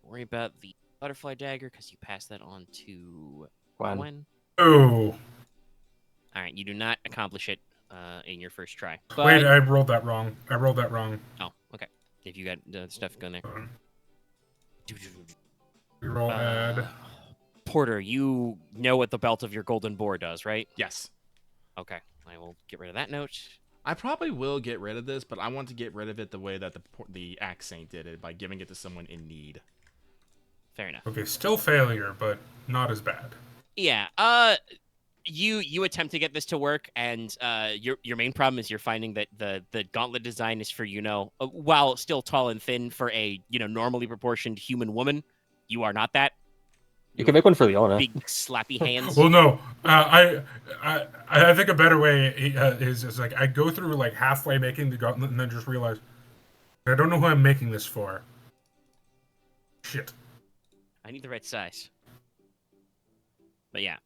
Worry about the butterfly dagger because you passed that on to Gwen. Oh. All right, you do not accomplish it in your first try. But... Wait, I rolled that wrong. Oh, okay. If you got stuff going there. Roll add. Porter, you know what the belt of your golden boar does, right? Yes. Okay, I will get rid of that note. I probably will get rid of this, but I want to get rid of it the way that the Axe Saint did it, by giving it to someone in need. Fair enough. Okay, still failure, but not as bad. Yeah. You attempt to get this to work, and your main problem is you're finding that the gauntlet design is for while still tall and thin for a normally proportioned human woman. You are not that. You can make one for Leona. Big slappy hands. Well, no. I think a better way is like I go through like halfway making the gauntlet and then just realize I don't know who I'm making this for. Shit. I need the right size. But yeah,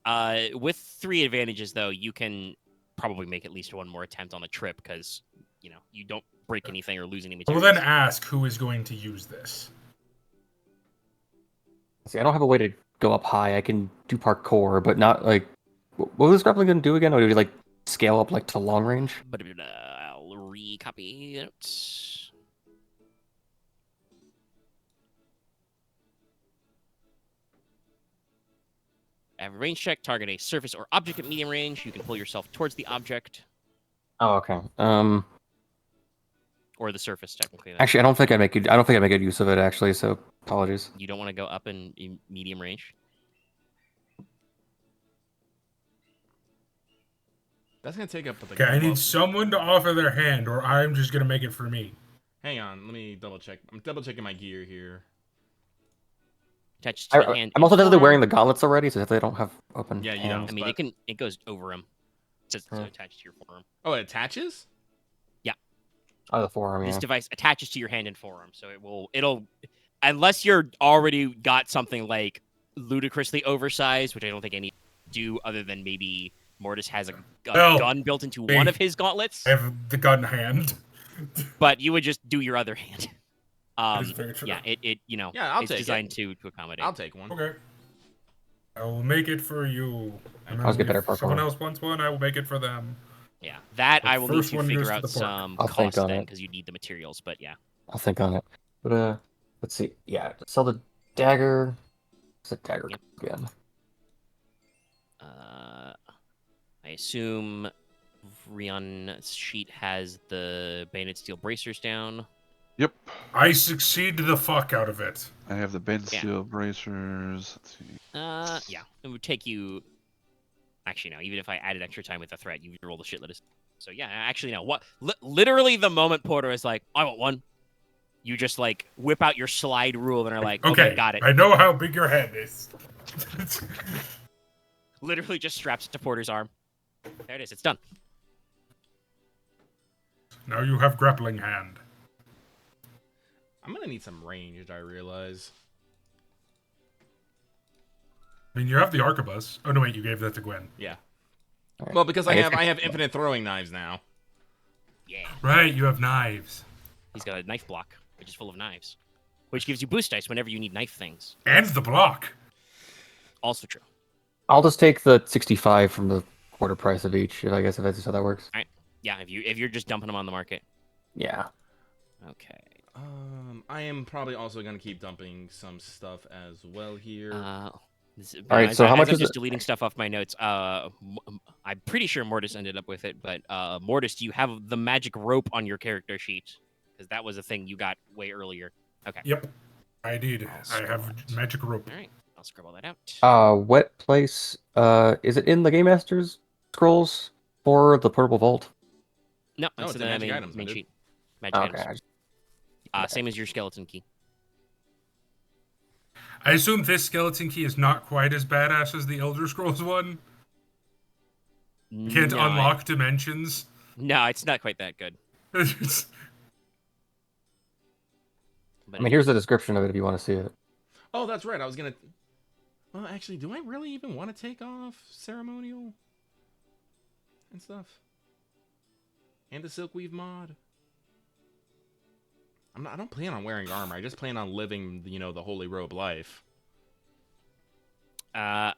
with 3 advantages though, you can probably make at least one more attempt on the trip because you don't break anything or lose any materials. Well, then ask who is going to use this. See, I don't have a way to go up high. I can do parkour, but not like. What was this grappling gun do again? Or do we like scale up like to long range? But I'll recopy it. Have a range check. Target a surface or object at medium range. You can pull yourself towards the object Oh, okay. or the surface, technically. Actually, I don't think I make good use of it. Actually, so apologies. You don't want to go up in medium range. That's gonna take up the. Okay, I need someone to offer their hand, or I'm just gonna make it for me. Hang on, let me double check. I'm double checking my gear here. Attached to the hand. I'm also definitely forearm. wearing the gauntlets already, so if they don't have open. Yeah, you hands. don't. I mean, but- it goes over them. It says it's attached to your forearm. Oh, it attaches? Oh, the forearm. This Yeah. device attaches to your hand and forearm, so it'll unless you're already got something like ludicrously oversized, which I don't think any do other than maybe Mortis has a Well, gun built into me. one of his gauntlets, I have the gun hand. but you would just do your other hand. That is very true. Yeah, it Yeah, I'll it's take designed it. to accommodate. I'll take one. Okay. I will make it for you. And I'll get better if for someone one. else wants one, I will make it for them. Yeah, that The I will need first to one figure goes to out the Porq. some I'll think cost on then it. because you need the materials. But yeah, I'll think on it. But let's see. Yeah, sell the dagger. It's a dagger Yep. again. I assume Ryah's sheet has the bayonet steel bracers down. Yep. I succeed the fuck out of it. I have the bend Yeah. steel bracers. Let's see. Yeah, it would take you. Actually, no. Even if I added extra time with the threat, you would roll the shitload of. So yeah, actually, no. What? Literally, the moment Porter is like, "I want one," you just like whip out your slide rule and are like, "Okay, got it." I know how big your head is. Literally, just straps it to Porter's arm. There it is. It's done. Now you have grappling hand. I'm gonna need some range, I realize. I mean, you have the arquebus. Oh no, wait, you gave that to Gwen. Yeah. All right. Well, because I guess I have infinite throwing knives now. Yeah. Right, you have knives He's got a knife block, which is full of knives, which gives you boost dice whenever you need knife things. and the block. Also true. I'll just take the 65 from the quarter price of each. I guess if that's just how that works. Yeah, if you're just dumping them on the market. Yeah. Okay. I am probably also gonna keep dumping some stuff as well here. All right, so how much I'm is just it? deleting stuff off my notes. I'm pretty sure Mortis ended up with it, but Mortis, do you have the magic rope on your character sheet? Because that was a thing you got way earlier. Okay. Yep, I did. I'll I have scribble it. magic rope. All right. I'll scribble that out. Wet place. Is it in the Game Master's scrolls for the portable vault? No, No, it's it's in in the magic main, items, main dude. sheet. Magic Okay. items. Same as your skeleton key. I assume this skeleton key is not quite as badass as the Elder Scrolls one. You can't No, unlock dimensions. No, it's not quite that good. I mean, here's the description of it if you want to see it. Oh, that's right. I was gonna. Well, actually, do I really even want to take off ceremonial and stuff? And the Silkweave mod? I don't plan on wearing armor. I just plan on living, the holy robe life. I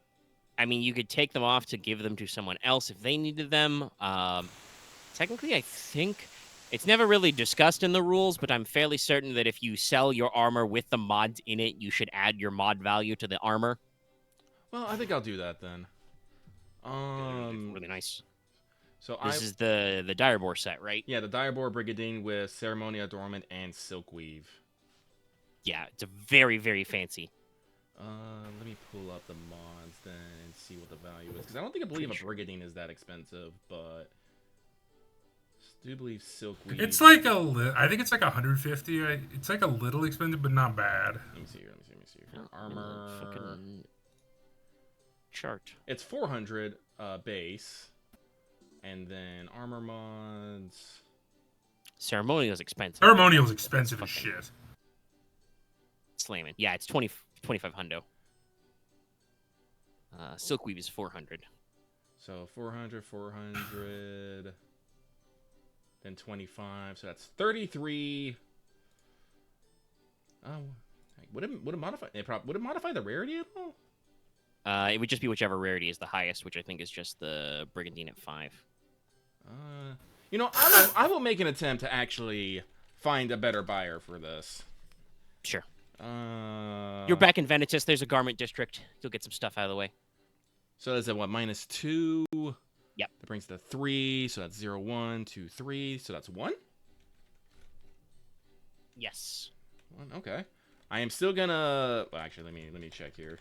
mean, you could take them off to give them to someone else if they needed them. Technically, I think it's never really discussed in the rules, but I'm fairly certain that if you sell your armor with the mods in it, you should add your mod value to the armor. Well, I think I'll do that then. Really nice. So This is the Direbor set, right? yeah, the Direbor Brigadine with Ceremonia Dormant and Silkweave. Yeah, it's a very, very fancy. Let me pull up the mods then and see what the value is, because I don't believe a Brigadine is that expensive, but I do believe Silkweave. It's like I think it's like 150. It's like a little expensive, but not bad. Let me see here. Let me see here. Oh, Armor. fucking chart. It's 400 base, and then armor mods. Ceremonial is expensive. Ceremonial's expensive as Fucking shit. Slamming. Yeah, it's 25 hundo. Silkweave is 400. So 400, then 25. So that's 33. Oh, would it modify? Would it modify the rarity at all? It would just be whichever rarity is the highest, which I think is just the Brigandine at 5. You know, I will make an attempt to actually find a better buyer for this. Sure. You're back in Venitus. There's a garment district. You'll get some stuff out of the way. So that's at what, -2? Yep. That brings to 3. So that's 0, 1, 2, 3. So that's 1? Yes. 1, okay. I am still gonna... Well, actually, let me check here.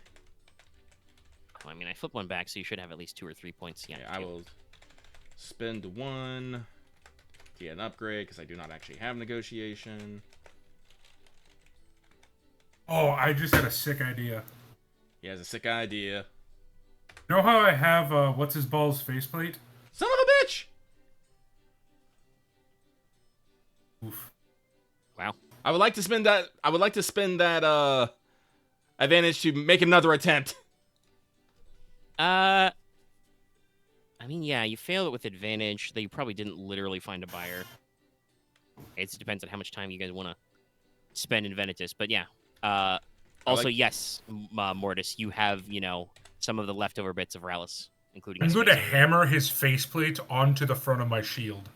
I mean, I flipped one back, so you should have at least 2 or 3 points. Yeah, I will spend 1 to get an upgrade, because I do not actually have negotiation. Oh, I just had a sick idea. He has a sick idea. You know how I have what's his balls faceplate? Son of a bitch! Oof. Wow. I would like to spend that advantage to make another attempt. I mean, yeah, you failed it with advantage, though you probably didn't literally find a buyer. It depends on how much time you guys want to spend in Venitus, but yeah. Also, yes, Mortis, you have, some of the leftover bits of Rallus, including I'm his going to face. hammer his faceplate onto the front of my shield.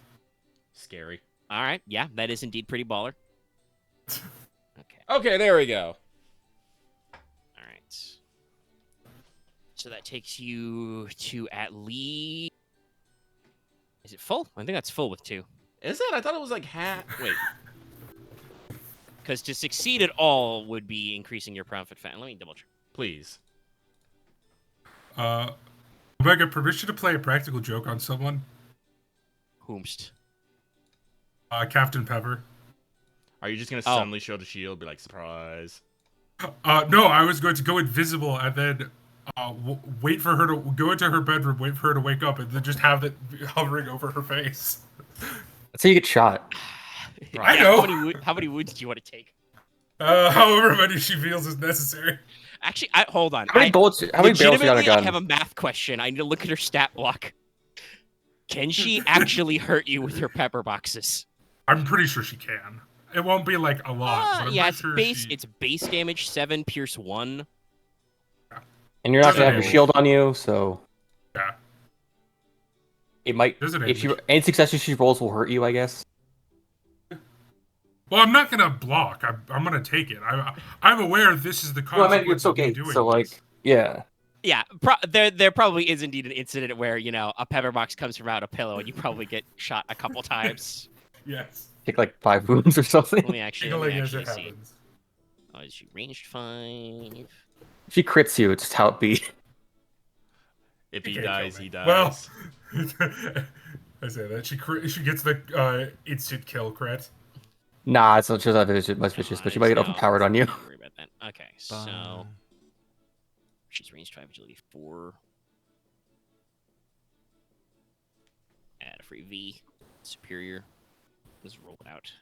Scary. All right, yeah, that is indeed pretty baller. Okay. Okay, there we go. All right. So that takes you to at least... Is it full? I think that's full with 2. Is it? I thought it was like half. Wait. Because to succeed at all would be increasing your profit fat. Let me double check. Please. Omega, permission to play a practical joke on someone? Whomst. Captain Pepper. Are you just gonna suddenly show the shield, be like, surprise? No, I was going to go invisible and then wait for her to go into her bedroom, wait for her to wake up, and then just have it hovering over her face. That's how you get shot. I know. How many wounds do you want to take? However many she feels is necessary. Actually, hold on. How many barrels you got a Legitimately, I gun? have a math question. I need to look at her stat block. Can she actually hurt you with her pepper boxes? I'm pretty sure she can. It won't be like a lot. But I'm Yeah, pretty sure it's base damage 7, pierce 1. And you're not gonna have your Doesn't shield on you, so Yeah. it might. Doesn't If you age. any successes she rolls will hurt you, I guess. Well, I'm not gonna block. I'm gonna take it. I'm aware this is the No, I consequence meant it's of me okay. doing So this. yeah. Yeah, there probably is indeed an incident where, a pepper box comes from out a pillow and you probably get shot a couple times. Yes. Take like 5 wounds or something. Let me actually Giggling as it see. happens. Oh, is she ranged 5? If she crits you, it's just how it be. If You he can't kill dies, me. he dies. Well, I say that she gets the instant kill crit. Nah, it's not just that much vicious, but she might get overpowered on you. Don't worry about that. Okay, so she's ranged 5, agility 4. Add a free V. Superior. Let's roll it out.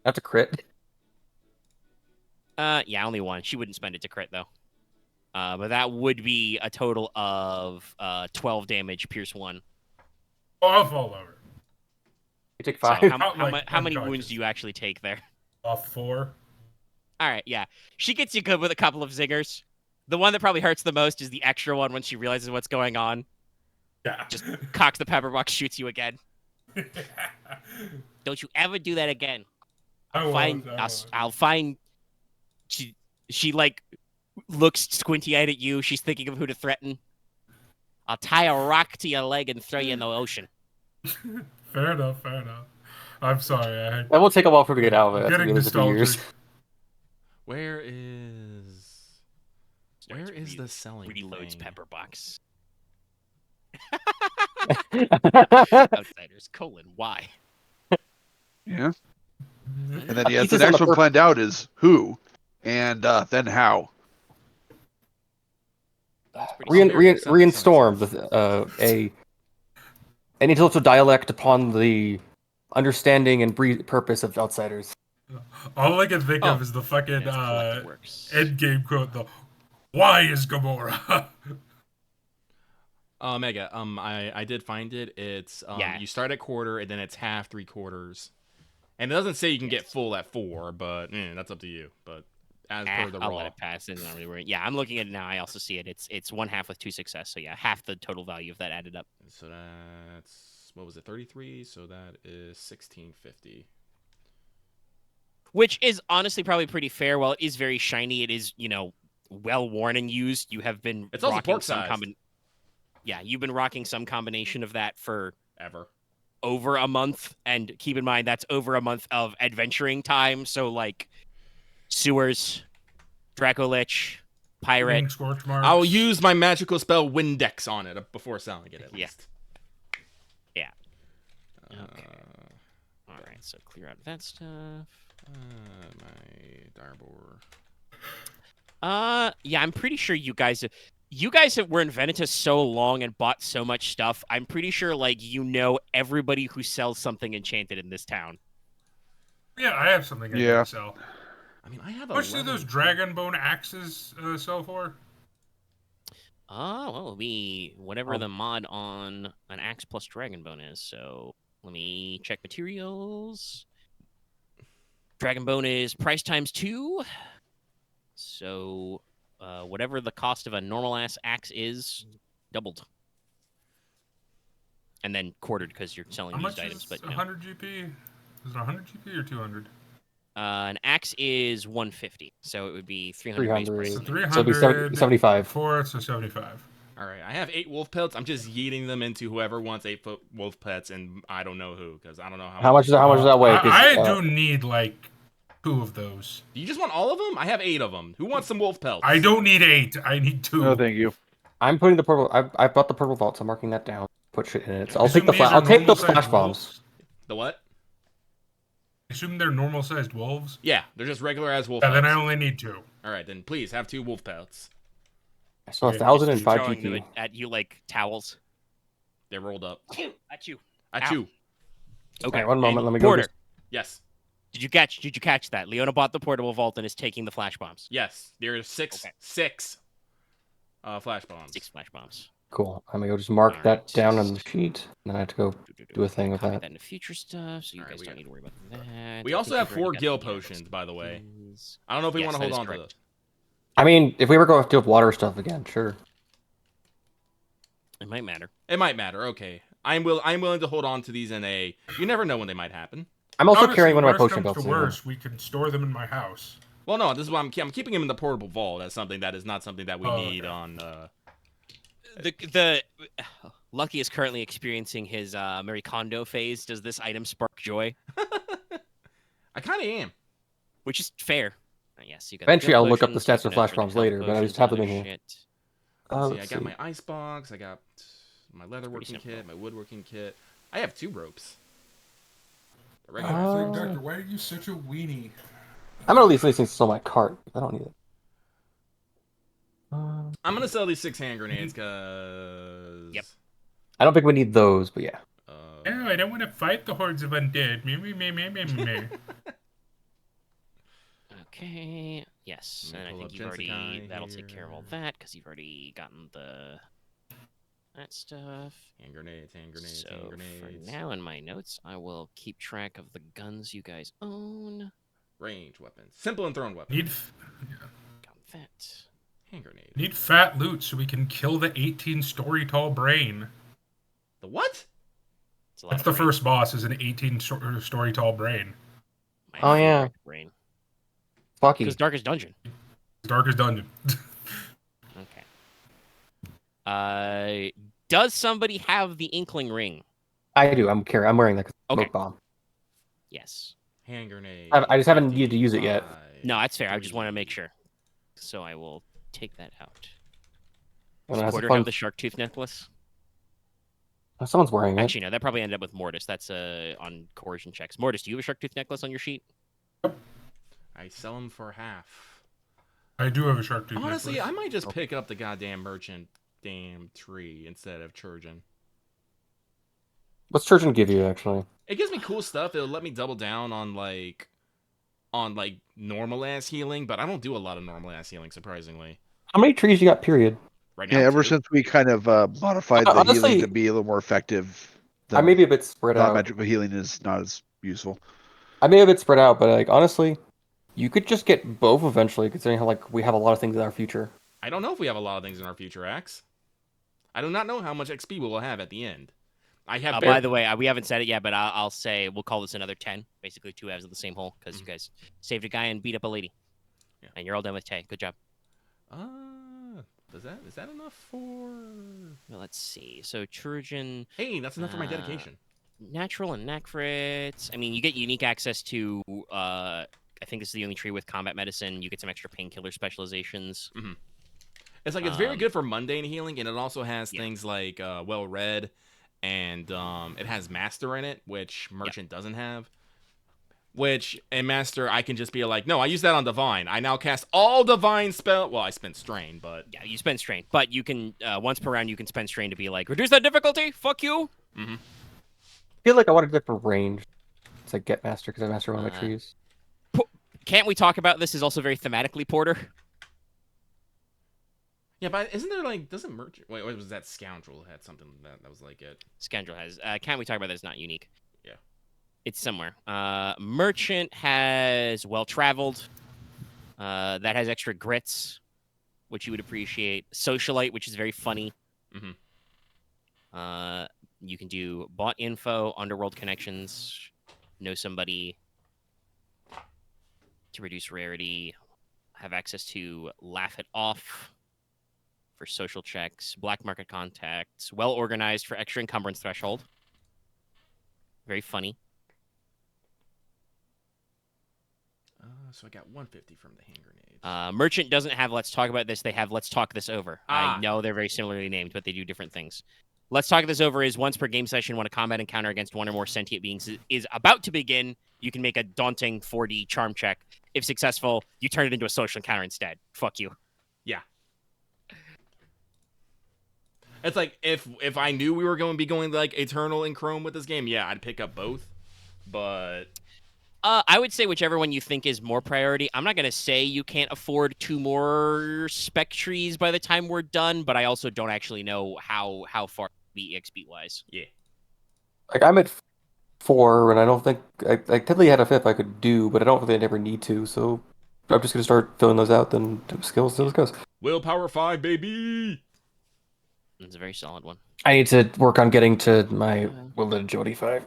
That's a crit. Yeah, only 1. She wouldn't spend it to crit though. But that would be a total of 12 damage, pierce 1. Oh, I'll fall over. You take So 5. how many wounds do you actually take there? 4. All right, yeah. She gets you good with a couple of zingers. The one that probably hurts the most is the extra one when she realizes what's going on. Yeah. Just cocks the pepper box, shoots you again. Don't you ever do that again. I'll find. She like looks squinty-eyed at you. She's thinking of who to threaten. I'll tie a rock to your leg and throw you in the ocean. Fair enough. I'm sorry. That will take a while for me to get out of it. Getting nostalgic. Where is the selling Reloads thing? pepper box. Outsiders. Outsiders, why? Yeah. And then A yes, piece the is on next the one planned out is who, and then how. Reinstorm an intellectual dialect upon the understanding and purpose of outsiders. All I can think of is the fucking end game quote. The why is Gamora? Mega. I did find it. It's you start at quarter and then it's half, 3/4. And it doesn't say you can get full at 4, but that's up to you. But as per the I'll raw. let it pass. It's not really worrying. Yeah, I'm looking at it now. I also see it. It's 1/2 with 2 success. So yeah, half the total value of that added up. So that's, what was it, 33? So that is 1650. Which is honestly probably pretty fair. While it is very shiny, it is, well worn and used. You have been It's also rocking Porq some sized. Yeah, you've been rocking some combination of that for Ever. over a month, and keep in mind that's over a month of adventuring time. So like sewers, Dracolich, pirate. Ring scorch marks. I'll use my magical spell Windex on it before selling it, at Yeah. least. Yeah. Uh, Okay. All right, so clear out that stuff. my Darbor. Yeah, I'm pretty sure you guys were in Venitas so long and bought so much stuff. I'm pretty sure, like, everybody who sells something enchanted in this town. Yeah, I have something I Yeah. can sell. I mean, I have How much do 11. those dragon bone axes sell for? Oh, well, it'll be whatever the mod on an axe plus dragonbone is. So let me check materials. Dragonbone is price times 2. So whatever the cost of a normal ass axe is, doubled. And then quartered because you're selling How used much items. is But 100 GP? Is it 100 GP or 200? an axe is 150, so it would be 300 base 300. price. So and 300. So it'd be 75. 4, so 75. All right, I have 8 wolf pelts. I'm just yeeting them into whoever wants 8-foot wolf pets, and I don't know who, because I don't know How much does that weigh? 'Cause, I do need like 2 of those. Do you just want all of them? I have 8 of them. Who wants some wolf pelts? I don't need 8. I need 2. No, thank you. I'm putting the purple. I bought the purple vault, so I'm marking that down. Put shit in it. So I'll Assume take the these are I'll take those normal-sized flash bombs. wolves? The what? Assume they're normal-sized wolves. Yeah, they're just regular as wolf Yeah, pelts. then I only need 2. All right, then please have 2 wolf pelts. I saw Yeah, 1,005 throwing them GP. at you like towels. They're rolled up. At you. At Ow. you. Okay. one moment, and let me go Porter, just- Yes. Did you catch that? Leona bought the portable vault and is taking the flash bombs. Yes. There are 6 Okay. flash bombs. 6 flash bombs. Cool. I'm gonna go just mark All that right. down on the sheet, and then I have to go do a thing with Copy that. that into future stuff, so you All right, guys we don't got- need to worry about that. We I also think have you've already 4 got gill the potions, by the way. skills. I don't know if we Yes, want to that hold is on to correct. those. I mean, if we ever go deal with water stuff again, sure. It might matter. It might matter. Okay. I'm willing to hold on to these in a... You never know when they might happen. I'm also Honestly, carrying one of my worst potion comes belts. to in here. worst, we can store them in my house. Well, no, this is why I'm keeping him in the portable vault. That's something that is not something that we Oh, need okay. on... The Lucky is currently experiencing his Marie Kondo phase. Does this item spark joy? I kind of am. Which is fair. Yes, you got. Eventually, the I'll look up potions, the stats keep of an eye flash for the bombs health later, but I potions just have and them in other here. shit. See, I Let's got see. my ice box. I got my leatherworking simple. kit, my woodworking kit. I have 2 ropes. A Oh, regular. Doctor, why are you such a weenie? I'm gonna leave these things still in my cart. I don't need it. I'm gonna sell these 6 hand grenades because. Yep. I don't think we need those, but yeah. No, I don't want to fight the hordes of undead. Me. Okay. Yes, Let me and I pull think up you've already. GenSekai That'll take care of all here. that because you've already gotten that stuff. Hand grenades, hand grenades, hand So grenades. for now, in my notes, I will keep track of the guns you guys own. Range weapons. Simple and thrown weapons. Got that. Hand grenade. Need fat loot so we can kill the 18-story tall brain. The what? It's a lot That's of the brain. first boss, is an 18-story tall brain. My Oh, yeah. favorite brain. Fucky. Because Darkest Dungeon. Darkest Dungeon. Okay. Does somebody have the Inkling ring? I do. I'm wearing that Okay. smoke bomb. Yes. Hand grenade. I just haven't needed to use it yet. 55. No, that's fair. I just want to make sure. So I will take that out. When it Does has a Porter fun- have the shark tooth necklace? Someone's wearing it. Actually, no. That probably ended up with Mortis. That's on coercion checks. Mortis, do you have a shark tooth necklace on your sheet? I sell them for half. I do have a shark tooth Honestly, necklace. I might just pick up the goddamn merchant damn tree instead of Churgeon. What's Churgeon give you, actually? It gives me cool stuff. It'll let me double down on normal ass healing, but I don't do a lot of normal ass healing, surprisingly. How many trees you got, period? Right now, Yeah, ever 2. since we kind of modified the Honestly, healing to be a little more effective, I may be a bit spread out. non-magical healing is not as useful. I may have it spread out, but like honestly, You could just get both eventually, considering how like we have a lot of things in our future. I don't know if we have a lot of things in our future, Axe. I do not know how much XP we will have at the end. I have. By the way, we haven't said it yet, but I'll say we'll call this another 10. Basically, 2 halves of the same hole because you guys saved a guy and beat up a lady, and you're all done with Tay. Good job. Is that enough for? Well, let's see. So Trojan. Hey, that's enough for my dedication. Natural and Necrits. I mean, you get unique access to. I think this is the only tree with combat medicine. You get some extra painkiller specializations. Mm-hmm. It's like it's very good for mundane healing, and it also has things like well read, and it has master in it, which merchant doesn't have. Which in master I can just be like, no, I use that on divine. I now cast all divine spell. Well, I spent strain, but yeah, you spend strain, but you can once per round you can spend strain to be like reduce that difficulty. Fuck you. I feel like I want to do it for range. It's like get master because I master one of my trees. Can't we talk about this? Is also very thematically Porter. Yeah, but isn't there like doesn't merchant? Wait, was that scoundrel had something that was like it? Scoundrel has. Can't we talk about that? It's not unique. Yeah, it's somewhere. Merchant has well traveled. That has extra grits, which you would appreciate. Socialite, which is very funny. You can do bought info, underworld connections, know somebody to reduce rarity, have access to laugh it off for social checks, black market contacts, well organized for extra encumbrance threshold. Very funny. So I got 150 from the hand grenades. Merchant doesn't have Let's Talk About This. They have Let's Talk This Over. I know they're very similarly named, but they do different things. Let's Talk This Over is once per game session when a combat encounter against one or more sentient beings is about to begin, you can make a daunting 4D charm check. If successful, you turn it into a social encounter instead. Fuck you. Yeah. It's like if I knew we were going to be going like Eternal and Chrome with this game, yeah, I'd pick up both. But I would say whichever one you think is more priority. I'm not going to say you can't afford 2 more spec trees by the time we're done, but I also don't actually know how far the EXP wise. Yeah. Like I'm at 4, and I don't think I technically had a 5th I could do, but I don't really ever need to. So I'm just gonna start filling those out, then do skills till it goes. Willpower 5, baby. It's a very solid one. I need to work on getting to my Will Agility 5.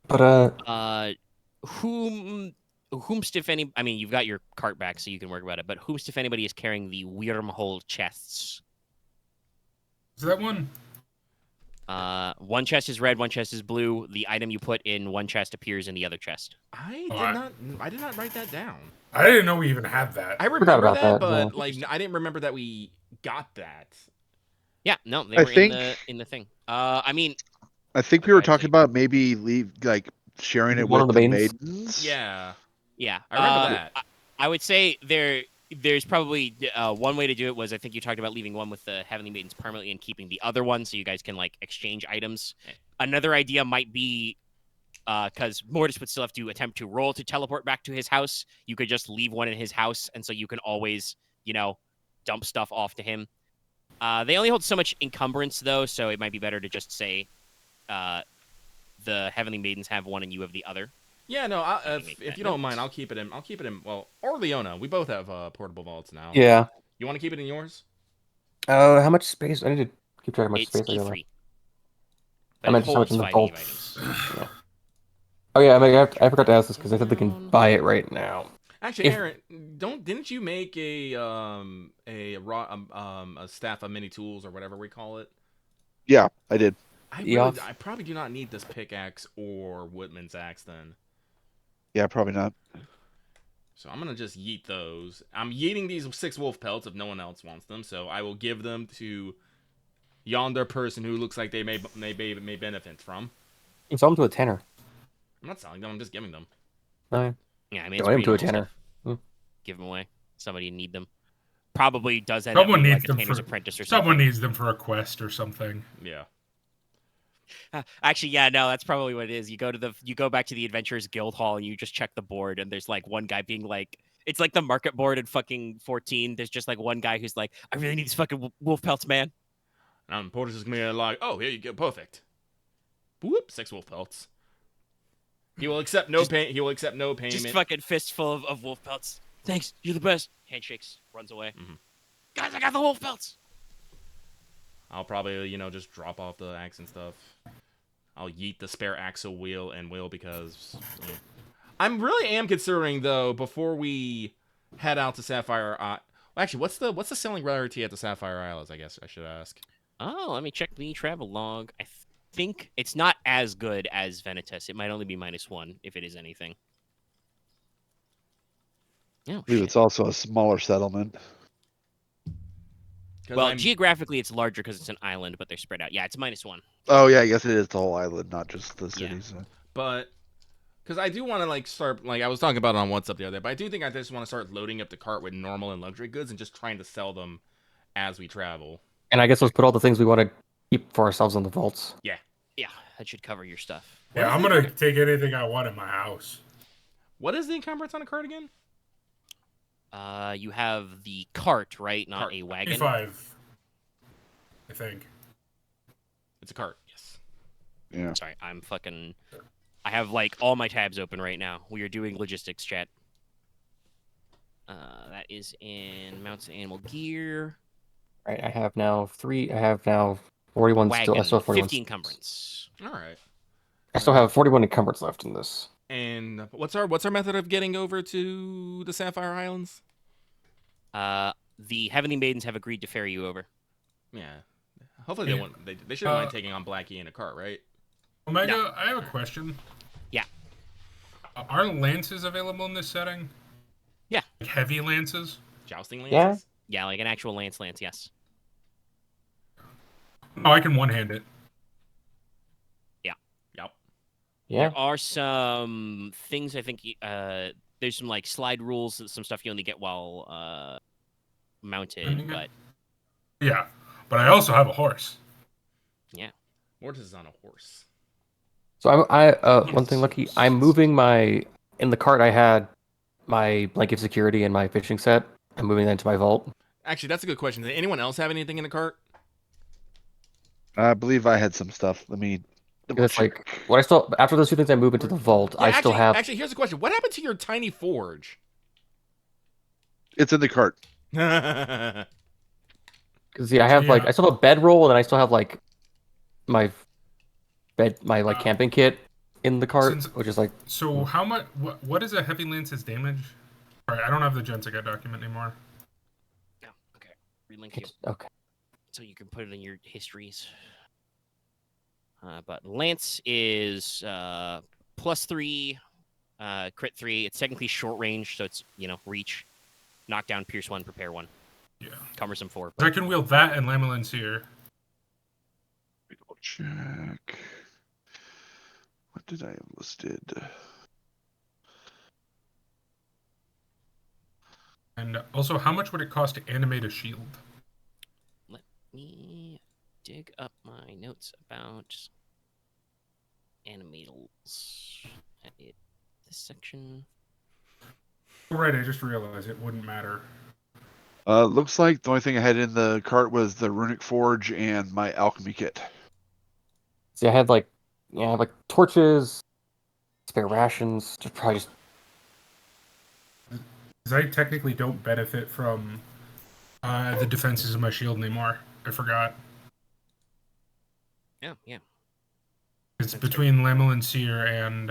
But whomst if any? I mean, you've got your cart back, so you can work about it. But whomst if anybody is carrying the wormhole chests? Is that one? One chest is red, one chest is blue. The item you put in one chest appears in the other chest. I did not write that down. I didn't know we even had that. I remember that, but yeah. like I didn't remember that we got that. Yeah, no, they were in the thing. I mean, I think we were talking about maybe sharing it One with of the the Yeah. maidens. yeah, I remember that. I would say there's probably one way to do it was I think you talked about leaving one with the Heavenly Maidens permanently and keeping the other one so you guys can like exchange items. Another idea might be because Mortis would still have to attempt to roll to teleport back to his house. You could just leave one in his house, and so you can always, dump stuff off to him. They only hold so much encumbrance, though, so it might be better to just say the Heavenly Maidens have one and you have the other. Yeah, no. If you don't mind, I'll keep it in. Well, or Leona. We both have portable vaults now. yeah. You want to keep it in yours? How much space? I need to keep track of how much It's space I got. E3. I meant just how much in the vaults. Yeah. Oh yeah, I forgot to ask this because I said they can buy it right now. Actually, Aren, didn't you make a staff of mini tools or whatever we call it? Yeah, I did. I probably do not need this pickaxe or Woodman's axe then. Yeah, probably not. So I'm gonna just yeet those. I'm yeeting these 6 wolf pelts if no one else wants them. So I will give them to yonder person who looks like they may benefit from. Sell them to a tenor. I'm not selling them. I'm just giving them. Fine. Yeah, I mean, it's Donate them pretty to a normal tenor. stuff. Give them away. Somebody need them. Probably does end Someone up being needs like a them Tanner's for Apprentice or something. Someone needs them for a quest or something. Yeah. Actually, yeah, no, that's probably what it is. You go back to the Adventurers Guild Hall and you just check the board, and there's like one guy being like, it's like the market board in fucking 14. There's just like one guy who's like, I really need these fucking wolf pelts, man. And Portis is gonna be like, oh, here you go, perfect. Whoop, 6 wolf pelts. He will accept no payment. Just fucking fistful of wolf pelts. Thanks, you're the best. Handshakes, runs away. Mhm. Guys, I got the wolf belts. I'll probably, just drop off the axe and stuff. I'll yeet the spare axle wheel because I'm really am considering though before we head out to Sapphire. Actually, what's the selling rarity at the Sapphire Isles? I guess I should ask. Oh, let me check the travel log. I think it's not as good as Venitas. It might only be -1 if it is anything. Oh, I believe shit. it's also a smaller settlement. Well, geographically, it's larger because it's an island, but they're spread out. Yeah, it's -1. Oh yeah, I guess it is the whole island, not just the Yeah. cities. But because I do want to start I was talking about it on WhatsApp the other day, but I do think I just want to start loading up the cart with normal and luxury goods and just trying to sell them as we travel. And I guess let's put all the things we want to keep for ourselves in the vaults. Yeah, that should cover your stuff. Yeah, I'm gonna take anything I want in my house. What is the encumbrance on a cart again? You have the cart, right? Not Cart. a wagon. 25, I think. It's a cart. Yes. Yeah. Sorry, I have all my tabs open right now. We are doing logistics chat. That is in mounts and animal gear. Right, I have now 41 Wagon, still. I still have 41. 50 encumbrance. All right. I still have 41 encumbrance left in this. And what's our method of getting over to the Sapphire Islands? The Heavenly Maidens have agreed to ferry you over. Yeah. Hopefully they shouldn't mind taking on Blackie in a cart, right? Omega, No. I have a question. Yeah. Are lances available in this setting? Yeah. Like heavy lances? Jousting Yeah. lances? Yeah, like an actual lance, yes. Oh, I can one-hand it. Yep. Yeah. There are some things I think there's some slide rules, some stuff you only get while mounted, but Yeah, but I also have a horse. Mortis is on a horse. So one thing, Lucky, I'm moving in the cart I had my blanket of security and my fishing set. I'm moving that into my vault. Actually, that's a good question. Did anyone else have anything in the cart? I believe I had some stuff. Let me. It's what I still after those two things I move into the vault. Yeah, I still have. Actually, here's a question. What happened to your tiny forge? It's in the cart. Because I have I still have a bedroll, and then I still have my camping kit in the cart, which is So how much? What is a heavy lance's damage? All right, I don't have the GenSekai document anymore. no, okay. Relink you okay. so you can put it in your histories. But lance is +3, crit 3. It's technically short range, so it's reach, knockdown, pierce 1, prepare 1. Yeah. Cumbersome 4. I can wield that and Lamelancier. Check. What did I have listed? And also, how much would it cost to animate a shield? Let me dig up my notes about animatals. Edit this section. Right, I just realized it wouldn't matter. Looks like the only thing I had in the cart was the runic forge and my alchemy kit. See, I had torches, spare rations, probably just. Because I technically don't benefit from the defenses of my shield anymore. I forgot. Oh, yeah. It's between Lamelancier and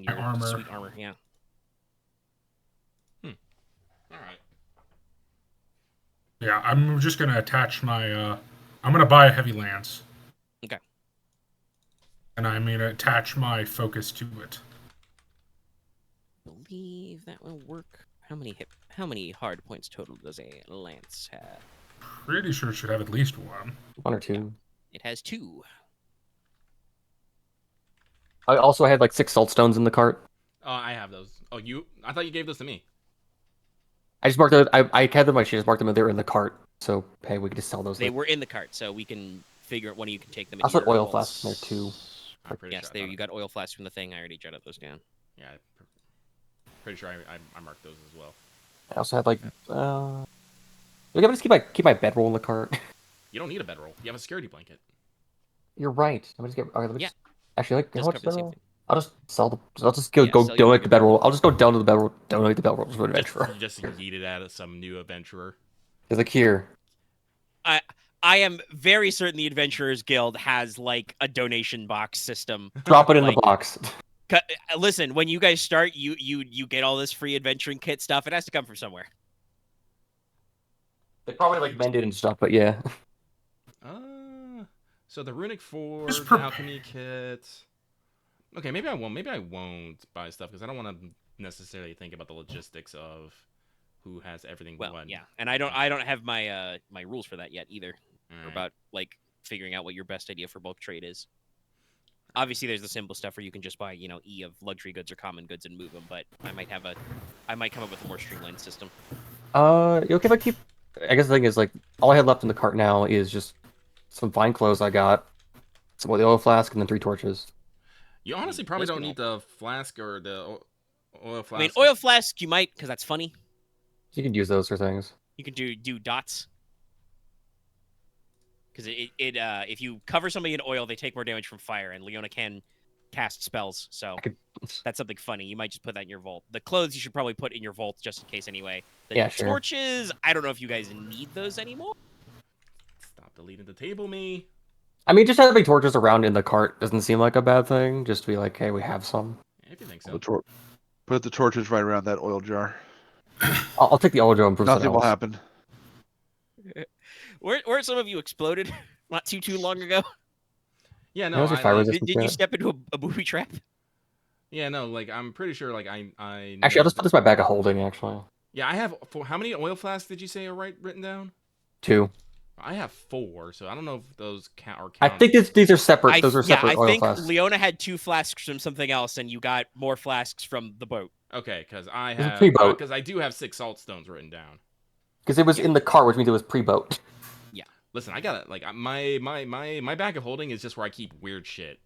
your armor. sweet armor, yeah. All right. Yeah, I'm just gonna attach my. I'm gonna buy a heavy lance. Okay. And I'm gonna attach my focus to it. Believe that will work. How many hard points total does a lance have? Pretty sure it should have at least one. One or two. It has 2. I also had 6 salt stones in the cart. Oh, I have those. Oh, I thought you gave those to me. I just marked them. I had them. I just marked them. And they were in the cart. So hey, we could just sell those. They were in the cart, so we can figure out when you can take them. I also had oil flasks in there too. Yes, there you got oil flasks from the thing. I already jotted those down. Yeah, pretty sure I marked those as well. I also had I just keep my bedroll in the cart. You don't need a bedroll. You have a security blanket. You're right. I'm just get. All right, let me Yeah. actually, Does how much cover the same bedroll? thing. I'll just sell the. I'll just go, Yeah, go sell your donate the Mega bedroll. I'll just go down to the bedroll, donate the bedroll to an adventurer. You just yeet it at some new adventurer. He's like, here. I am very certain the Adventurers Guild has like a donation box system. Drop it in Like, the box. Listen, when you guys start, you get all this free adventuring kit stuff. It has to come from somewhere. They probably like mend it and stuff, but yeah. So the runic forge, Just the alchemy kit. Okay, maybe I won't. Maybe I won't buy stuff because I don't want to necessarily think about the logistics of who has everything. Well, what. yeah, and I don't have my my rules for that yet either. All right. About like figuring out what your best idea for bulk trade is. Obviously, there's the simple stuff where you can just buy, E of luxury goods or common goods and move them. But I might come up with a more streamlined system. Okay, if I keep. I guess the thing is like all I had left in the cart now is just some fine clothes I got, some of the oil flask, and then 3 torches. You honestly probably those don't can need the flask or the oil flask. I mean, oil flask you might, because that's funny. You can use those for things. You can do dots. Because if you cover somebody in oil, they take more damage from fire, and Leona can cast spells. So that's something funny. You might just put that in your vault. The clothes you should probably put in your vault just in case anyway. The Yeah, sure. torches, I don't know if you guys need those anymore. Stop deleting the table, me. I mean, just having torches around in the cart doesn't seem like a bad thing. Just to be like, hey, we have some. If you think so. Put the torches right around that oil jar. I'll take the oil jar and prove Nothing will else. happen. Weren't some of you exploded not too long ago? Yeah, Yeah, no. those are fire resistant. Did you step into a booby trap? Yeah, no. Like I'm pretty sure. Like I. Actually, I'll just put this in my bag of holding. Actually, Yeah, I have. How many oil flasks did you say are written down? 2. I have 4, so I don't know if those count. I think these are separate. Those are separate I oil think flasks. Leona had 2 flasks from something else, and you got more flasks from the boat. Okay, because I It was a have pre-boat. because I do have 6 salt stones written down. Because it was in the cart, which means it was pre-boat. Listen, I got it. Like my bag of holding is just where I keep weird shit.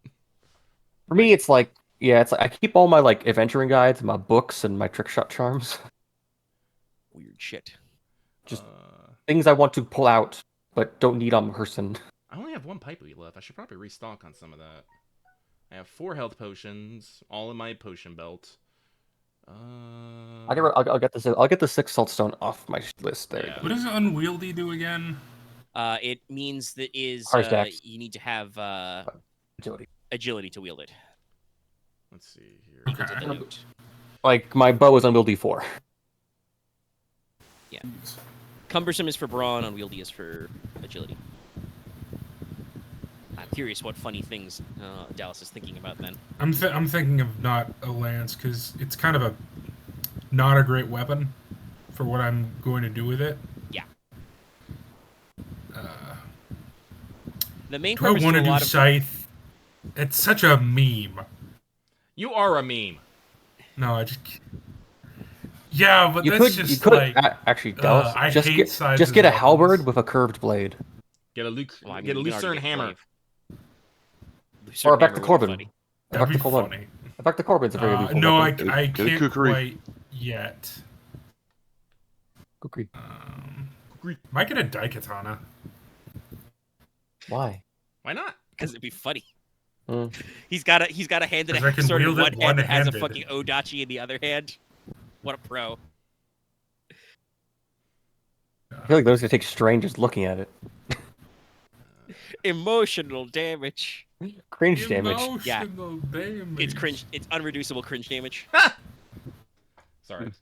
For me, it's like, yeah, it's like I keep all my like adventuring guides, my books, and my trick shot charms. Weird shit. Just things I want to pull out, but don't need on person. I only have 1 pipe weed left. I should probably restock on some of that. I have 4 health potions, all in my potion belt. I'll get this. I'll get the 6 saltstone off my list. There. Yeah. What does unwieldy do again? It means that Hard stacks. you need to have Agility. to wield it. Let's see here. Okay. Equal to the note. Like my bow is unwieldy 4. Yeah. Cumbersome is for brawn, unwieldy is for agility. I'm curious what funny things Dallas is thinking about then. I'm thinking of not a lance because it's kind of not a great weapon for what I'm going to do with it. Yeah. The main Do I purpose want to to a do lot of scythe? It's such a meme. You are a meme. No, I just. Yeah, but You that's could, just like, like. actually, Dallas, I just hate get sizes a of halberd weapons. with a curved blade, Get a Well, I mean, get a you can already lucerne get hammer. glaive. or Lucerne a back to hammer would be Corbin. funny. That'd be Corbin. funny. Back to Corbin's a very useful No, weapon. I Get a can't kukri. quite yet. Kukri. Might get a daikatana. Why? Why not? Because it'd be funny. Mm. He's got a hand in 'Cause I a can sword in wield it one hand and has a one-handed. fucking odachi in the other hand. What a pro. I feel like those gonna take strain just looking at it. Emotional damage. Cringe damage. Emotional damage. It's cringe. It's unreducible cringe damage. Sorry.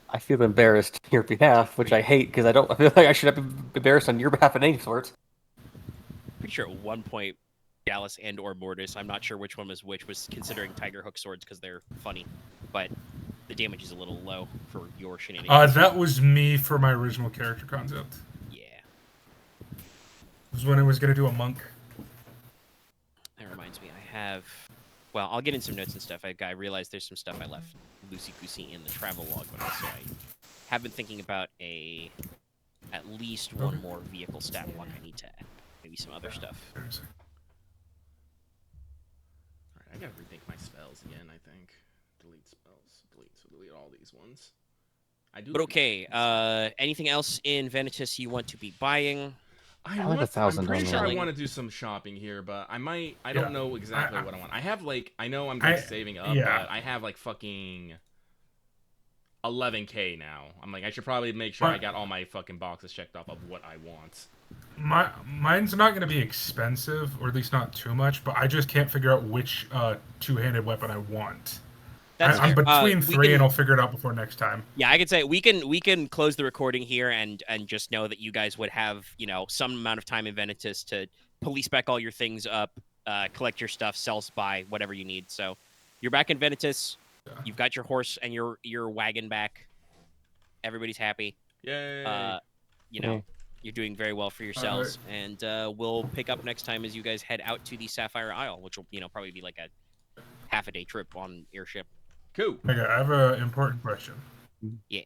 I feel embarrassed on your behalf, which I hate because I feel like I should have been embarrassed on your behalf in any sort. Pretty sure at one point, Dallas and or Mortis, I'm not sure which one was which, was considering Tiger Hook swords because they're funny, but the damage is a little low for your shenanigans. That was me for my original character concept. Yeah. It was when I was gonna do a monk. That reminds me, I have. Well, I'll get in some notes and stuff. I realized there's some stuff I left loosey-goosey in the travel log, but also I have been thinking about at least one more vehicle stat block I need to add. Maybe some other stuff. Alright, I gotta rethink my spells again, I think. Delete spells. Delete all these ones. I do. But okay, anything else in Vanitas you want to be buying? I have want, 1,000 I'm pretty on sure I there. want to do some shopping here, but I might. I Yeah. don't know exactly what I want. I have like, I know I'm I- like saving up, yeah. but I have like fucking 11K now. I'm like, I should probably make sure I got all my fucking boxes checked off of what I want. Mine's not going to be expensive, or at least not too much. But I just can't figure out which two-handed weapon I want. That's I'm fair. between We three, can- and I'll figure it out before next time. Yeah, I could say we can close the recording here and just know that you guys would have, you know, some amount of time in Venitus to police back all your things up, collect your stuff, sell, buy, whatever you need. So you're back in Venitus. Yeah. You've got your horse and your wagon back. Everybody's happy. Yay! You know, you're doing very well for yourselves, and we'll pick up next time as you guys head out to the Sapphire Isle, which will, you know, probably be like a half-a-day trip on airship. Cool. Okay, I have an important question. Yeah.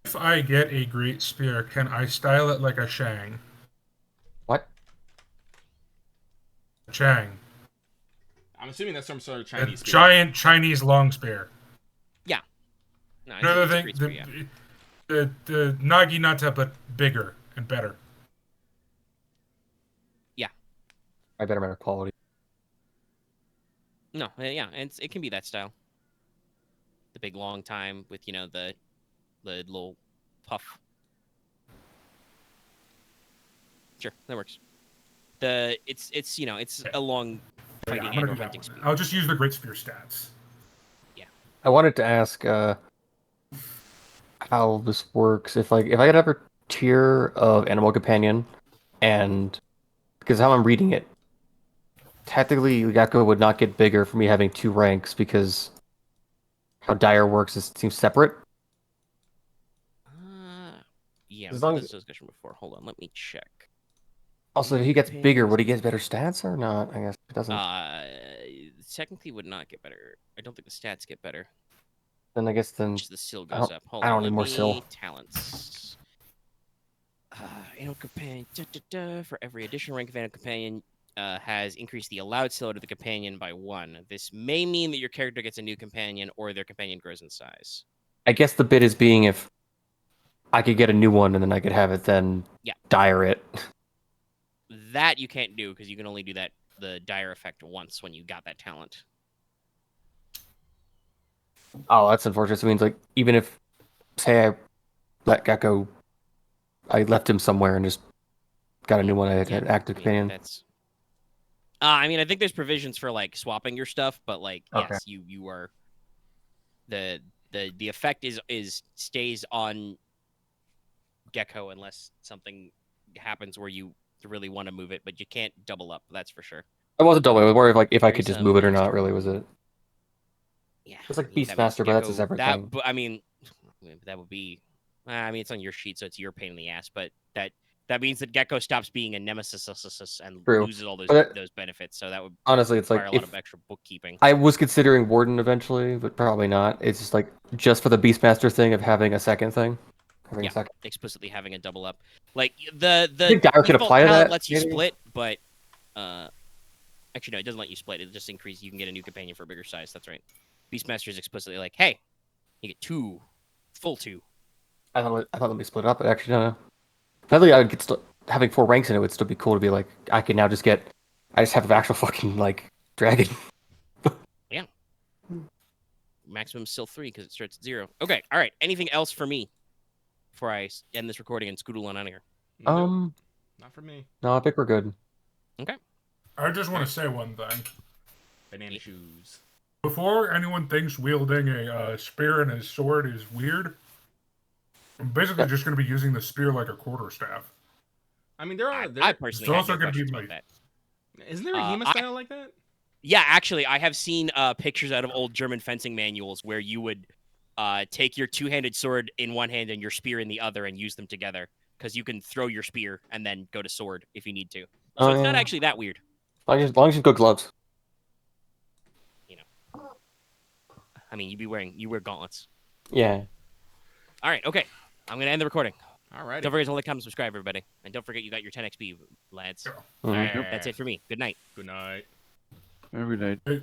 If I get a great spear, can I style it like a Shang? What? Chang. I'm assuming that's some sort of A Chinese spear. giant Chinese long spear. No, Another it's a thing, great spear, yeah. the Naginata, but bigger and better. I better matter quality. No, yeah, and it can be that style. The big long time with, you know, the little puff. Sure, that works. It's you know, it's a long But yeah, fighting I'm gonna and or do that hunting one. speed. I'll just use the great spear stats. I wanted to ask how this works. If I had ever tier of animal companion, and because how I'm reading it, technically Gecko would not get bigger for me having 2 ranks because how Dire works is seems separate. Yeah, As we've long had as- this discussion before. Hold on, let me check. Also, if he gets bigger, would he get better stats or not? I guess it doesn't. Technically would not get better. I don't think the stats get better. Then I guess Just the sil I goes don't- up. Hold I on, don't need let more me sil. talents. Animal companion for every additional rank of animal companion has increased the allowed sil to the companion by 1. This may mean that your character gets a new companion or their companion grows in size. I guess the bit is being if I could get a new one and then I could have it then Yeah. Dire it. That you can't do because you can only do the dire effect once when you got that talent. Oh, that's unfortunate. So it means like even if say I let Gecko, I left him somewhere and just got a new one. I had an active companion. That's. I mean, I think there's provisions for like swapping your stuff, but like, Okay. yes, you are. The effect is stays on Gecko unless something happens where you really want to move it, but you can't double up. That's for sure. I wasn't double. I was worried if I There could is just some move it or extra not. Really, room. was it? Yeah, It's like I mean, that means Beastmaster, but that's a Gecko- separate that, thing. But I mean, that would be. I mean, it's on your sheet, so it's your pain in the ass. But that means that Gecko stops being a nemesis and True. loses all But those benefits. So that would Honestly, it's like require a lot if of extra bookkeeping. I was considering Warden eventually, but probably not. It's just like just for the Beastmaster thing of having a second thing. Having Yeah. a second. Explicitly having a double up, like the think Dire could default apply to talent that, lets you maybe? split, but actually no, it doesn't let you split. It just increases. You can get a new companion for a bigger size. That's right. Beastmaster is explicitly like, hey, you get 2, full 2. I thought let me split it up, but actually no. I think I would get having 4 ranks in it would still be cool to be like I could now just get. I just have an actual fucking like dragon. Maximum still 3 because it starts at 0. Okay, all right. Anything else for me before I end this recording and scoodle on out of here? Nope, not for me. No, I think we're good. I just want to say one thing. Banana shoes. Before anyone thinks wielding a spear and a sword is weird, I'm basically just going to be using the spear like a quarterstaff. I mean, there are. I personally It's have also no gonna be questions about like- that. Isn't there a Hema style like that? Yeah, actually, I have seen pictures out of old German fencing manuals where you would take your 2-handed sword in one hand and your spear in the other and use them together because you can throw your spear and then go to sword if you need to. So it's not yeah. actually that weird. As long as you've got gloves. I mean, you wear gauntlets. Yeah. All right, okay. I'm gonna end the recording. All right. Don't forget to like, comment, subscribe, everybody, and don't forget you got your 10 XP, lads. Yeah. All Mhm. right, that's it for me. Good night. Good night. Every night. Hey,